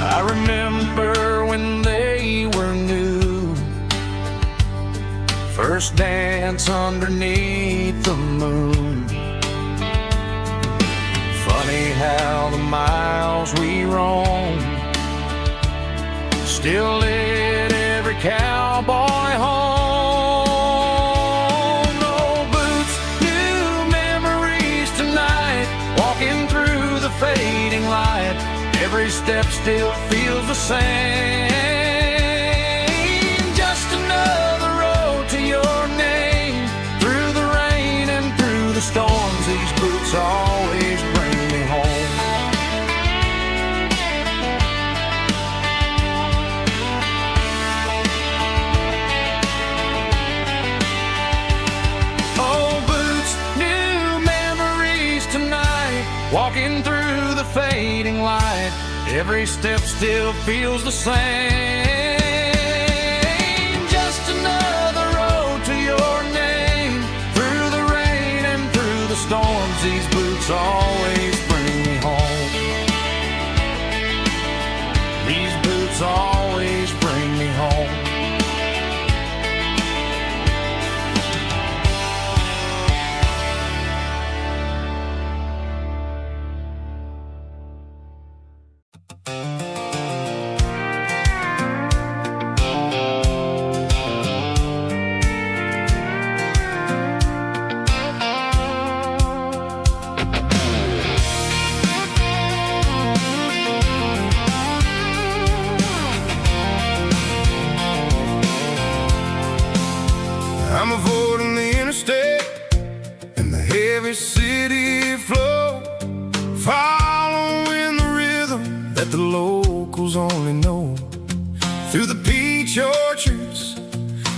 I remember when they were new, first dance dance underneath the moon. Funny how the miles we roam still lit every cowboy home. No boots, new memories tonight, walking through the fading light. Every step still feels the same. Just another road to your name, through the rain and through the storms. These boots always bring me home. Walking through the fading light, every step still feels the same. Just another road to your name, through the rain and through the storms. These boots always bring me home. These boots always bring me home. I'm avoiding the interstate and the heavy city flow, following the rhythm that the locals only know. Through the peach orchards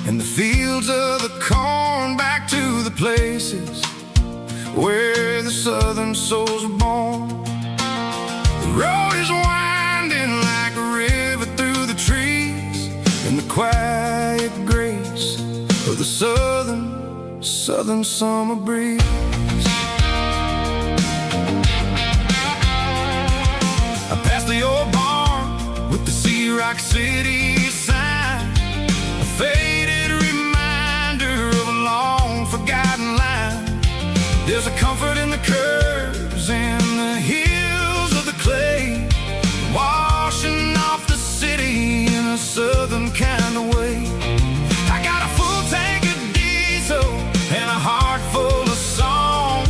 and the fields of the corn, back to the places where the southern souls were born. The road is winding like a river through the trees, in the quiet grace of the southern summer breeze. I passed the old barn with the Sea Rock City sign, a faded reminder of a long forgotten line. There's a comfort in the curves and the hills of the clay, washing off the city in a southern kind of way. I got a full tank of diesel and a heart full of song,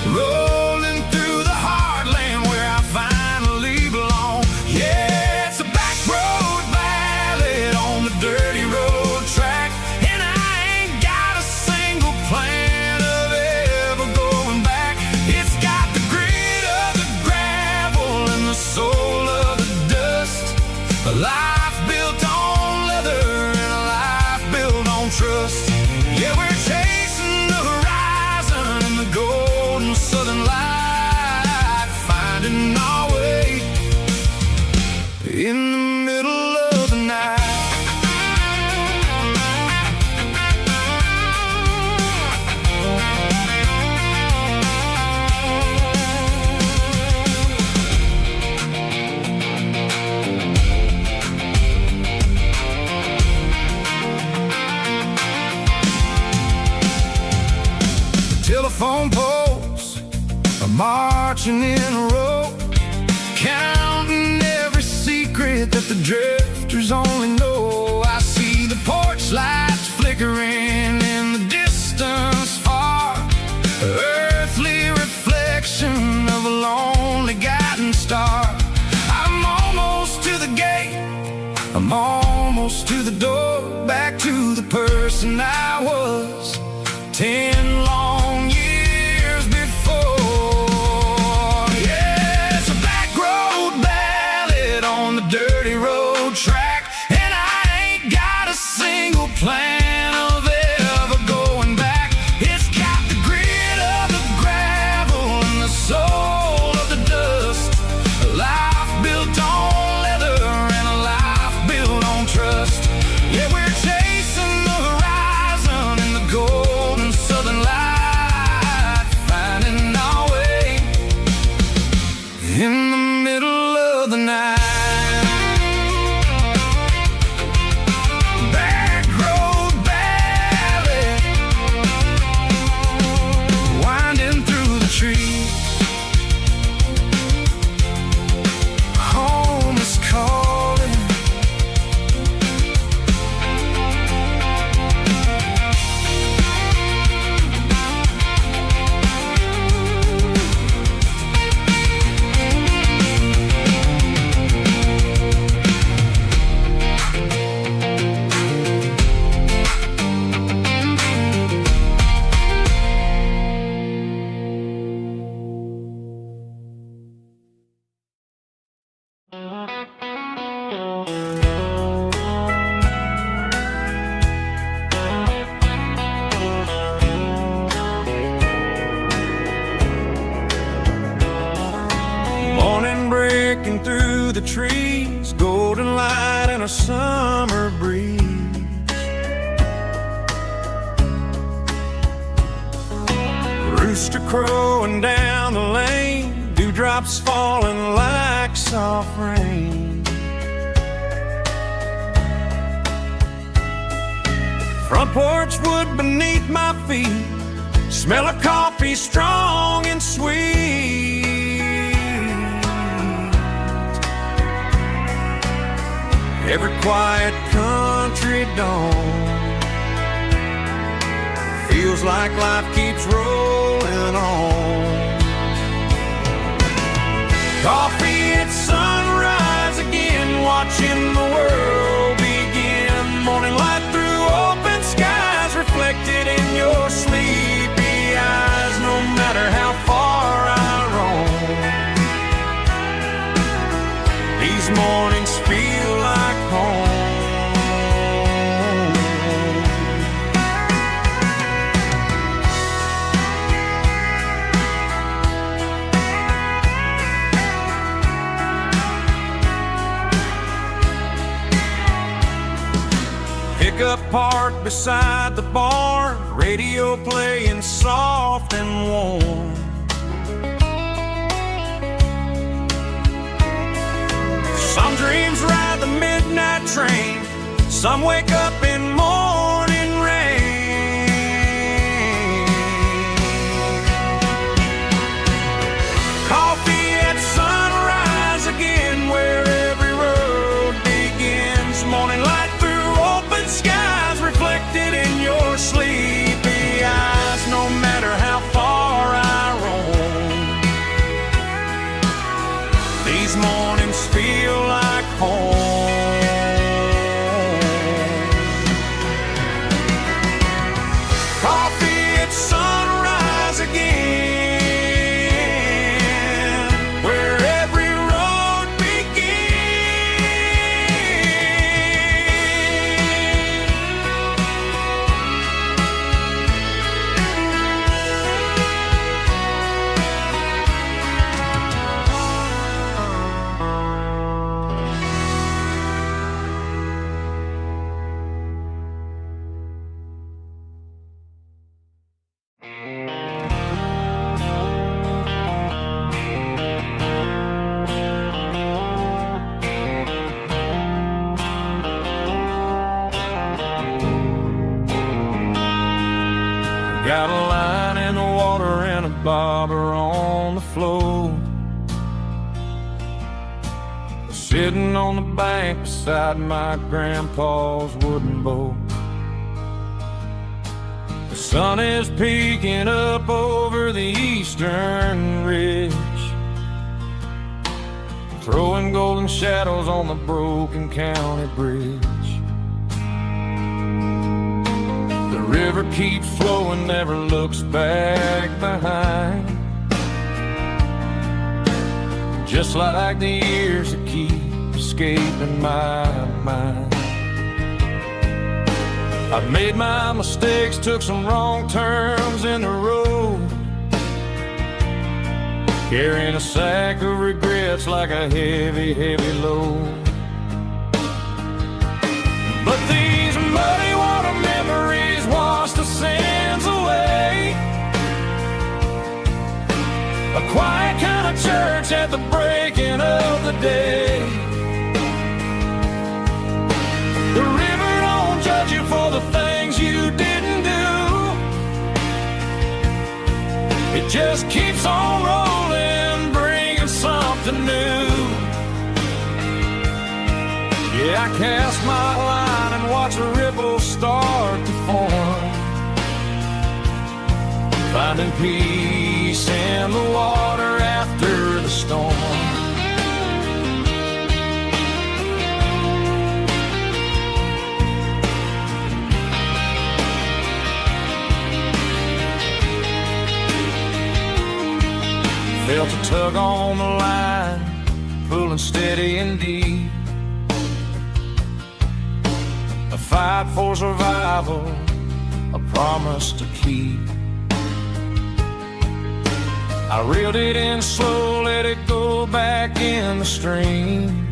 rolling through the heartland where I finally belong. Yeah, it's a back road ballad on the dirty road track, and I ain't got a single plan of ever going back. It's got the grit of the gravel and the soul of the dust, a life built on leather and a life built on trust. Yeah, we're chasing the horizon in the golden southern light, finding our way in the middle of the night. Telephone poles are marching in a row, counting every secret that the drifters only know. I see the porch lights flickering in the distance far, earthly reflection of a lonely guiding star. I'm almost to the gate, I'm almost to the door, back to the person I was 10 long years before. Yeah, it's a back road ballad on the dirty road track, and I ain't got a single plan of ever going back. It's got the grit of the gravel and the soul of the dust, a life built on leather and a life built on trust. Yeah, we're chasing the horizon in the golden southern light, finding our way in the middle of the night. Back road ballad breaking through the trees, golden light and a summer breeze. Rooster crowing down the lane, dewdrops falling like soft rain. Front porch wood beneath my feet, smell of coffee strong and sweet. Every quiet country dawn feels like life keeps rolling on. Coffee at sunrise again, watching the world begin. Morning light through open skies, reflected in your sleepy eyes. No matter how far I roam, these mornings feel like home. Pickup parked beside the barn, radio playing soft and warm. Some dreams ride the midnight train, some wake up in morning rain. Coffee at sunrise again, where every road begins. Morning light through open skies, reflected in your sleepy eyes. No matter how far I roam, these mornings feel like home. Coffee at sunrise again, where every road got a line in the water and a bobber on the floor. Sitting on the bank beside my grandpa's wooden boat. The sun is peeking up over the eastern ridge, throwing golden shadows on the broken county bridge. The river keeps flowing, never looks back behind, just like the years that keep escaping my mind. I've made my mistakes, took some wrong turns in the road, carrying a sack of regrets like a heavy, heavy load. But these muddy water memories wash the sins away. A quiet kind of church at the breaking of the day. The river don't judge you for the things you didn't do. It just keeps on rolling, bringing something new. Yeah, I cast my line and watch a ripple start to form, finding peace in the water after the storm. Felt a tug on the line, pulling steady and deep. A fight for survival, a promise to keep. I reeled it in slow, let it go back in the stream.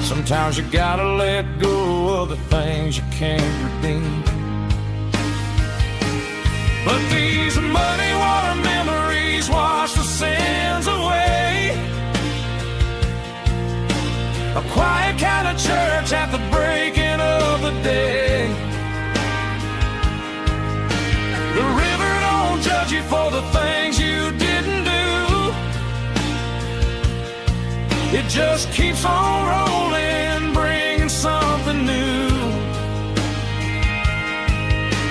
Sometimes you gotta let go of the things you can't redeem. But these muddy water memories wash the sins away. A quiet kind of church at the breaking of the day. The river don't judge you for the things you didn't do. It just keeps on rolling, bringing something new.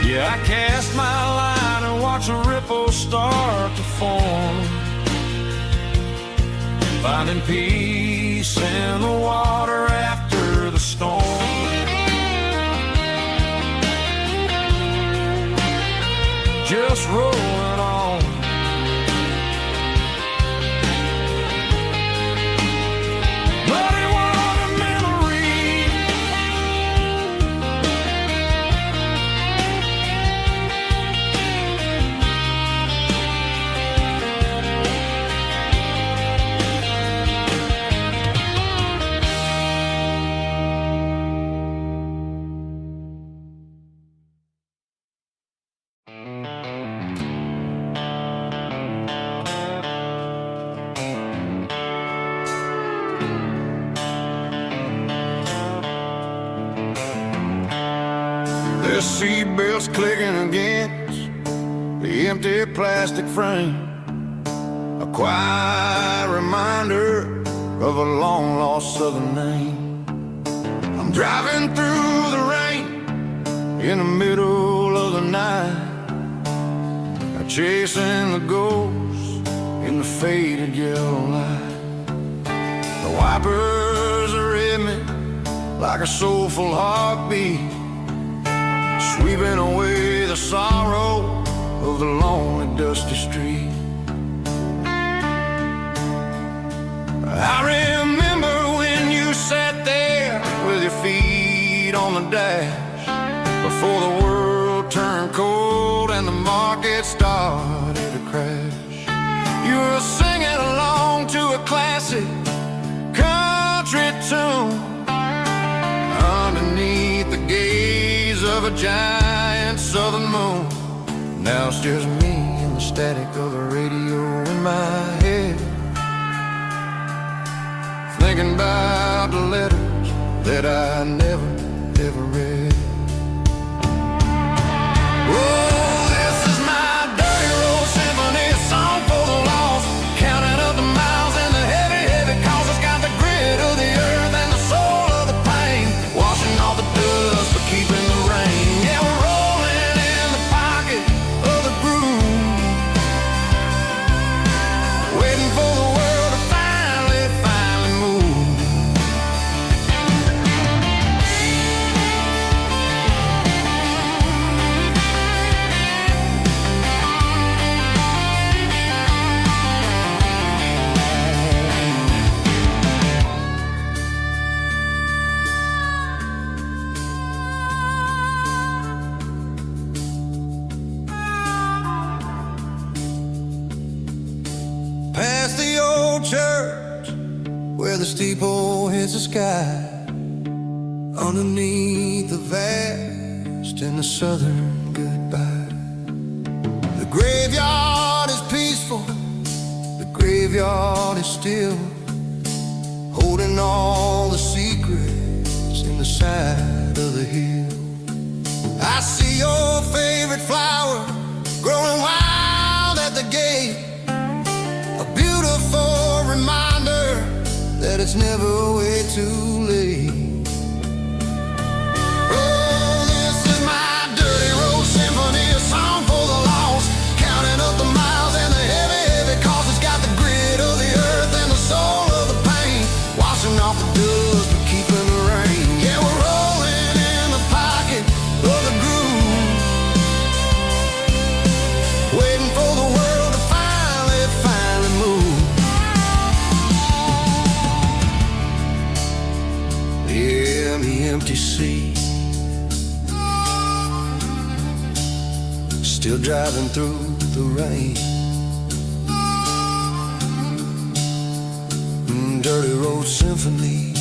Yeah, I cast my line and watch a ripple start to form, finding peace in the water after the storm. Just rolling on. Muddy water memory. The seatbelt's clicking against the empty plastic frame, a quiet reminder of a long-lost southern name. I'm driving through the rain in the middle of the night, chasing the ghosts in the faded yellow light. The wipers are in me like a soulful heartbeat, sweeping away the sorrow of the lonely, dusty street. I remember when you sat there with your feet on the dash, before the world turned cold and the market started to crash. You were singing along to a classic country tune underneath the gaze of a giant southern moon. Now it's just me and the static of the radio in my head, thinking about the letters that I never, ever read. Oh, this is my dirty road symphony, a song for the lost, counting up the miles and the heavy, heavy calls. It's got the grit of the earth and the soul of the pain, washing off the dust but keeping the rain. Yeah, we're rolling in the pocket of the groove, waiting for the world to finally move. Past the old church where the steeple hits the sky, underneath the vast and the southern goodbye. The graveyard is peaceful, the graveyard is still, holding all the secrets in the side of the hill. I see your favorite flower growing wild at the gate, a beautiful reminder that it's never way too late. Oh, this is my dirty road symphony, a song for the lost, counting up the miles and the heavy, heavy calls. It's got the grit of the earth and the soul of the pain, washing off the dust but keeping the rain. Yeah, we're rolling in the pocket of the groove, waiting for the world to finally move. Yeah, the empty seat, still driving through the rain. Dirty Road Symphony.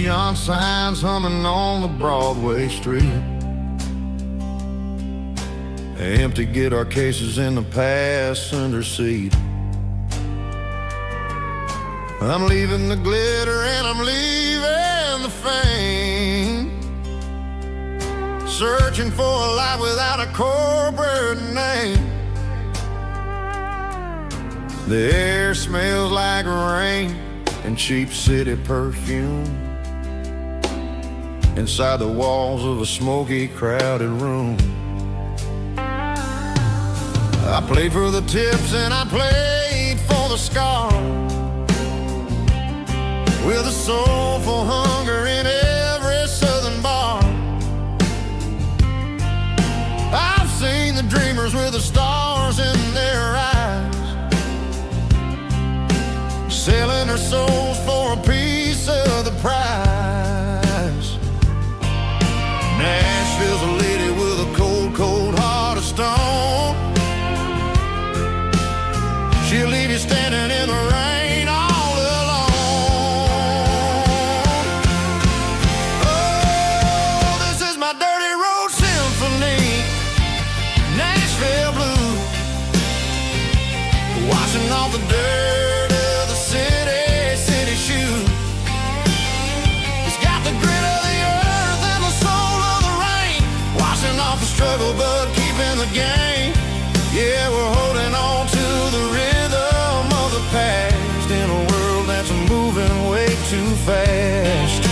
Neon signs humming on the Broadway street. Empty guitar cases in the passenger seat. I'm leaving the glitter and I'm leaving the fame. Searching for a life without a corporate name. The air smells like rain and cheap city perfume. Inside the walls of a smoky, crowded room. I played for the tips and I played for the scars, with a soulful hunger in every southern bar. I've seen the dreamers with the stars in their eyes, selling their souls for a piece of the prize. Nashville's a lady with a cold, cold heart of stone. She'll leave you standing in the rain all alone. Oh, this is my Dirty Road Symphony, Nashville Blue, washing off the dirt of the city shoe. It's got the grit of the earth and the soul of the rain, washing off the struggle but keeping the game. Yeah, we're holding on to the rhythm of the past in a world that's moving way too fast.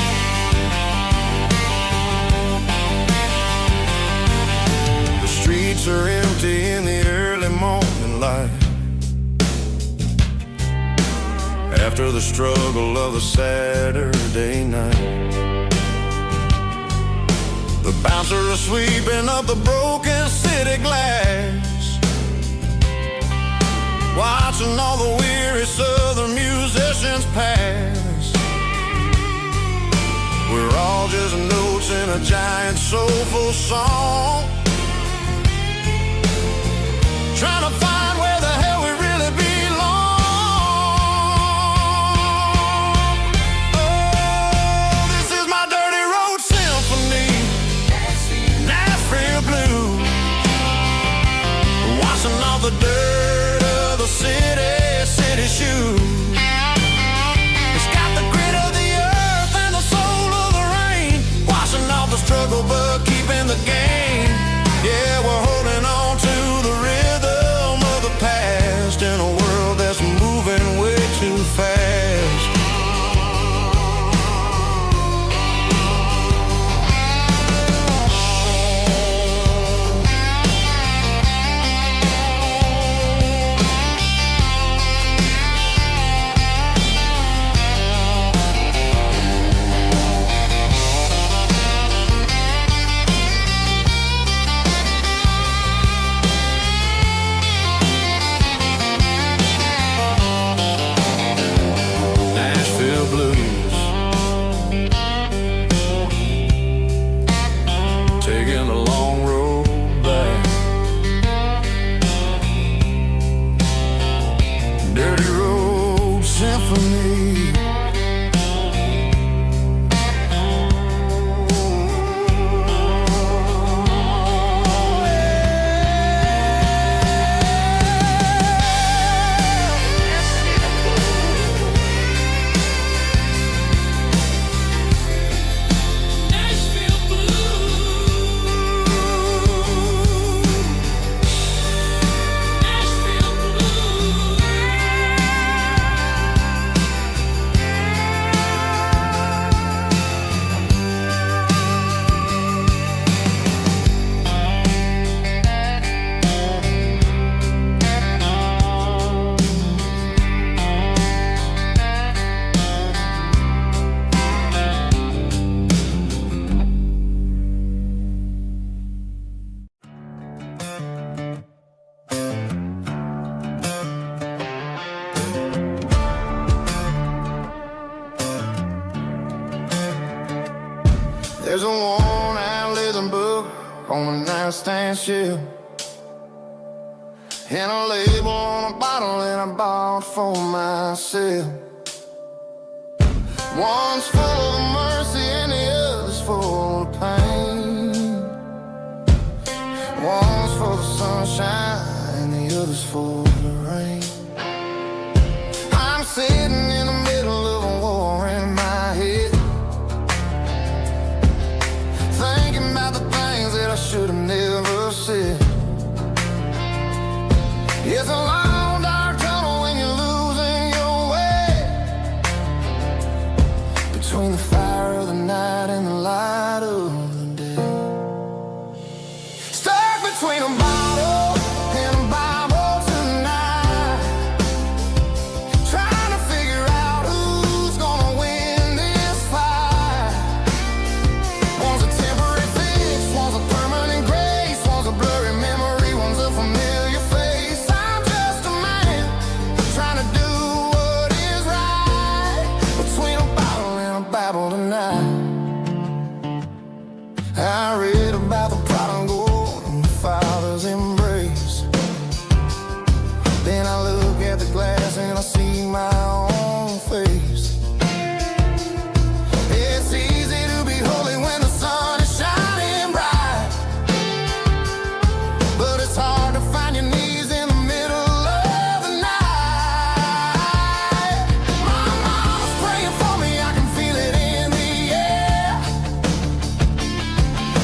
The streets are empty in the early morning light, after the struggle of the Saturday night. The bouncers are sweeping up the broken city glass, watching all the weary southern musicians pass. We're all just notes in a giant soulful song, trying to find where the hell we really belong. Oh, this is my Dirty Road Symphony, Nashville Blue, washing off the dirt of the city shoe. It's got the grit of the earth and the soul of the rain, washing off the struggle but keeping the game. Yeah, we're holding on to the rhythm of the past in a world that's moving way too fast. Nashville Blues, taking the long road back. Dirty Road Symphony. rhythm book on the nightstand shelf, and a label on a bottle that I bought for myself. One's full of mercy and the other's full of pain. One's for the sunshine and the other's for the rain. I'm sitting in the middle of a war in my head, thinking about the things that I should have never said. It's a long dark tunnel when you're losing your way, between the fire of the night and the light of the day. Stuck between a bottle and a Bible tonight, trying to figure out who's gonna win this fight. One's a temporary fix, one's a permanent grace, one's a blurry memory, one's a familiar face. I'm just a man trying to do what is right, between a bottle and a Bible tonight. I read about the prodigal and the father's embrace. Then I look at the glass and I see my own face. It's easy to be holy when the sun is shining bright, but it's hard to find your knees in the middle of the night. My mom's praying for me, I can feel it in the air,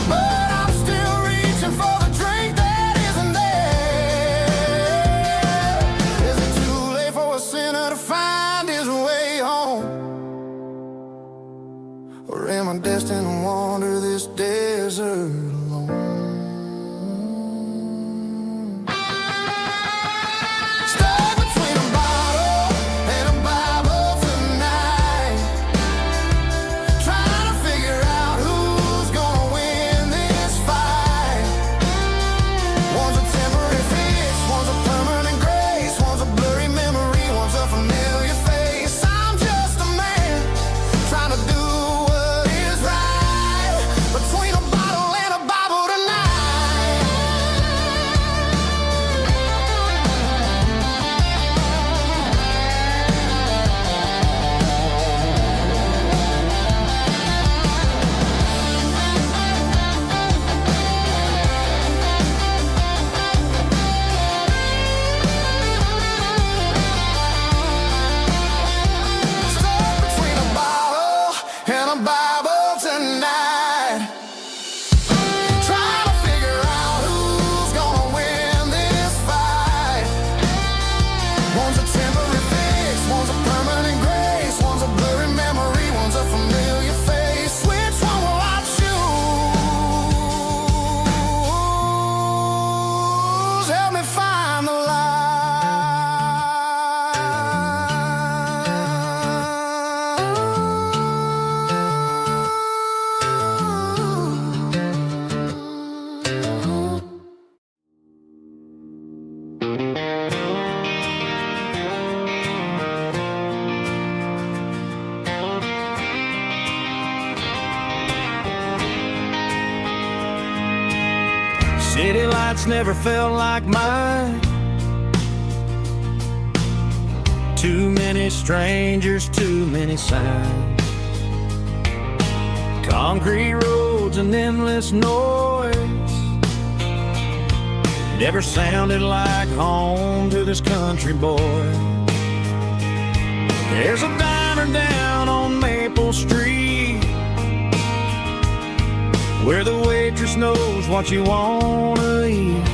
but I'm still reaching for the drink that isn't there. Is it too late for a sinner to find his way home? Or am I destined to wander this desert alone? Stuck between a bottle and a Bible tonight, trying to figure out who's gonna win this fight. One's a temporary fix, one's a permanent grace, one's a blurry memory, one's a familiar face. I'm just a man trying to do what is right, between a bottle and a Bible tonight. Stuck between a bottle and a Bible tonight, trying to figure out who's gonna win this fight. One's a temporary fix, one's a permanent grace, one's a blurry memory, one's a familiar face. Which one will I choose? Help me find the light. City lights never felt like mine. Too many strangers, too many signs. Concrete roads and endless noise never sounded like home to this country boy. There's a diner down on Maple Street where the waitress knows what you wanna eat,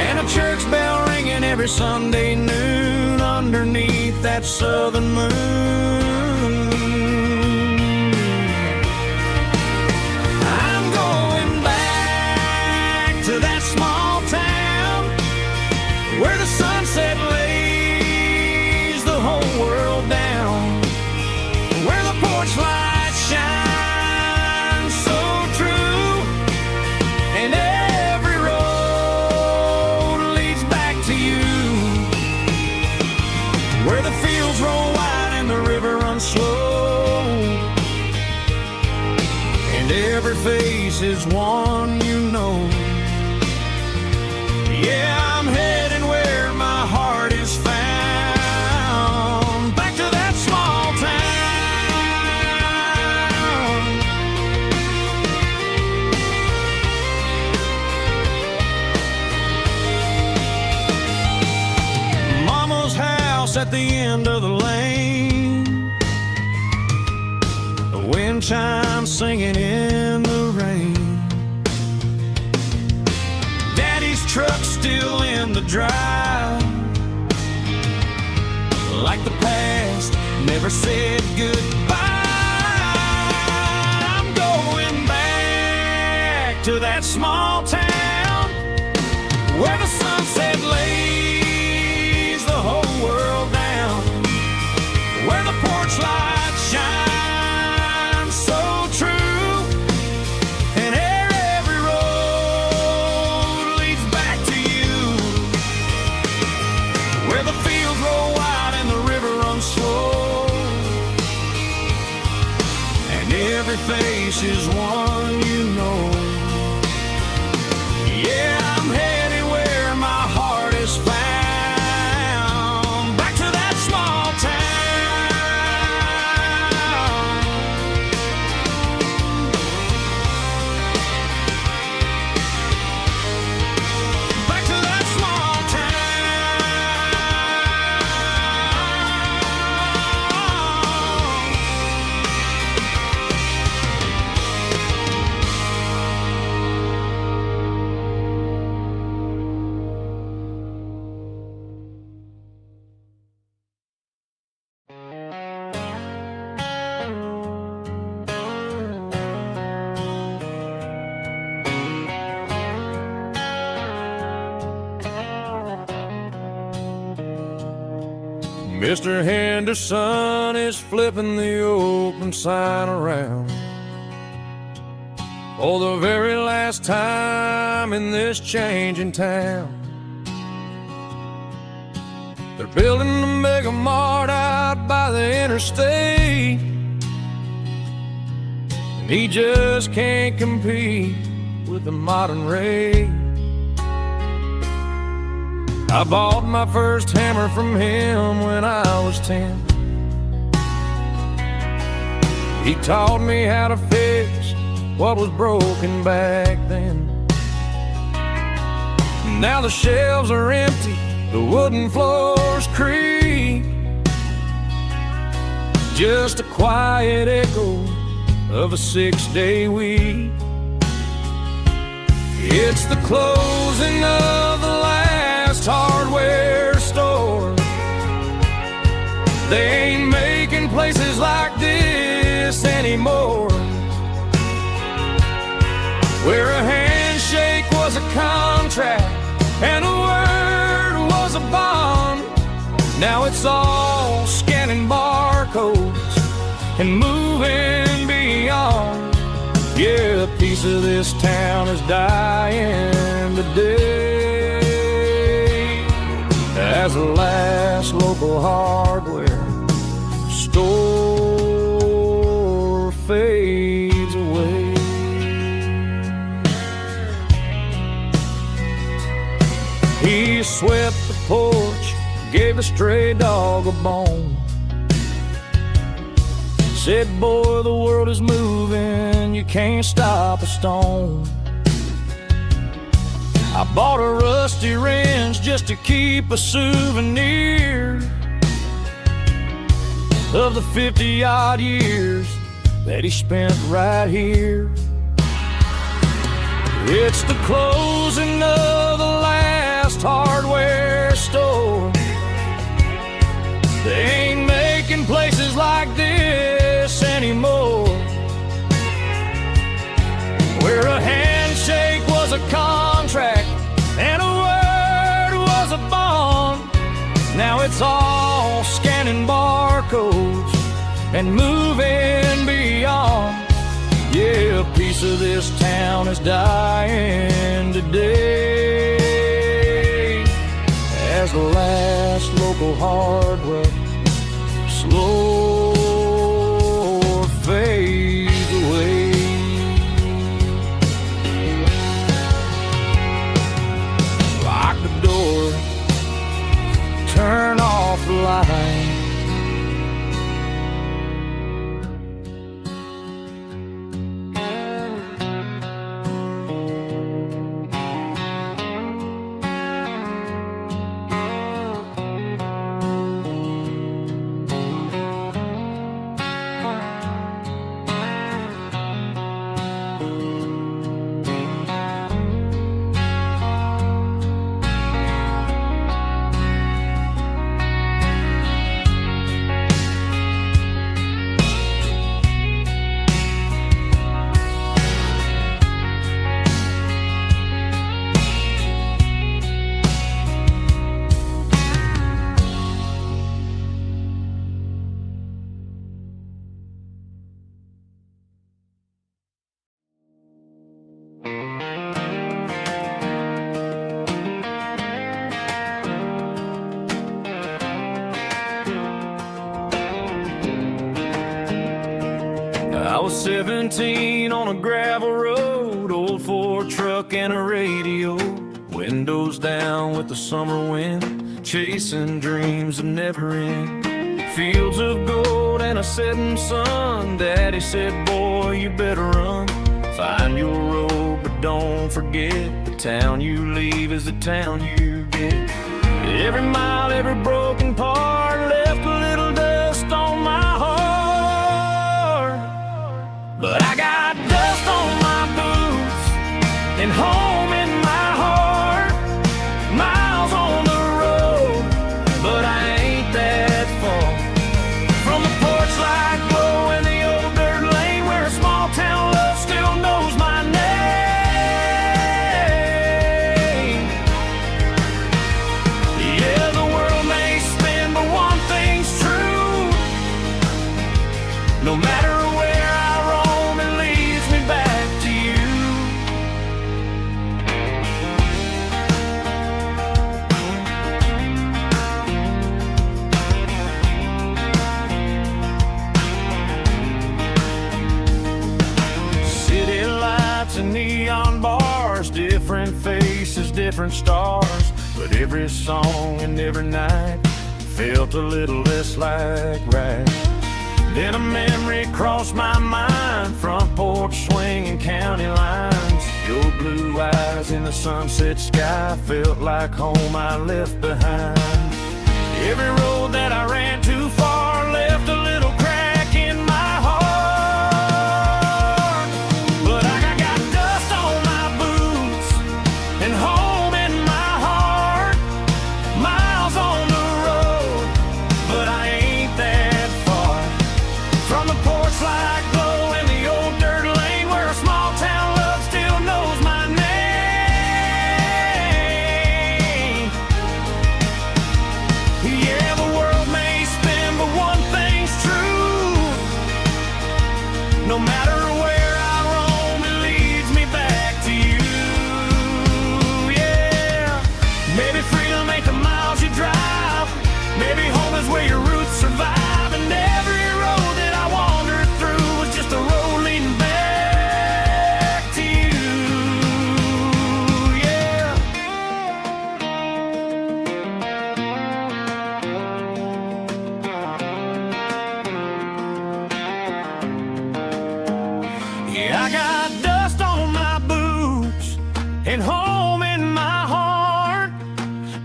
and a church bell ringing every Sunday noon underneath that southern moon. I'm going back to that small town where the sunset lays the whole world down, where the porch lights shine so true, and every road leads back to you, where the fields roll wide and the river runs and every face is one you know. Yeah, I'm heading where my heart is found, back to that small town. Mama's house at the end of the lane, the wind chimes singing in the rain. Truck still in the drive, like the past never said goodbye. I'm going back to that small town where the sunset lays the whole world down, where the porch light shines so true. Every face is one you know. Yeah, I'm headed where my heart is found, back to that small town. Back to that small Mr. Henderson is flipping the open sign around for the very last time in this changing town. They're building a mega mart out by the interstate, and he just can't compete with the modern rate. I bought my first hammer from him when I was 10. He taught me how to fix what was broken back then. Now the shelves are empty, the wooden floors creak, just a quiet echo of a 6-day week. It's the closing of the last hardware store. They ain't making places like this anymore, where a handshake was a contract and a word was a bond. Now it's all scanning barcodes and moving beyond. Yeah, a piece of this town is dying today as the last local hardware store fades away. He swept the porch, gave a stray dog a bone, said, boy, the world is moving, you can't stop a stone. I bought a rusty wrench just to keep a souvenir of the 50-odd years that he spent right here. It's the closing of the last hardware store. They ain't making places like this anymore, where a handshake was a contract and a word was a bond. Now it's all scanning barcodes and moving beyond. Yeah, a piece of this town is dying today as the last local hardware slow fades away. 17 on a gravel road, old Ford truck and a radio, windows down with the summer wind, chasing dreams that never end. Fields of gold and a setting sun, Daddy said, boy, you better run. Find your road, but don't forget, the town you leave is the town you get. Every mile, every broken part left a little dust on my heart. But I got dust on my boots and home in my heart. Miles on the road, but I ain't that far from the porch light glow and the old dirt lane where a small town love still knows my name. Yeah, the world may spin, but one thing's true. No matter where I roam, it leads me back to you. City lights and neon bars, different faces, different stars, but every song and every night felt a little less like right. Then a memory crossed my mind, front porch swinging county lines. Your blue eyes in the sunset sky felt like home I left behind. Every road that I ran too far left a little crack in my heart. But I got dust on my boots and home in my heart. Miles on the road, but I ain't that far from the porch light glow and the old dirt lane where a small town love still knows my name. Yeah, the world may spin, but one thing's true. No matter where I roam, it leads me back to you. Yeah, maybe freedom ain't the miles you drive. Maybe home is where your roots survive. And every road that I wandered through was just a road leading back to you. Yeah. Yeah, I got dust on my boots and home in my heart.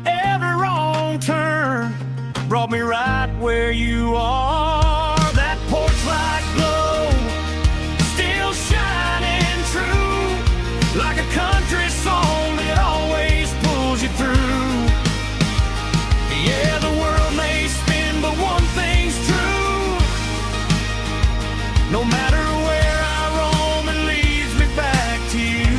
Every wrong turn brought me right where you are. That porch light glow still shining true, like a country song that always pulls you through. Yeah, the world may spin, but one thing's true. No matter where I roam, it leads me back to you.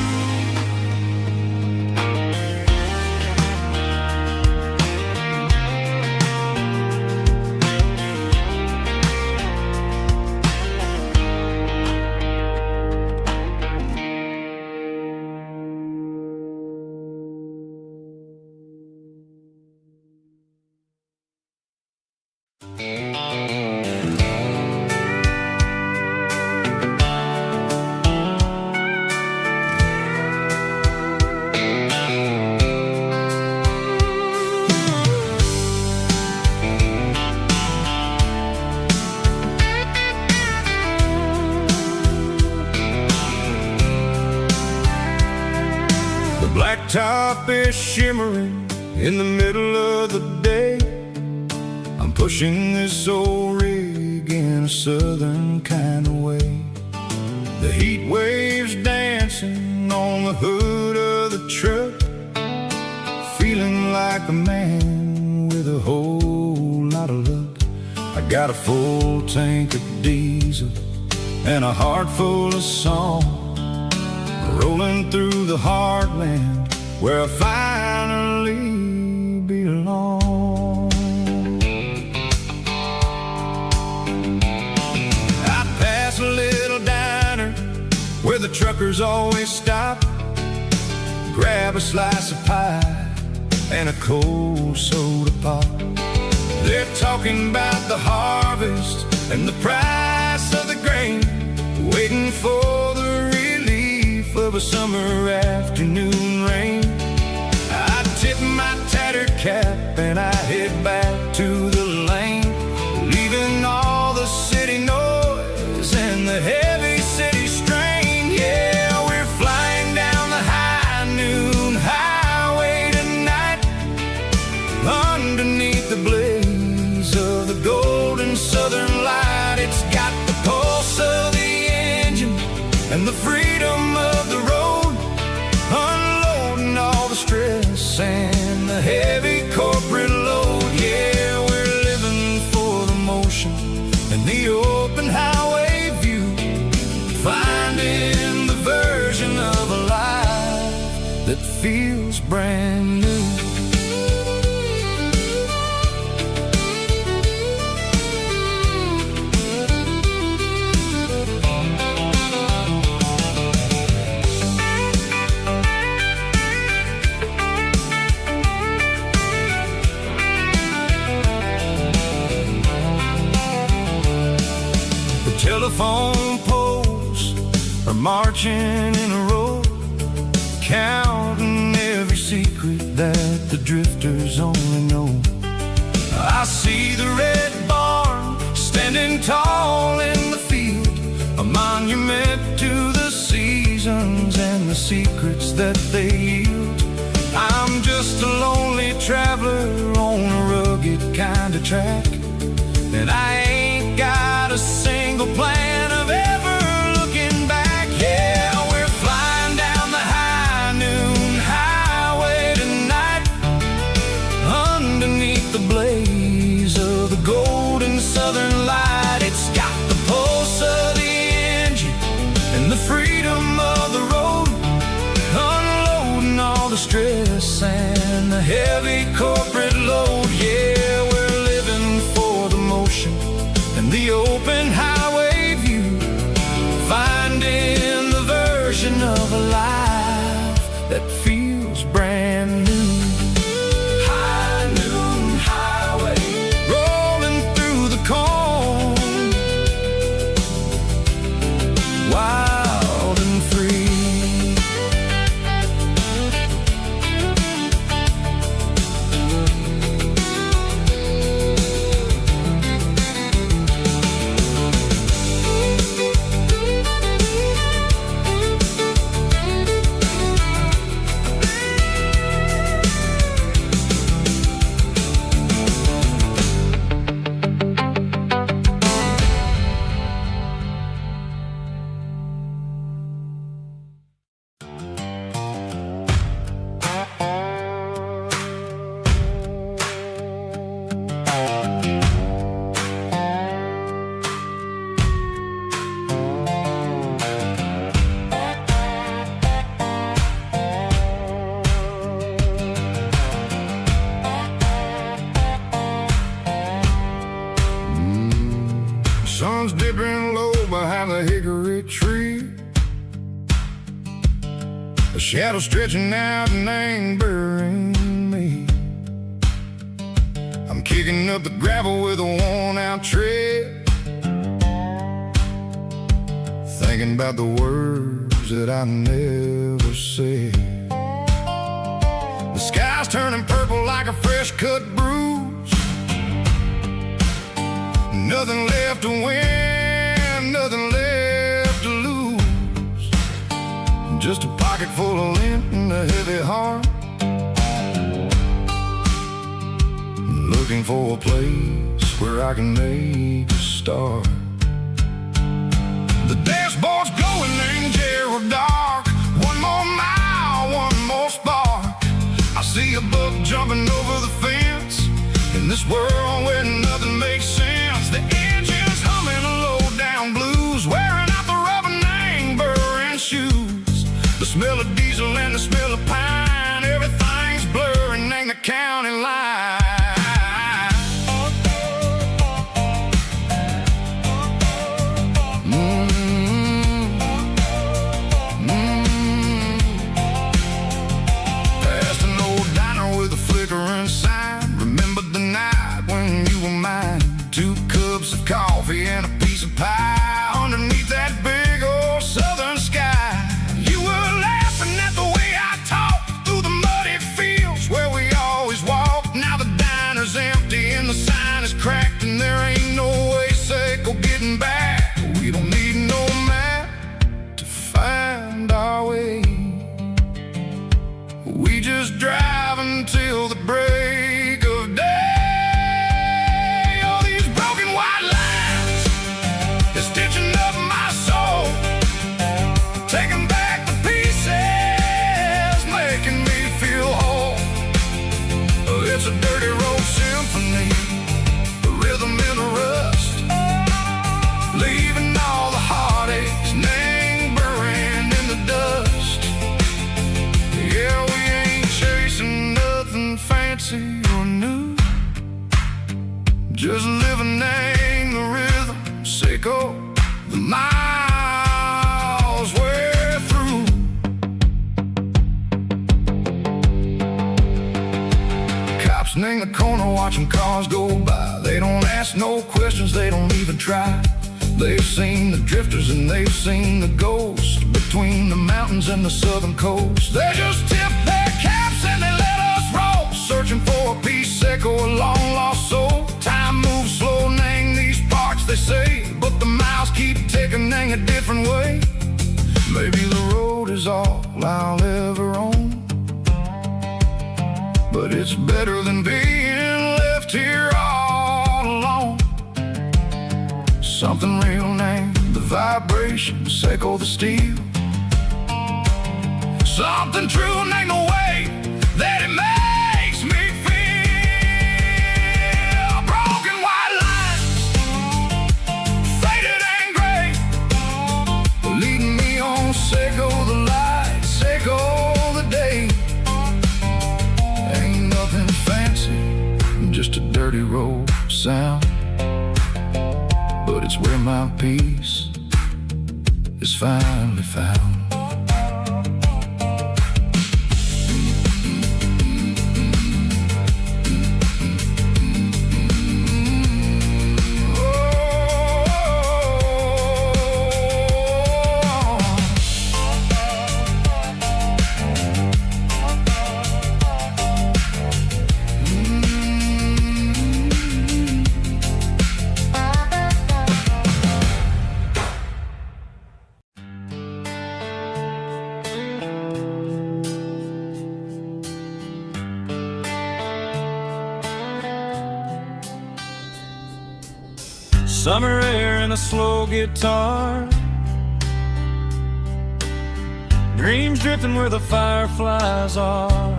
The blacktop is shimmering in the middle of the day. I'm pushing this old rig in a southern kind of way. The heat waves dancing on the hood of the truck, feeling like a man with a whole lot of luck. I got a full tank of diesel and a heart full of song, rolling through the heartland where I finally belong. I pass a little diner where the truckers always stop, grab a slice of pie and a cold soda pop. They're talking about the harvest and the price of the grain, waiting for the relief of a summer afternoon rain. I tip my tattered cap and I head back to the lane, leaving all the city noise and the heavy city strain. Yeah, we're flying down the high noon highway tonight, underneath the blaze of the golden southern light. It's got the pulse of the engine and the freedom of the road, unloading all the stress and the heavy corporate load. Yeah, we're living for the motion and the open highway view, finding the version of a life that feels brand new. Telephone poles are marching in a row, counting every secret that the drifters only know. I see the red barn standing tall in the field, a monument to the seasons and the secrets that they yield. I'm just a lonely traveler on a rugged kind of track, and I ain't got a single plan of ever looking back. Yeah, we're flying down the high noon highway tonight, underneath the blaze of the golden southern light. It's got the pulse of the engine and the freedom of the road, unloading all the stress and the heavy corporate load. Yeah, we're living for the motion and the open highway view, finding the version of a life that feels brand new. High noon highway, rolling through the corn, wild and free. Sun's dipping low behind the hickory tree, a shadow stretching out and angering me. I'm kicking up the gravel with a worn-out tread, thinking about the words that I never said. The sky's turning purple like a fresh-cut bruise, nothing left to win, nothing left to lose, just a pocket full of lint and a heavy heart, looking for a place where I can make a start. The dashboard's glowing in Gerald dark, one more mile, one more spark. I see a buck jumping over the fence, in this world where nothing makes sense. The engine's humming a low-down blues, wearing out the rubber name, burring shoes. The smell of diesel and the smell of pine, everything's blurring, ain't the county line. Past an old diner with a flickering sign, remember the night when you were mine. 2 cups of coffee and a piece of pie underneath that big driving till the break of day. Oh, these broken white lines is stitching up my soul, taking back the pieces, making me feel whole. Oh, it's a dirty road symphony, the rhythm in the rust, leaving all the heartaches lingering in the dust. Yeah, we ain't chasing nothing fancy or new, just living in the rhythm, sicko, the miles we're through. Cops in the corner watching cars go by. They don't ask no questions, they don't even try. They've seen the drifters and they've seen the ghosts between the mountains and the southern coast. They just tip their caps and they let us roll, searching for a piece second or a long lost soul. Time moves slow in these parts, they say, but the miles keep ticking in a different way. Maybe the road is all I'll ever own, but it's better than being left here all alone. Something real named the vibrations echo the steel. Something true named the way that it makes me feel. Broken white lines, faded and gray, leading me on, Seiko the light, Seiko the day. Ain't nothing fancy, just a dirty road sound, but it's where my peace is finally found. Summer air and a slow guitar, dreams drifting where the fireflies are,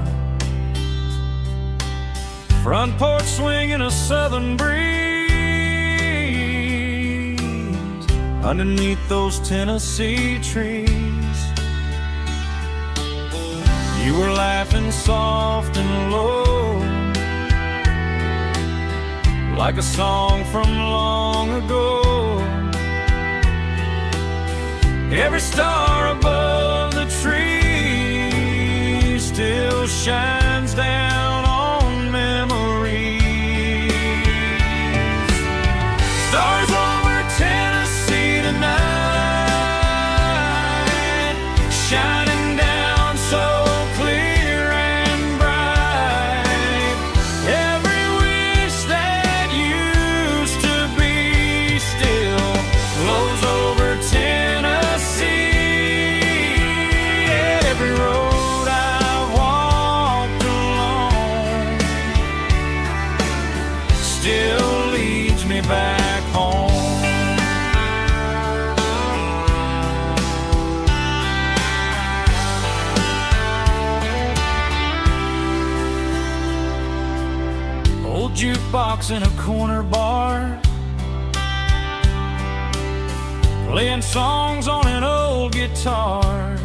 front porch swinging a southern breeze underneath those Tennessee trees. You were laughing soft and low, like a song from long ago. Every star above the tree still shines down on memories. Stars over Tennessee tonight, shining down so clear and bright. Every wish that used to be still flows over Tennessee. Every road I've walked along still leads me back home. Old jukebox in a corner bar, playing songs on an old guitar.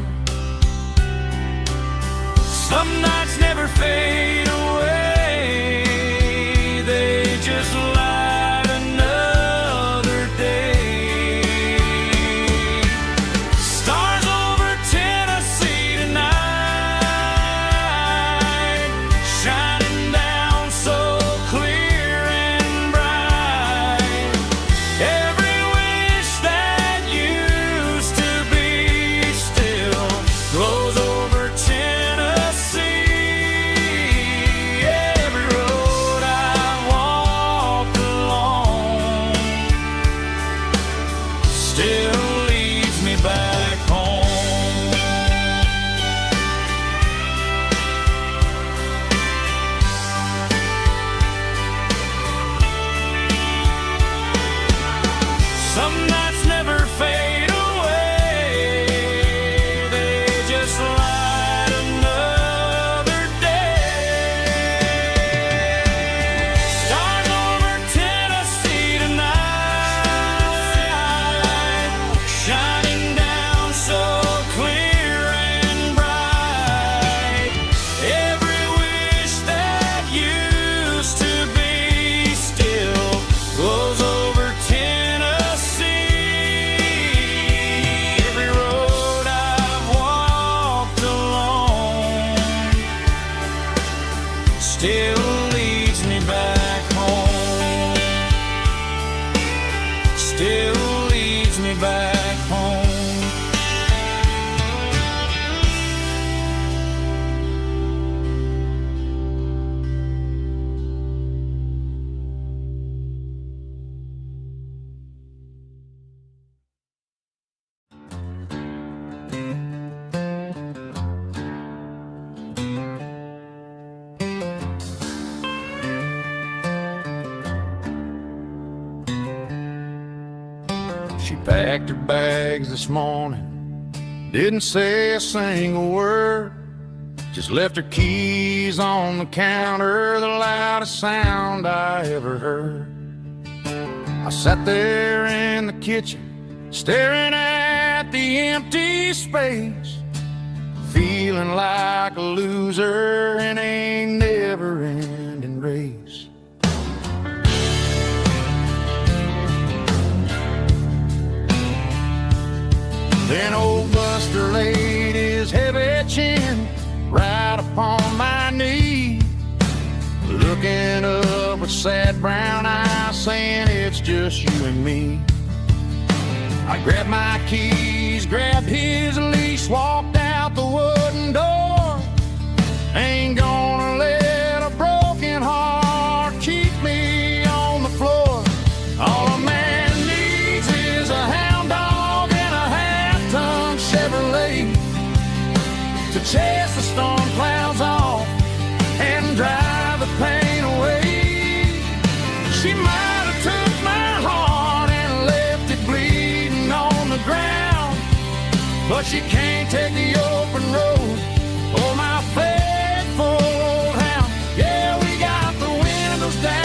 Some nights never fade away, they just light another day. Stars over Tennessee tonight, shining down so clear and bright. Every wish that used to be still glows over Tennessee. packed her bags this morning, didn't say a single word, just left her keys on the counter, the loudest sound I ever heard. I sat there in the kitchen, staring at the empty space, feeling like a loser in a never-ending race. Then old Buster laid his heavy chin right upon my knee, looking up with sad brown eyes, saying it's just you and me. I grabbed my keys, grabbed his leash, walked out the wooden door. Ain't gonna let a broken heart keep me on the floor. All a man needs is a hound dog and a half-ton Chevrolet to chase the storm clouds off and drive the pain away. She might have took my heart and left it bleeding on the ground, but she can't take the open road or my faithful old hound. Yeah, we got the windows down,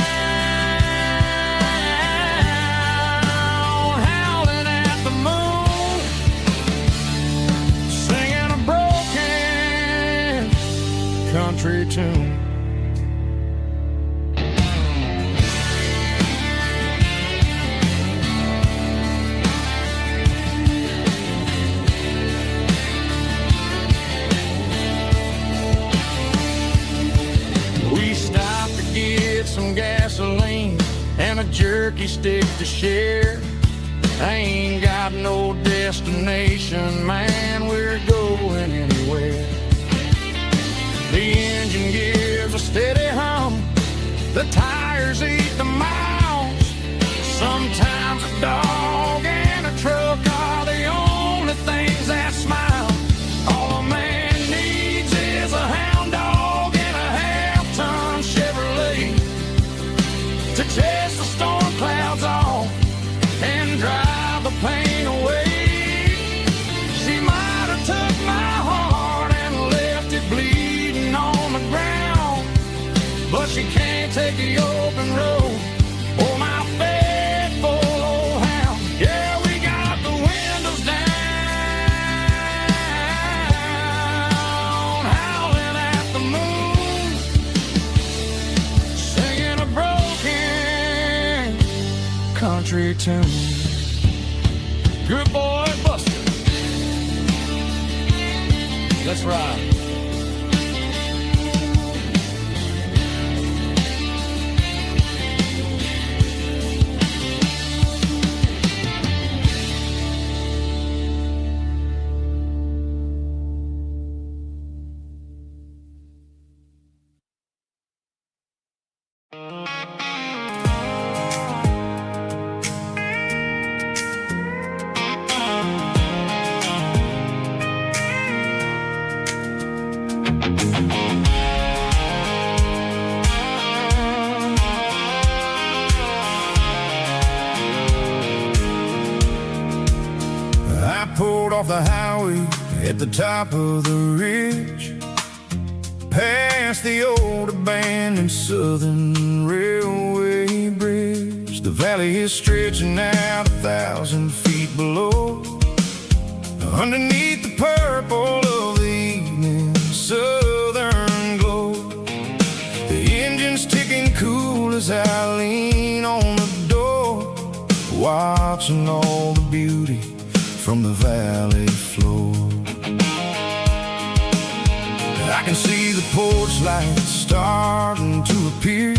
howling at the moon, singing a broken country tune. We stopped to get some gasoline and a jerky stick to share. I ain't got no destination, man, we're going anywhere. The engine gives a steady hum, the tires eat the miles. Sometimes a dog and a truck are the only things that smile. All a man needs is a hound dog and a half-ton Chevrolet to chase the storm clouds off and drive the pain away. She might have took my heart and left it bleeding on the ground, but she can't take the open road or my faithful old hound. Yeah, we got the windows down, howling at the moon, singing a broken country tune. Good boy, Buster. Let's ride. I pulled off the highway at the top of the ridge, past the old abandoned Southern Railway bridge. The valley is stretching out 1,000 feet below, underneath the purple of the evening southern glow. The engine's ticking cool as I lean on the door, watching all the beauty from the valley floor. I can see the porch lights starting to appear,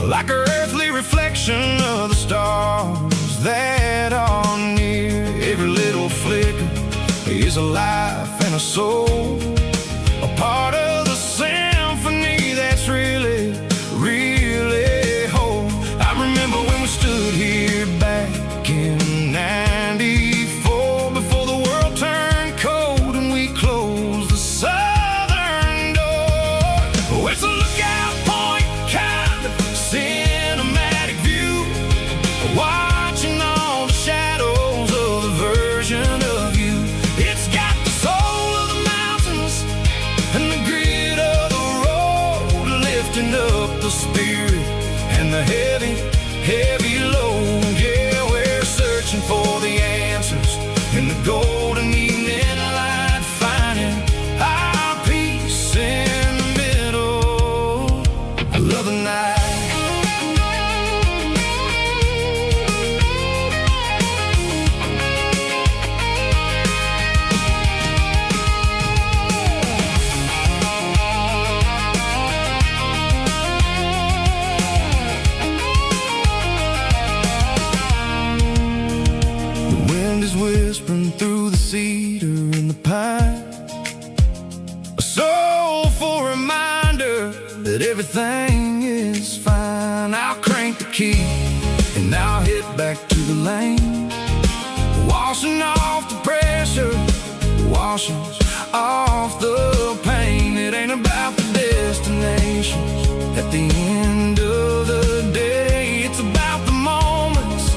like an earthly reflection of the stars that are near. Every little flicker is a life and a soul, a part of the symphony that's really, really whole. I remember when we stood here back in '94, before the world turned cold and we closed the southern door. Oh, it's a lookout point, kind of cinematic view, watching all the shadows but everything is fine. I'll crank the key and I'll hit back to the lane, washing off the pressure, washing off the pain. It ain't about the destinations at the end of the day. It's about the moments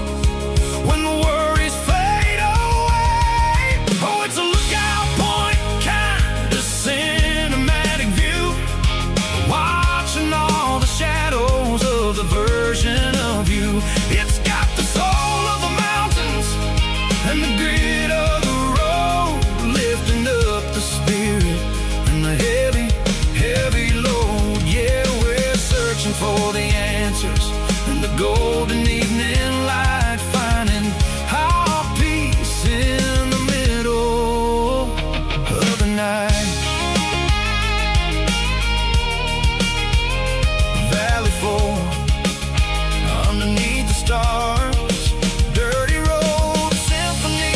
when the worries fade away. Oh, it's a lookout point, kind of cinematic view, watching all the shadows of the version of you. It's got the soul of the mountains and the grit of the road, lifting up the spirit and the heavy, heavy load. Yeah, we're searching for the answers and the golden evening light, finding our peace in the middle of the night. Valley floor underneath the stars, dirty road symphony.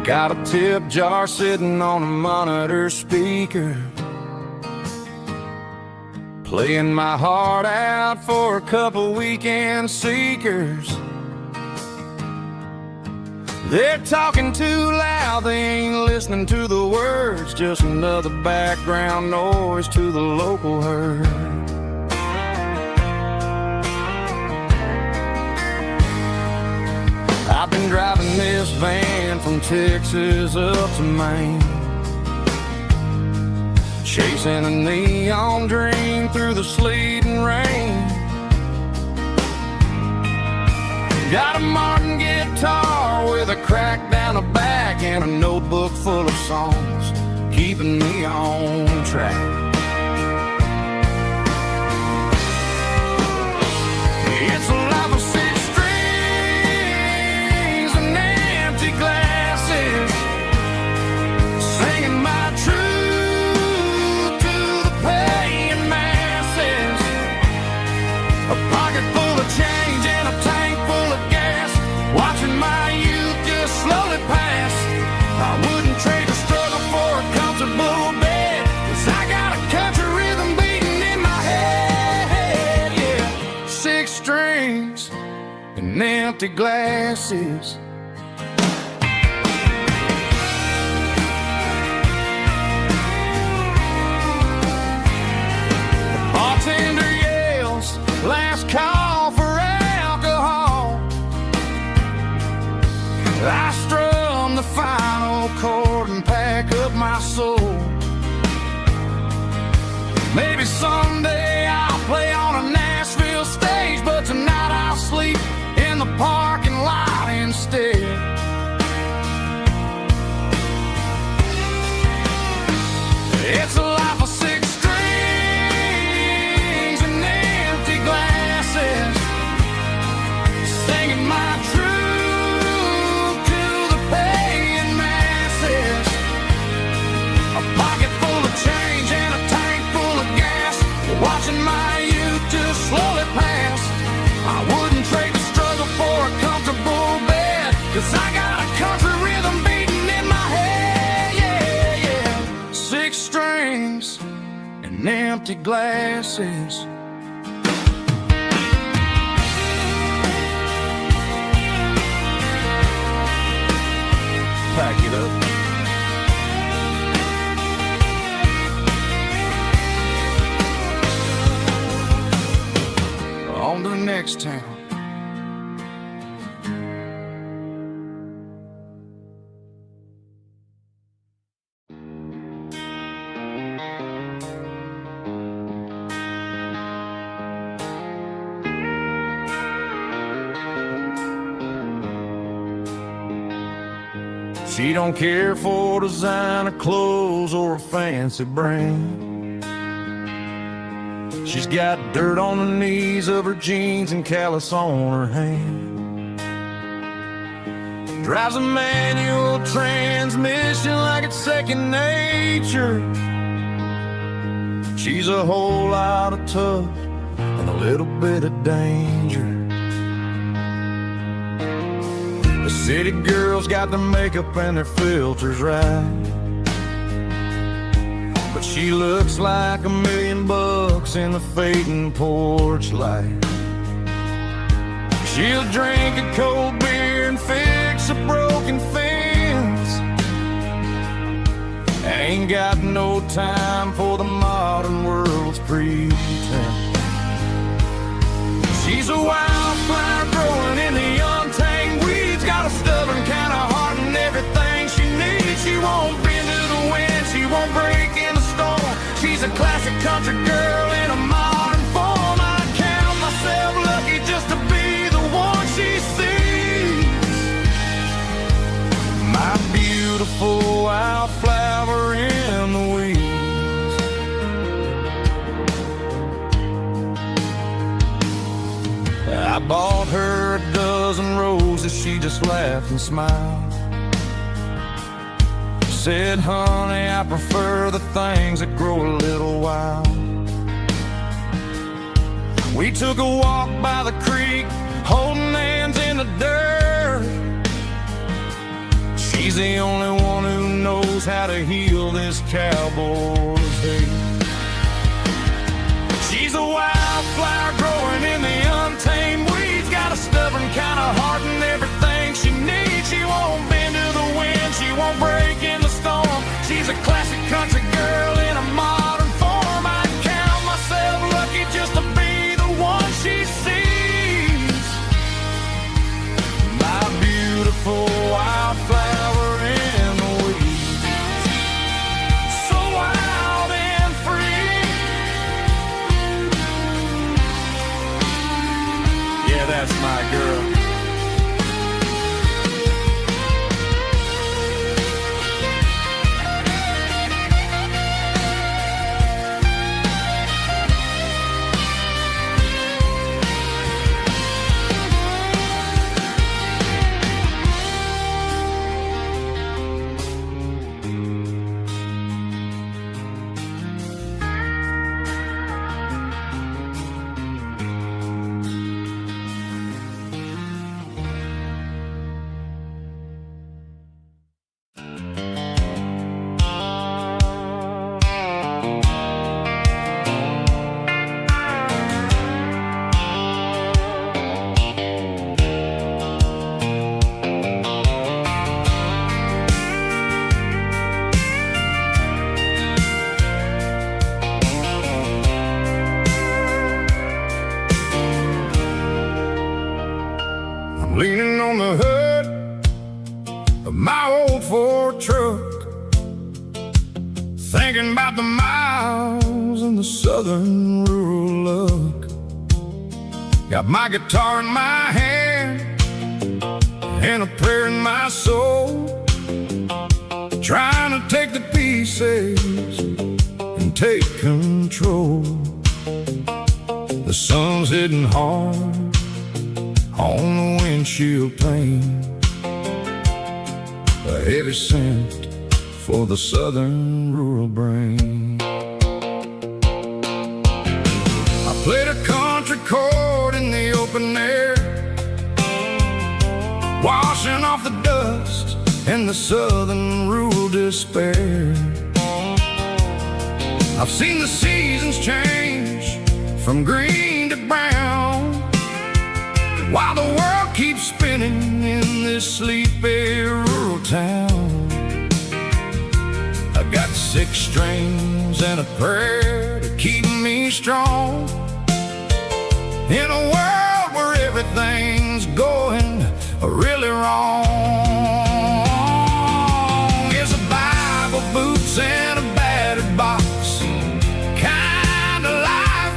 Got a tip jar sitting on a monitor speaker, playing my heart out for a couple weekend seekers. They're talking too loud, they ain't listening to the words, just another background noise to the local herd. I've been driving this van from Texas up to Maine, chasing a neon dream through the sleet and rain. Got a Martin guitar with a crack down the back and a notebook full of songs, keeping me on track. It's a life of six strings and empty glasses, singing my truth to the paying masses. A pocket full of change and a tank full of gas, watching my youth just slowly pass. I wouldn't trade the struggle for a comfortable bed, 'cause I got a country rhythm beating in my head. Yeah, six strings and empty glasses. The bartender yells, last call for alcohol. I strum the final chord and pack up my soul. Maybe someday I'll play on a Nashville stage, but tonight I'll sleep in the parking lot instead. It's a life of six strings and empty glasses, singing my truth to the paying masses. A pocket full of change and a tank full of gas, watching my youth just slowly pass. I wouldn't trade the struggle for a comfortable bed, 'cause I got a country rhythm beating in my head. Yeah, yeah. Six strings and empty glasses. Pack it up. On to the next town. She don't care for designer clothes or a fancy brand. She's got dirt on the knees of her jeans and callus on her hand. Drives a manual transmission like it's second nature. She's a whole lot of tough and a little bit of danger. The city girls got their makeup and their filters right, but she looks like $1 million in the fading porch light. She'll drink a cold beer and fix a broken fence. Ain't got no time for the modern world's pretense. She's a wildflower growing in the untamed weeds. Got a stubborn kind of heart and everything she needs. She won't bend to the wind, she won't break in the storm. She's a classic country girl in a modern form. I count myself lucky just to be the one she sees. My beautiful wildflower in the weeds. I bought her a dozen roses, she just laughed and smiled. Said, honey, I prefer the things that grow a little wild. We took a walk by the creek, holding hands in the dirt. She's the only one who knows how to heal this cowboy's hate. She's a wildflower growing in the untamed weeds. Got a stubborn kind of heart and everything she needs. She won't bend to the wind, she won't break in the storm. She's a classic country girl in a modern form. I count myself lucky just to be the one she sees. My beautiful wildflower in the weeds. So wild and free. Yeah, that's my girl. Leaning on the hood of my old Ford truck, thinking about the miles and the southern rural look. Got my guitar in my hand and a prayer in my soul, trying to take the pieces and take control. The sun's hitting hard on the windshield pane, a heavy scent for the southern rural brain. I played a country chord in the open air, washing off the dust and the southern rural despair. I've seen the seasons change from green to brown, while the world keeps spinning in this sleepy rural town. I got 6 strings and a prayer to keep me strong, in a world where everything's going really wrong. It's a Bible, boots, and a battered box kind of life,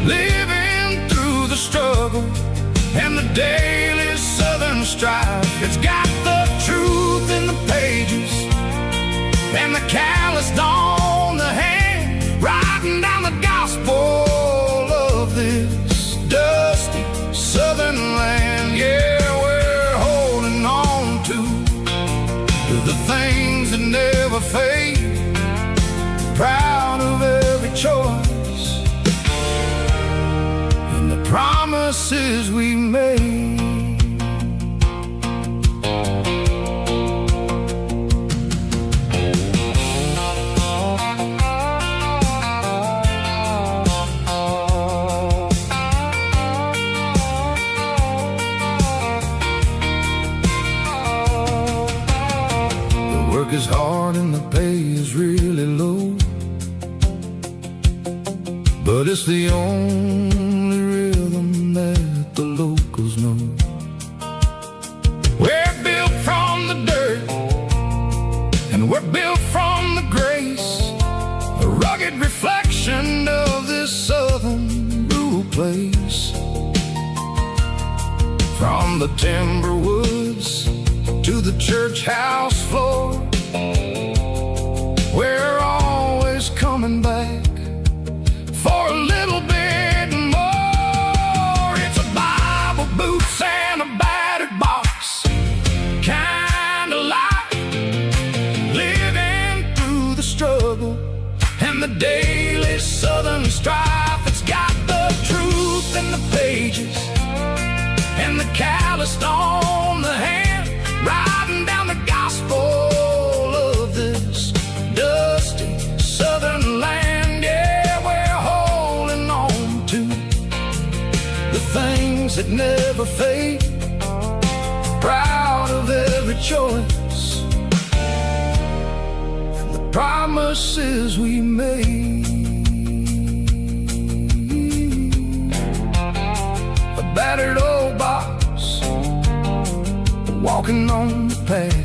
living through the struggle and the daily southern strife. It's got the truth in the promises we made. Work is hard and the pay is really low, but it's the only rhythm that the locals know. We're built from the dirt, and we're built from the grace, a rugged reflection of this southern rural place. From the timber woods to the church house floor, we're always coming back for a little bit more. It's a Bible, boots, and a battered box kind of life, living through the struggle and the daily southern strife. It's got the truth in the pages and the calloused on the hand, riding down the gospel of this dusty southern land. Yeah, we're holding on to the things that never fade, proud of every choice and the promises we made. A battered old box, walking on the path,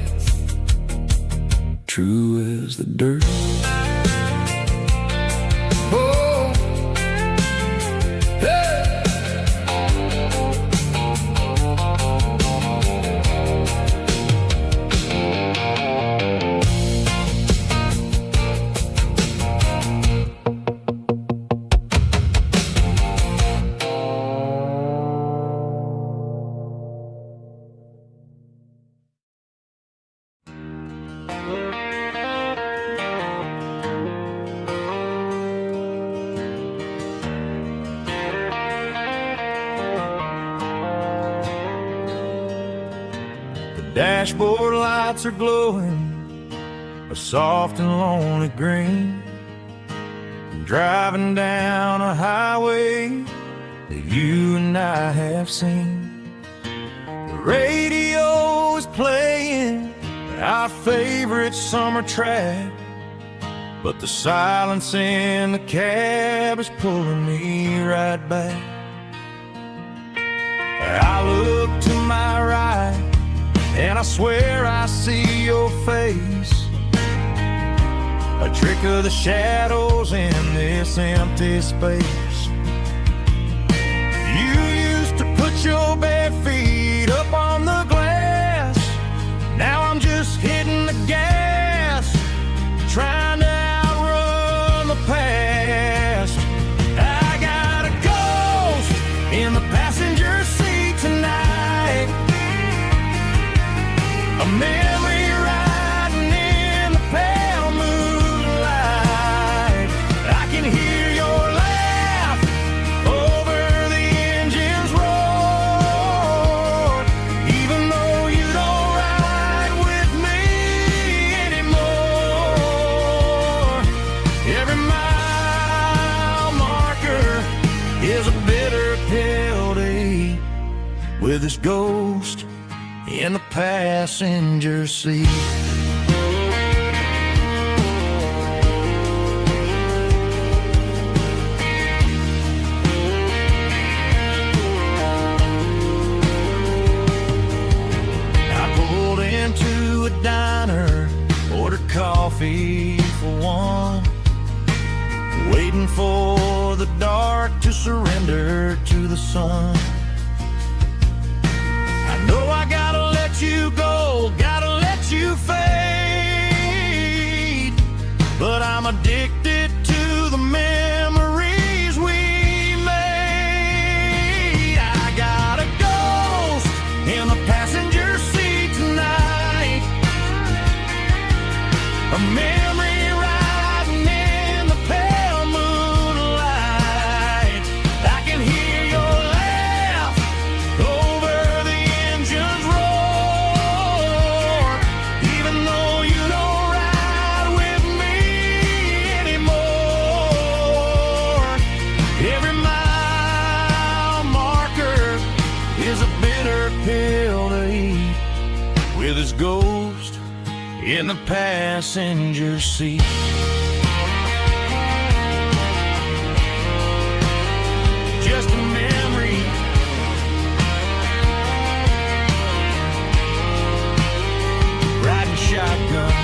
true as the dirt. Oh, hey. Dashboard lights are glowing a soft and lonely green. I'm driving down a highway that you and I have seen. The radio is playing our favorite summer track, but the silence in the cab is pulling me right back. I look to my right and I swear I see your face, a trick of the shadows in this empty space. You used to put your bare feet up on the glass, now I'm just hitting the gas, trying to outrun the past. I got a ghost in the passenger seat tonight, a memory riding in the pale moonlight. I can hear your laugh over the engine's roar, even though you don't ride with me anymore. Every mile marker is a bitter pill to eat with this ghost in the passenger seat. I pulled into a diner, ordered coffee for one, waiting for the dark to surrender to the sun. I know I gotta let you go, gotta let you fade, but I'm addicted to the memories we made. I got a ghost in the passenger seat tonight, a memory riding in the pale moonlight. I can hear your laugh is a bitter pill to eat, with his ghost in the passenger seat. Just a memory, riding shotgun.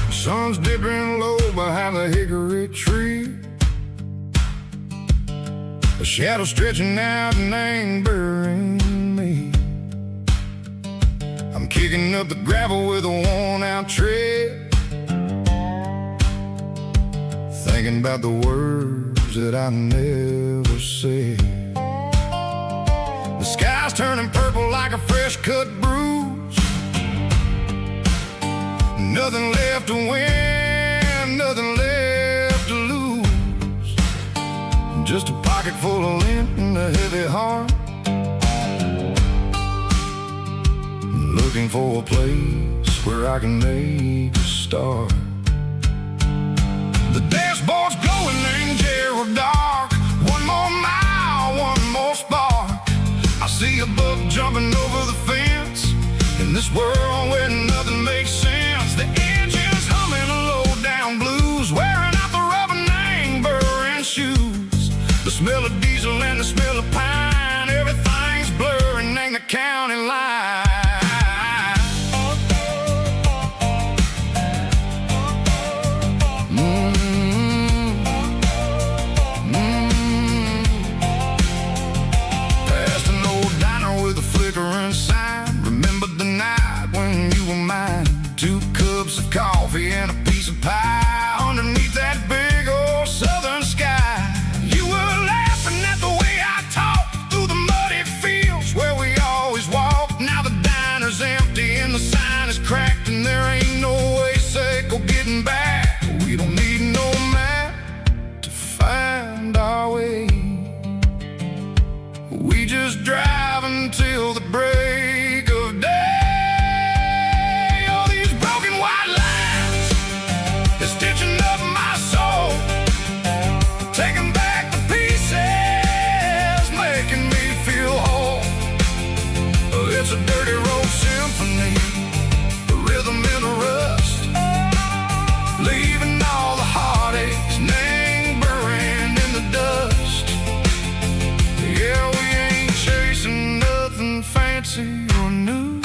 Sun's dipping low behind the hickory tree. A shadow stretching out and ain't burying me. I'm kicking up the gravel with a worn-out tread, thinking about the words that I never said. The sky's turning purple like a fresh-cut bruise. Nothing left to win, nothing left to lose. Just a pocket full of lint and a heavy heart, looking for a place where I can make a start. The dashboard's glowing, ain't Gerald dark. One more mile, one more spark. I see a buck jumping over the fence in this world where nothing makes sense. The engine's humming a low-down blues, wearing out the rubber name, burring shoes. The smell of diesel and the smell of pine, everything's blurring, ain't the county line. Past an old diner with a flickering sign. Remember the night when you were mine. 2 cups of coffee and a piece of pie underneath that big old southern sky. You were laughing at the way I talked through the muddy fields where we always walked. Now the diner's empty and the sign is cracked, and there ain't no way safe or getting back. We don't need no map to find our way. We just drive until the break of day. It's a dirty road symphony, a rhythm in a rust, leaving all the heartaches, name burning in the dust. Yeah, we ain't chasing nothing fancy or new,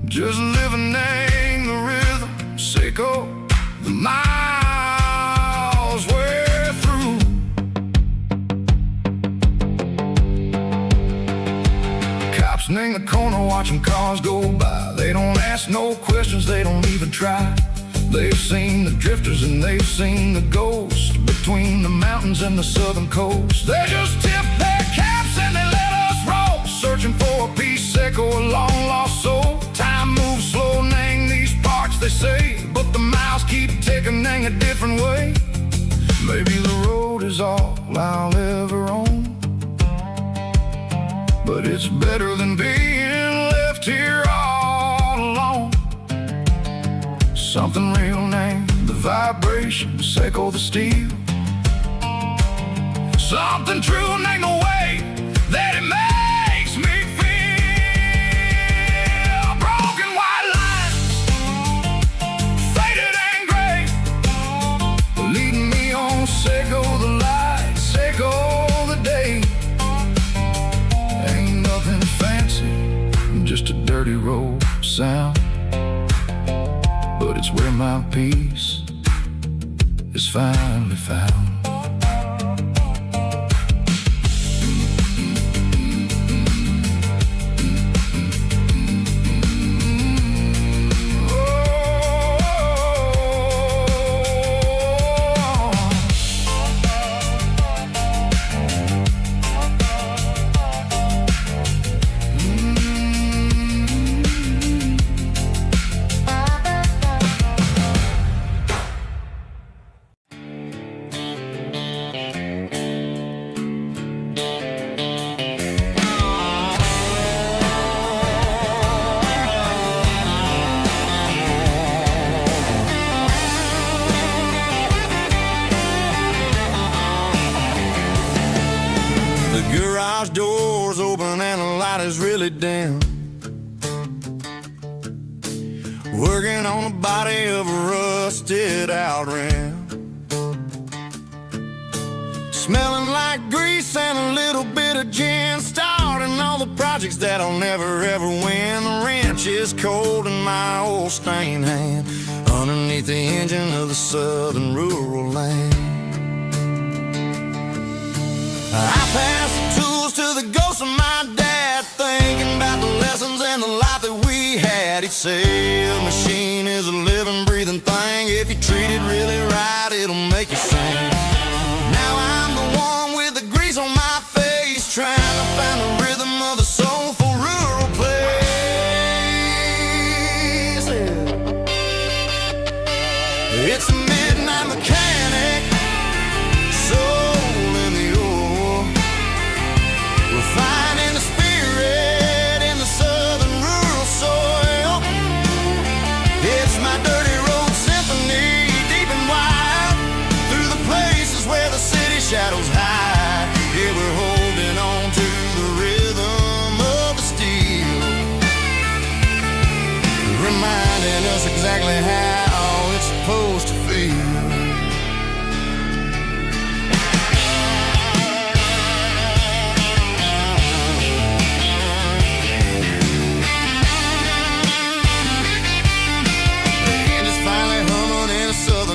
just living name the rhythm, sicko, the miles we're through. In the corner watching cars go by. They don't ask no questions, they don't even try. They've seen the drifters and they've seen the ghosts between the mountains and the southern coast. They just tip their caps and they let us roll, searching for a piece sick or a long lost soul. Time moves slow, nang these parts they say, but the miles keep ticking, nang a different way. Maybe the road is all I'll ever own, but it's better than being left here all alone. Something real named the vibration, echo the steel. Something true named the way that it makes me feel. Broken white lines, faded and gray, leading me on, echo the light, echo the day. Ain't nothing fancy, just a dirty road sound. but it's where my peace is finally found. The garage door's open and the light is really dim. Working on the body of a rusted out rim. Smelling like grease and a little bit of gin. Starting all the projects that I'll never ever win. The wrench is cold in my old stained hand, underneath the engine of the southern rural land. I pass the tools to the ghost of my dad, thinking about the lessons and the life that we had. He'd say a machine is a living, breathing thing. If you treat it really right, it'll make you sing. Now I'm the one with the grease on my face, trying to find the rhythm of a soulful rural place. It's a midnight mechanic, soul in the ore, refining the spirit in the southern rural soil. It's my dirty road symphony, deep and wide, through the places where the city shadows hide. Yeah, we're holding on to the rhythm of the steel, reminding us exactly how it's supposed to feel.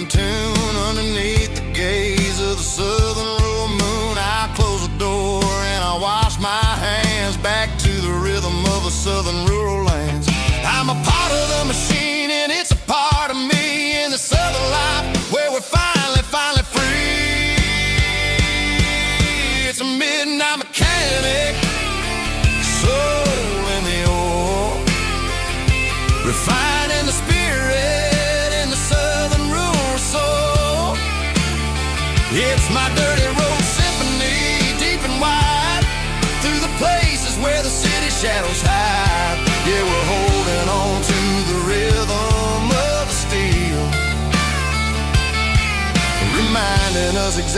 Tune underneath the gaze of the southern rural moon. I close the door and I wash my hands, back to the rhythm of the southern rural lands. I'm a part of the machine and it's a part of me in the southern life where we're finally free. It's a midnight mechanic, soul in the ore, refining the spirit in the southern rural soul. It's my dirty road symphony, deep and wide, through the places where the city shadows hide. Yeah, we're holding on to the rhythm of the steel, reminding us exactly